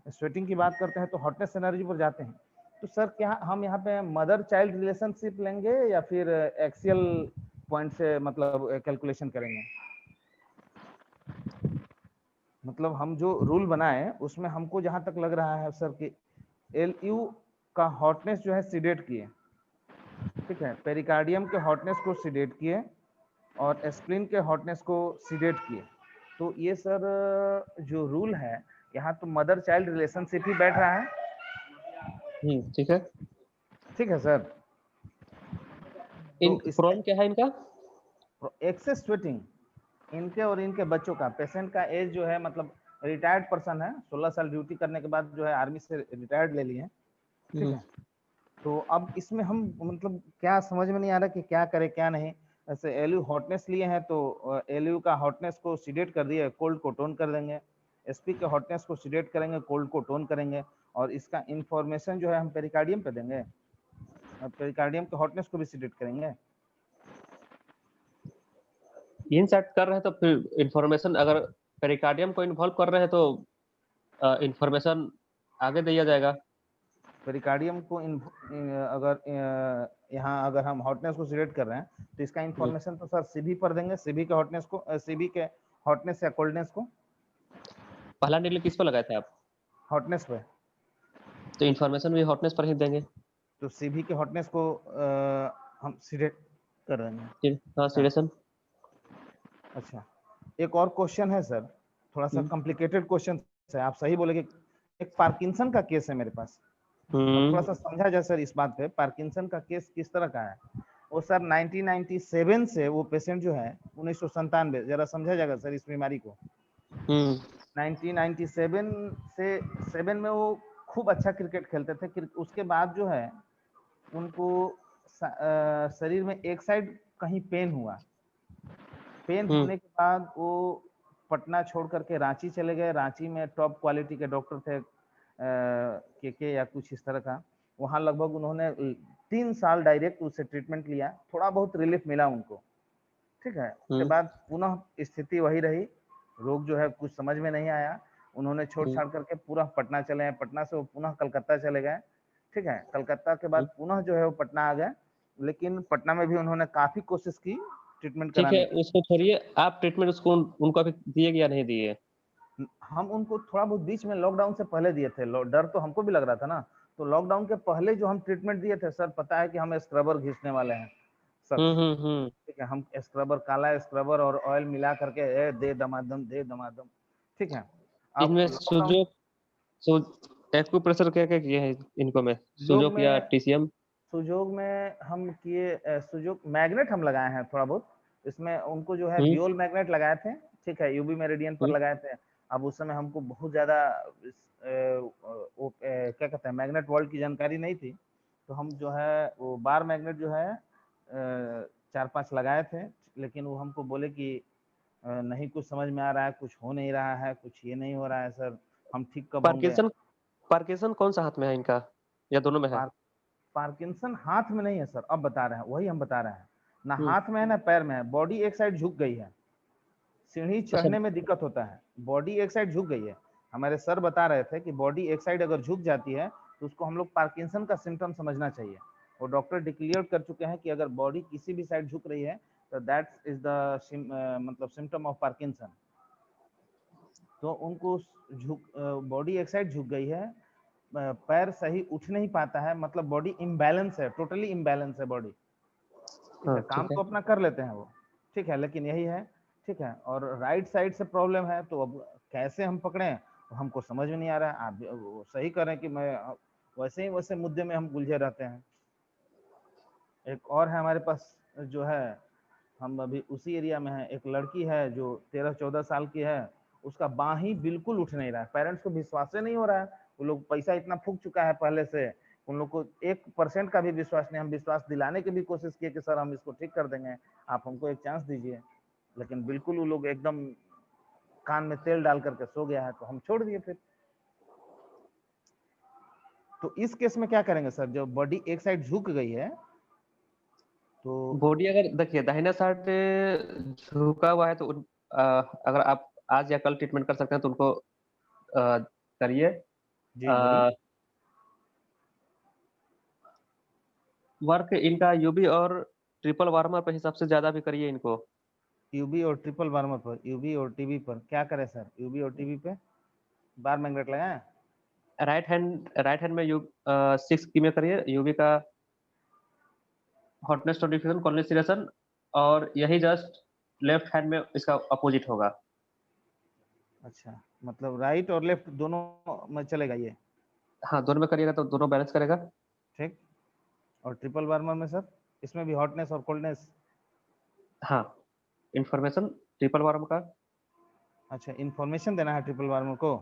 स्वेटिंग की बात करते हैं तो हॉटनेस एनर्जी पर जाते हैं। तो सर क्या हम यहाँ पे मदर चाइल्ड रिलेशनशिप लेंगे या फिर एक्सियल पॉइंट से मतलब कैलकुलेशन करेंगे? मतलब हम जो रूल बनाए उसमें हमको जहां तक लग रहा है सर कि LU का हॉटनेस जो है सीडेट किए, ठीक है, पेरिकार्डियम के हॉटनेस को सीडेट किए और एस्प्लिन के हॉटनेस को सीडेट किए। तो ये सर जो रूल है यहाँ तो मदर चाइल्ड रिलेशनशिप ही बैठ रहा है। ठीक है, ठीक है सर। तो प्रॉब्लम क्या है इनका? एक्सेस स्वेटिंग, इनके और इनके बच्चों का, पेशेंट का एज जो है मतलब रिटायर्ड पर्सन है, 16 साल ड्यूटी करने के बाद जो है आर्मी से रिटायर्ड ले लिए, ठीक है। तो अब इसमें हम मतलब क्या समझ में नहीं आ रहा कि क्या करें क्या नहीं। ऐसे LU हॉटनेस लिए हैं तो LU का हॉटनेस को सीडेट कर दिए, कोल्ड को टोन कर देंगे, SP के हॉटनेस को सीडेट करेंगे, कोल्ड को टोन करेंगे, और इसका इंफॉर्मेशन जो है हम पेरिकार्डियम पे देंगे, पेरिकार्डियम के हॉटनेस को भी सीडेट करेंगे। इंसर्ट कर रहे हैं तो फिर इंफॉर्मेशन, अगर पेरिकार्डियम को इन्वॉल्व कर रहे हैं तो इंफॉर्मेशन आगे दिया जाएगा। पेरिकार्डियम को अगर यहाँ अगर हम हॉटनेस को सीडेट कर रहे हैं तो इसका इंफॉर्मेशन तो सर CB पर देंगे, CB के हॉटनेस को, CB के हॉटनेस या कोल्डनेस को। पहला नीडल किस पर लगाए थे आप? हॉटनेस पे। तो इंफॉर्मेशन भी हॉटनेस पर ही देंगे। तो CB के हॉटनेस को हम सीडेट कर देंगे। हाँ, सीडेशन। अच्छा, एक और क्वेश्चन है सर, थोड़ा सा कॉम्प्लिकेटेड क्वेश्चन है, आप सही बोले कि एक पार्किंसन का केस है मेरे पास। थोड़ा सा समझा जाए सर इस बात पे, पार्किंसन का केस किस तरह का है? वो सर 1997 से वो पेशेंट जो है 1997, जरा समझा जाएगा सर इस बीमारी को। 1997 से 7 में वो खूब अच्छा क्रिकेट खेलते थे, उसके बाद जो है उनको शरीर में एक साइड कहीं पेन हुआ, पेन होने के बाद वो पटना छोड़ करके रांची चले गए। रांची में टॉप क्वालिटी के डॉक्टर थे, के या कुछ इस तरह का, वहाँ लगभग उन्होंने 3 साल डायरेक्ट उससे ट्रीटमेंट लिया, थोड़ा बहुत रिलीफ मिला उनको, ठीक है। उसके बाद पुनः स्थिति वही रही, रोग जो है कुछ समझ में नहीं आया, उन्होंने छोड़ छाड़ करके पूरा पटना चले गए, पटना से वो पुनः कलकत्ता चले गए, ठीक है। कलकत्ता के बाद पुनः जो है वो पटना आ गए, लेकिन पटना में भी उन्होंने काफी कोशिश की ट्रीटमेंट कराने की। उसको छोड़िए, आप ट्रीटमेंट उसको उनको अभी दिए या नहीं दिए? हम उनको थोड़ा बहुत बीच में लॉकडाउन से पहले दिए थे, डर तो हमको भी लग रहा था ना, तो लॉकडाउन के पहले जो हम ट्रीटमेंट दिए थे सर, पता है कि हम स्क्रबर घिसने वाले हैं सर, ठीक है, हम स्क्रबर, काला स्क्रबर और ऑयल मिला करके दे दमादम, ठीक है। इनमें एक्यूप्रेशर क्या क्या किए हैं इनको में, सुजोग सुजोक या में टीसीएम? सुजोग में हम किए सुजोग मैग्नेट हम लगाए हैं थोड़ा बहुत। इसमें उनको जो है बियोल मैग्नेट लगाए थे, ठीक है, यूवी मेरिडियन पर लगाए थे। अब उस समय हमको बहुत ज्यादा क्या कहते हैं मैग्नेट वर्ल्ड की जानकारी नहीं थी, तो हम जो है वो बार मैग्नेट जो है 4-5 लगाए थे, लेकिन वो हमको बोले कि नहीं कुछ समझ में आ रहा है, कुछ हो नहीं रहा है, कुछ ये नहीं हो रहा है सर, हम ठीक कब होंगे। पार्किंसन कौन सा हाथ में है इनका, या दोनों में है? पार्किंसन हाथ में नहीं है सर, अब बता रहे हैं, वही हम बता रहे हैं, ना हाथ में है ना पैर में है, बॉडी एक साइड झुक गई है, सीढ़ी चढ़ने में दिक्कत होता है, बॉडी एक साइड झुक गई है। हमारे सर बता रहे थे कि बॉडी एक साइड अगर झुक जाती है तो उसको हम लोग पार्किंसन का सिम्टम समझना चाहिए, और डॉक्टर डिक्लेयर कर चुके हैं कि अगर बॉडी किसी भी साइड झुक रही है तो दैट इज द मतलब सिम्टम ऑफ पार्किंसन। तो उनको बॉडी एक साइड झुक गई है, पैर सही उठ नहीं पाता है, मतलब बॉडी इम्बैलेंस है, टोटली इम्बैलेंस है बॉडी, ठीक है, काम तो अपना कर लेते हैं वो, ठीक है, लेकिन यही है, ठीक है, और राइट साइड से प्रॉब्लम है, तो अब कैसे हम पकड़ें तो हमको समझ में नहीं आ रहा है। आप सही कर रहे हैं कि मैं वैसे मुद्दे में हम उलझे रहते हैं। एक और है हमारे पास जो है, हम अभी उसी एरिया में है, एक लड़की है जो 13-14 साल की है, उसका बाँह ही बिल्कुल उठ नहीं रहा है, पेरेंट्स को विश्वास नहीं हो रहा है, वो लोग पैसा इतना फूक चुका है पहले से, उन लोग को 1% का भी विश्वास नहीं। हम विश्वास दिलाने की भी कोशिश किए कि सर हम इसको ठीक कर देंगे, आप हमको एक चांस दीजिए, लेकिन बिल्कुल वो लोग एकदम कान में तेल डाल करके सो गया है, तो हम छोड़ दिए फिर। तो इस केस में क्या करेंगे सर, जब बॉडी एक साइड झुक गई है तो बॉडी अगर देखिए दाहिना साइड झुका हुआ है तो अगर आप आज या कल ट्रीटमेंट कर सकते हैं तो उनको करिए। वर्क इनका यूबी और ट्रिपल वार्मर पे हिसाब से ज्यादा भी करिए इनको। यूबी और ट्रिपल वार्मर पर, यूबी और टीबी पर क्या करें सर? यूबी और टीबी पे बार मैग्नेट लगाएं। राइट हैंड में 6 की में करिए यूबी का हॉटनेस नोटिफिकेशन कॉन्डेंसेशन, और यही जस्ट लेफ्ट हैंड में इसका अपोजिट होगा। अच्छा, मतलब राइट और लेफ्ट दोनों में चलेगा ये? हाँ, दोनों में करिएगा तो दोनों बैलेंस करेगा। ठीक। और ट्रिपल वार्मर में सर, इसमें भी हॉटनेस और कोल्डनेस? हाँ, इंफॉर्मेशन ट्रिपल वार्मर का। अच्छा, इंफॉर्मेशन देना है ट्रिपल वार्मर को,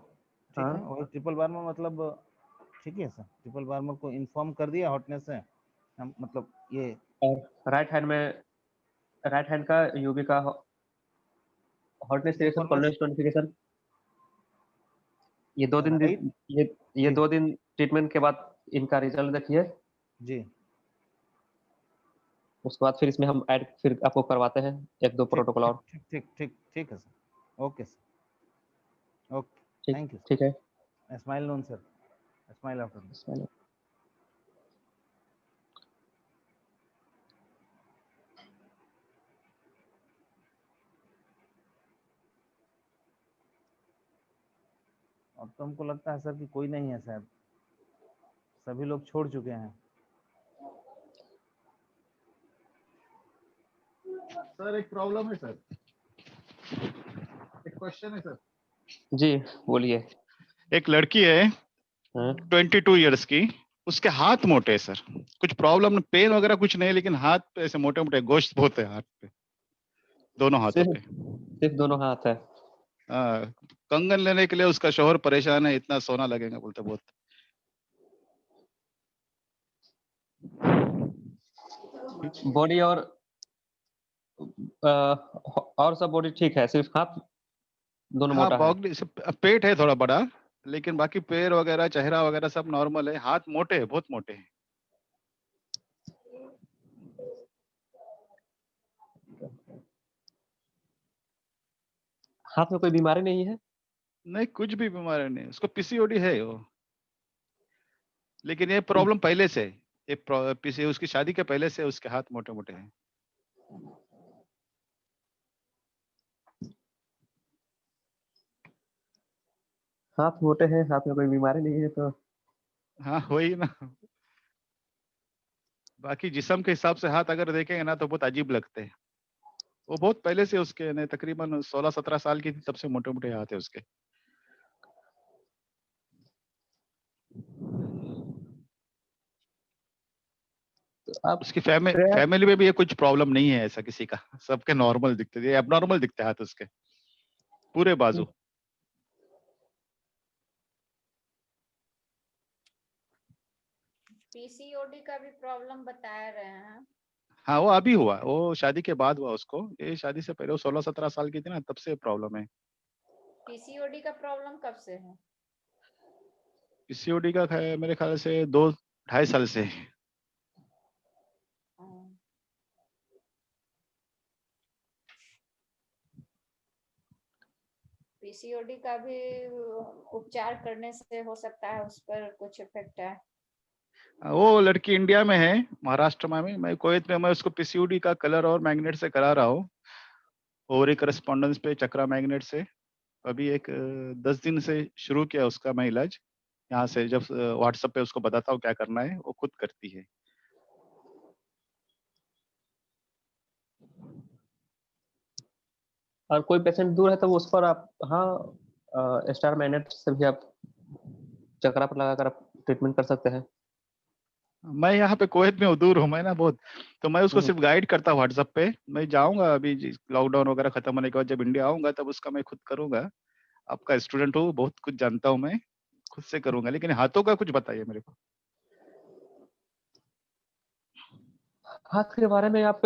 ठीक हाँ। है, और ट्रिपल वार्मर मतलब ठीक है सर, ट्रिपल वार्मर को इन्फॉर्म कर दिया हॉटनेस से, हम मतलब ये। और राइट हैंड का यूबी का हॉटनेस कोल्डनेस नोटिफिकेशन, ये 2 दिन ये 2 दिन ट्रीटमेंट के बाद इनका रिजल्ट देखिए जी। उसके बाद फिर इसमें हम ऐड फिर आपको करवाते हैं 1-2 प्रोटोकॉल और। ठीक है sir, okay sir, okay, thank you. ठीक है, smile known sir, smile after. अब तो हमको लगता है सर कि कोई नहीं है शायद, सभी लोग छोड़ चुके हैं। सर एक प्रॉब्लम है सर, एक क्वेश्चन है सर। जी बोलिए। एक लड़की है 22 इयर्स की, उसके हाथ मोटे है सर, कुछ प्रॉब्लम पेन वगैरह कुछ नहीं, लेकिन हाथ पे ऐसे मोटे मोटे गोश्त बहुत है हाथ पे, दोनों हाथों पे। सिर्फ दोनों हाथ है? कंगन लेने के लिए उसका शौहर परेशान है, इतना सोना लगेगा बोलते बहुत। बॉडी और सब बॉडी ठीक है, सिर्फ हाथ दोनों मोटा है। पेट है थोड़ा बड़ा, लेकिन बाकी पैर वगैरह चेहरा वगैरह सब नॉर्मल है, हाथ मोटे है, बहुत मोटे हैं। हाथ में कोई बीमारी नहीं है? नहीं, कुछ भी बीमारी नहीं, उसको पीसीओडी है वो, लेकिन ये प्रॉब्लम पहले से, ये पीसी उसकी शादी के पहले से उसके हाथ मोटे मोटे हैं। हाथ मोटे हैं, हाथ में कोई बीमारी नहीं है तो हाँ वही ना, बाकी जिस्म के हिसाब से हाथ अगर देखेंगे ना तो बहुत अजीब लगते हैं। वो बहुत पहले से उसके ने तकरीबन 16-17 साल की थी तब से मोटे मोटे हाथ है उसके। तो आप उसकी फैमिली में भी ये कुछ प्रॉब्लम नहीं है ऐसा किसी का, सबके नॉर्मल दिखते हैं, एबनॉर्मल दिखते हैं हाथ उसके पूरे बाजू। पीसीओडी का भी प्रॉब्लम बता रहे हैं। हाँ वो अभी हुआ, वो शादी के बाद हुआ उसको, ये शादी से पहले वो 16-17 साल की थी ना, तब से प्रॉब्लम है। पीसीओडी का प्रॉब्लम कब से है? पीसीओडी का मेरे ख्याल से 2-2.5 साल से है। पीसीओडी का भी उपचार करने से हो सकता है उस पर कुछ इफेक्ट है। वो लड़की इंडिया में है, महाराष्ट्र में, मैं कुवैत में, मैं उसको पीसीओडी का कलर और मैग्नेट से करा रहा हूँ, ओवरी करस्पॉन्डेंस पे चक्रा मैग्नेट से। अभी 10 दिन से शुरू किया उसका मैं इलाज यहाँ से। जब व्हाट्सएप पे उसको बताता हूँ क्या करना है, वो खुद करती है। और कोई पेशेंट दूर है तो उस पर आप स्टार मैग्नेट से भी आप चक्रा पर लगाकर आप ट्रीटमेंट कर सकते हैं। मैं यहाँ पे कुवैत में दूर हूँ मैं ना बहुत, तो मैं उसको सिर्फ गाइड करता हूँ व्हाट्सएप पे। मैं जाऊंगा अभी लॉकडाउन वगैरह खत्म होने के बाद, जब इंडिया आऊंगा तब उसका मैं खुद करूंगा। आपका स्टूडेंट हूँ, बहुत कुछ जानता हूँ मैं, खुद से करूंगा। लेकिन हाथों का कुछ बताइए मेरे को। हाथ के बारे में आप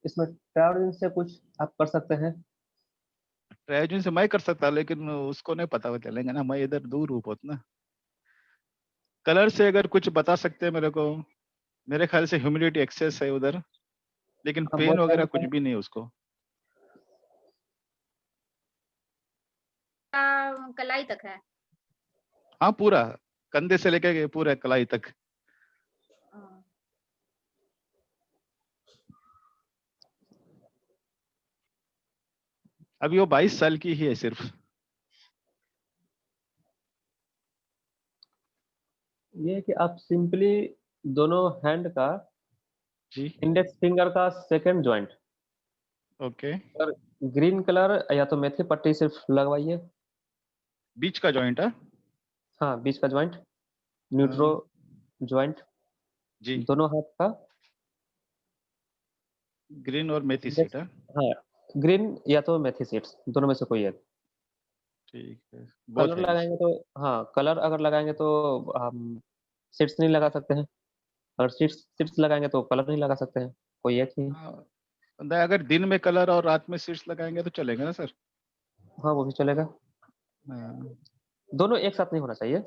इसमें ट्रैवलिंग से कुछ आप कर सकते हैं। ट्रेजिन से मैं कर सकता, लेकिन उसको नहीं पता चलेगा ना, मैं इधर दूर हूँ बहुत ना। कलर से अगर कुछ बता सकते हैं मेरे को, मेरे ख्याल से ह्यूमिडिटी एक्सेस है उधर, लेकिन पेन वगैरह कुछ भी नहीं उसको। कलाई तक है? हाँ पूरा, कंधे से लेकर पूरा कलाई तक। अभी वो 22 साल की ही है सिर्फ। ये है कि आप सिंपली दोनों हैंड का जी इंडेक्स फिंगर का सेकंड जॉइंट ओके, और ग्रीन कलर या तो मेथी पट्टी सिर्फ लगवाइए। बीच का जॉइंट है? हाँ, बीच का जॉइंट, न्यूट्रो जॉइंट, जी दोनों हाथ का ग्रीन और मेथी सीट है। हाँ, ग्रीन या तो मेथी सीड्स, दोनों में से कोई एक। ठीक है, बहुत कलर थैंक्स। लगाएंगे तो हाँ, कलर अगर लगाएंगे तो हम सीड्स नहीं लगा सकते हैं, अगर सीड्स सीड्स लगाएंगे तो कलर नहीं लगा सकते हैं, कोई एक ही। अगर दिन में कलर और रात में सीट्स लगाएंगे तो चलेगा ना सर? हाँ, वो भी चलेगा। दोनों एक साथ नहीं होना चाहिए।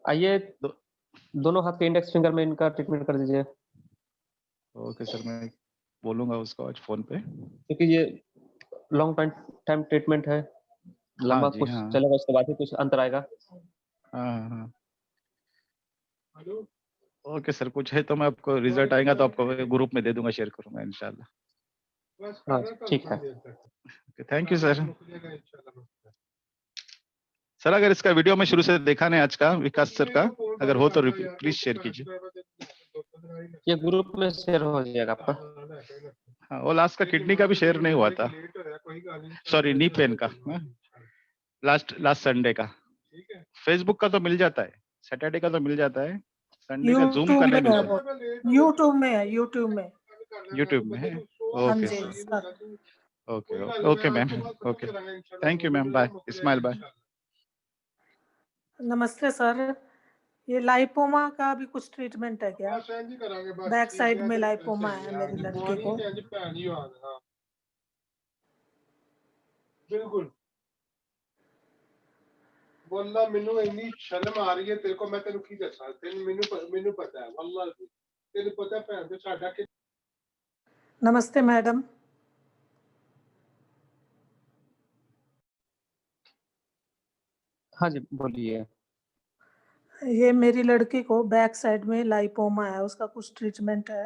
आइए दोनों हाथ के इंडेक्स फिंगर में इनका ट्रीटमेंट कर दीजिए। ओके सर, मैं बोलूंगा उसको आज फोन पे, क्योंकि ये लॉन्ग टाइम ट्रीटमेंट है, लंबा जी कुछ हाँ। चलेगा उसके बाद ही कुछ अंतर आएगा। हाँ। ओके सर, कुछ है तो मैं आपको रिजल्ट आएगा तो आपको ग्रुप में दे दूंगा, शेयर करूंगा इंशाल्लाह। हाँ ठीक है। Thank you sir. सर अगर इसका वीडियो में शुरू से देखा नहीं आज का विकास सर का, अगर हो तो प्लीज शेयर कीजिए। ये ग्रुप में शेयर हो जाएगा आपका। हाँ, वो लास्ट का किडनी का भी शेयर नहीं हुआ था, सॉरी नी पेन का, लास्ट संडे का। फेसबुक का तो मिल जाता है, सैटरडे का तो मिल जाता है, संडे का जूम का नहीं मिलता। यूट्यूब में है, यूट्यूब में है। हाँ ओके जी sir, sir. Okay okay ma'am, okay thank you ma'am, bye smile, bye. नमस्ते सर, ये लाइपोमा का भी कुछ ट्रीटमेंट है क्या? बैक साइड में लाइपोमा है मेरी लड़की को। बिल्कुल वल्ला मेनू इन्नी शर्म आ रही है तेरे को, मैं तेनू की दसा, मेनू पता है वल्ला तेनू पता है भैन ते साडा कि। नमस्ते मैडम। हाँ जी बोलिए। ये मेरी लड़की को बैक साइड में लाइपोमा है, उसका कुछ ट्रीटमेंट है?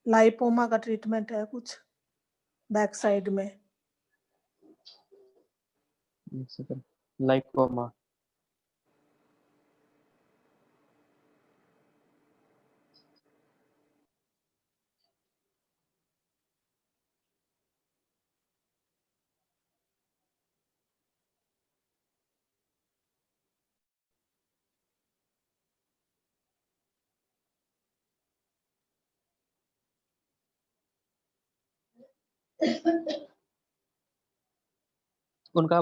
लाइपोमा का ट्रीटमेंट है कुछ बैक साइड में? लाइपोमा उनका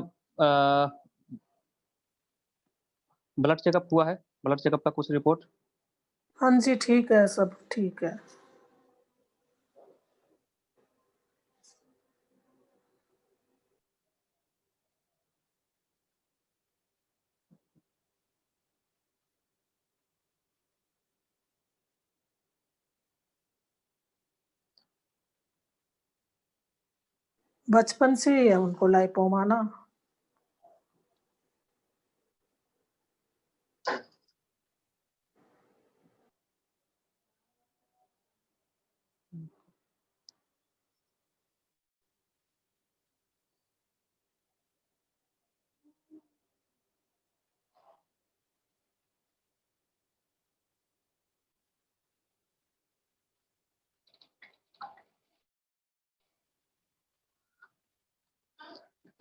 ब्लड चेकअप हुआ है? ब्लड चेकअप का कुछ रिपोर्ट? हाँ जी ठीक है, सब ठीक है। बचपन से ही है उनको लाइपोमा ना।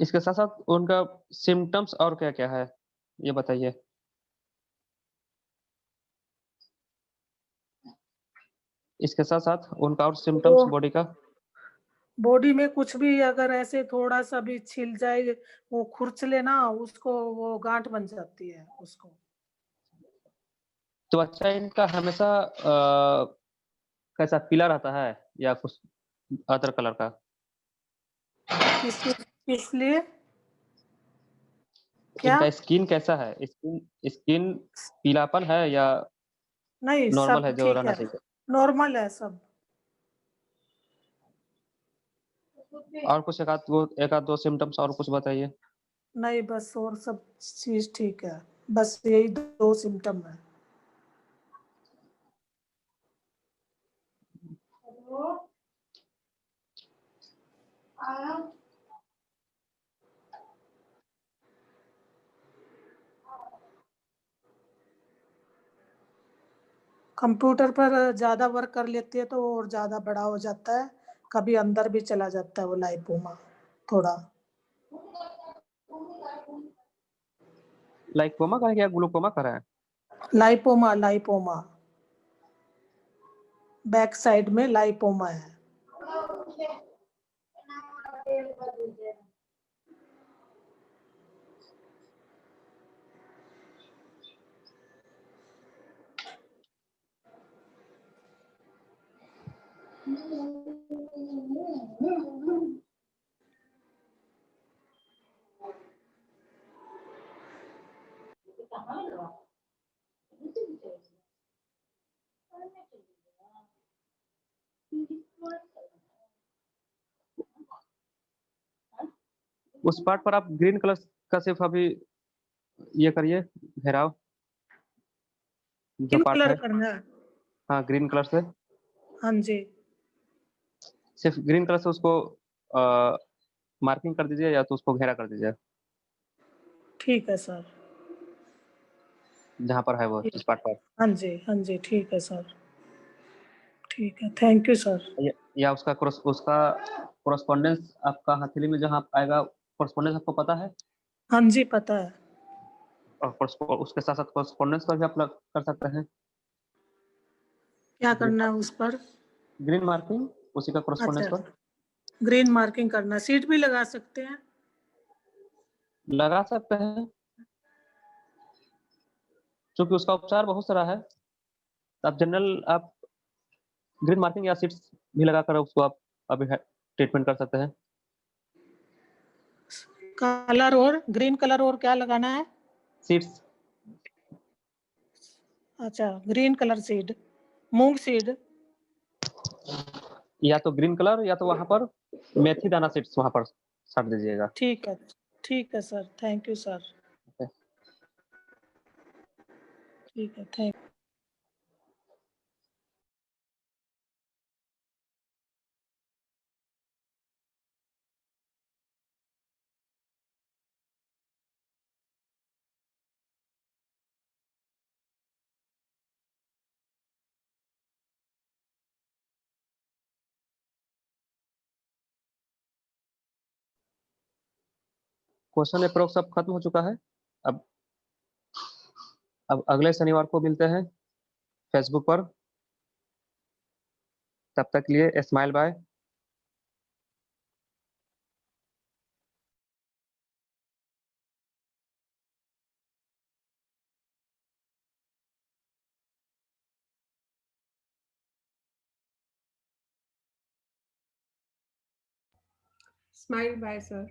इसके साथ साथ उनका सिम्टम्स और क्या क्या है ये बताइए। इसके साथ साथ उनका और सिम्टम्स बॉडी का। बॉडी में कुछ भी अगर ऐसे थोड़ा सा भी छिल जाए, वो खुरच लेना, उसको वो गांठ बन जाती है उसको। तो अच्छा, इनका हमेशा कैसा पीला रहता है या कुछ अदर कलर का? किस लिए क्या? इनका स्किन कैसा है? स्किन पीलापन है या नहीं, नॉर्मल सब है जो ठीक रहना है, चाहिए? नॉर्मल है सब। और कुछ एक आध दो सिम्टम्स और कुछ बताइए। नहीं, बस और सब चीज ठीक है, बस यही 2 सिम्टम है। कंप्यूटर पर ज्यादा वर्क कर लेती है तो और ज्यादा बड़ा हो जाता है, कभी अंदर भी चला जाता है वो लाइपोमा थोड़ा। लाइकोमा का है या ग्लूकोमा का है? लाइपोमा बैक साइड में लाइपोमा है। उस पार्ट पर आप ग्रीन कलर का सिर्फ अभी ये करिए घेराव, जो ग्रीन पार्ट कलर है। करना है। हाँ, ग्रीन कलर से, हाँ जी सिर्फ ग्रीन कलर से उसको मार्किंग कर दीजिए या तो उसको घेरा कर दीजिए ठीक है सर। जहाँ पर है वो, इस पार्ट पर। हाँ जी ठीक है सर, ठीक है, थैंक यू सर। या उसका कोरस्पॉन्डेंस आपका हथेली में जहाँ आएगा, कोरस्पॉन्डेंस आपको पता है? हाँ जी पता है। और उसके साथ साथ कोरस्पॉन्डेंस का भी आप कर सकते हैं। क्या करना है उस पर? ग्रीन मार्किंग उसी का कोरस्पॉन्डेंस अच्छा, पर ग्रीन मार्किंग करना, सीट भी लगा सकते हैं? लगा सकते हैं, क्योंकि उसका उपचार बहुत सारा है। आप जनरल आप ग्रीन मार्किंग या सीट्स भी लगाकर उसको आप अभी ट्रीटमेंट कर सकते हैं। कलर और ग्रीन कलर और क्या लगाना है? सीड्स। अच्छा, ग्रीन कलर सीड, मूंग सीड। या तो ग्रीन कलर या तो वहां पर मेथी दाना सीड्स वहां पर छाट दीजिएगा। ठीक है सर, थैंक यू सर। ठीक है, थैंक। क्वेश्चन अप्रोक्स सब खत्म हो चुका है। अब अगले शनिवार को मिलते हैं फेसबुक पर। तब तक के लिए smile bye. Smile, bye, sir.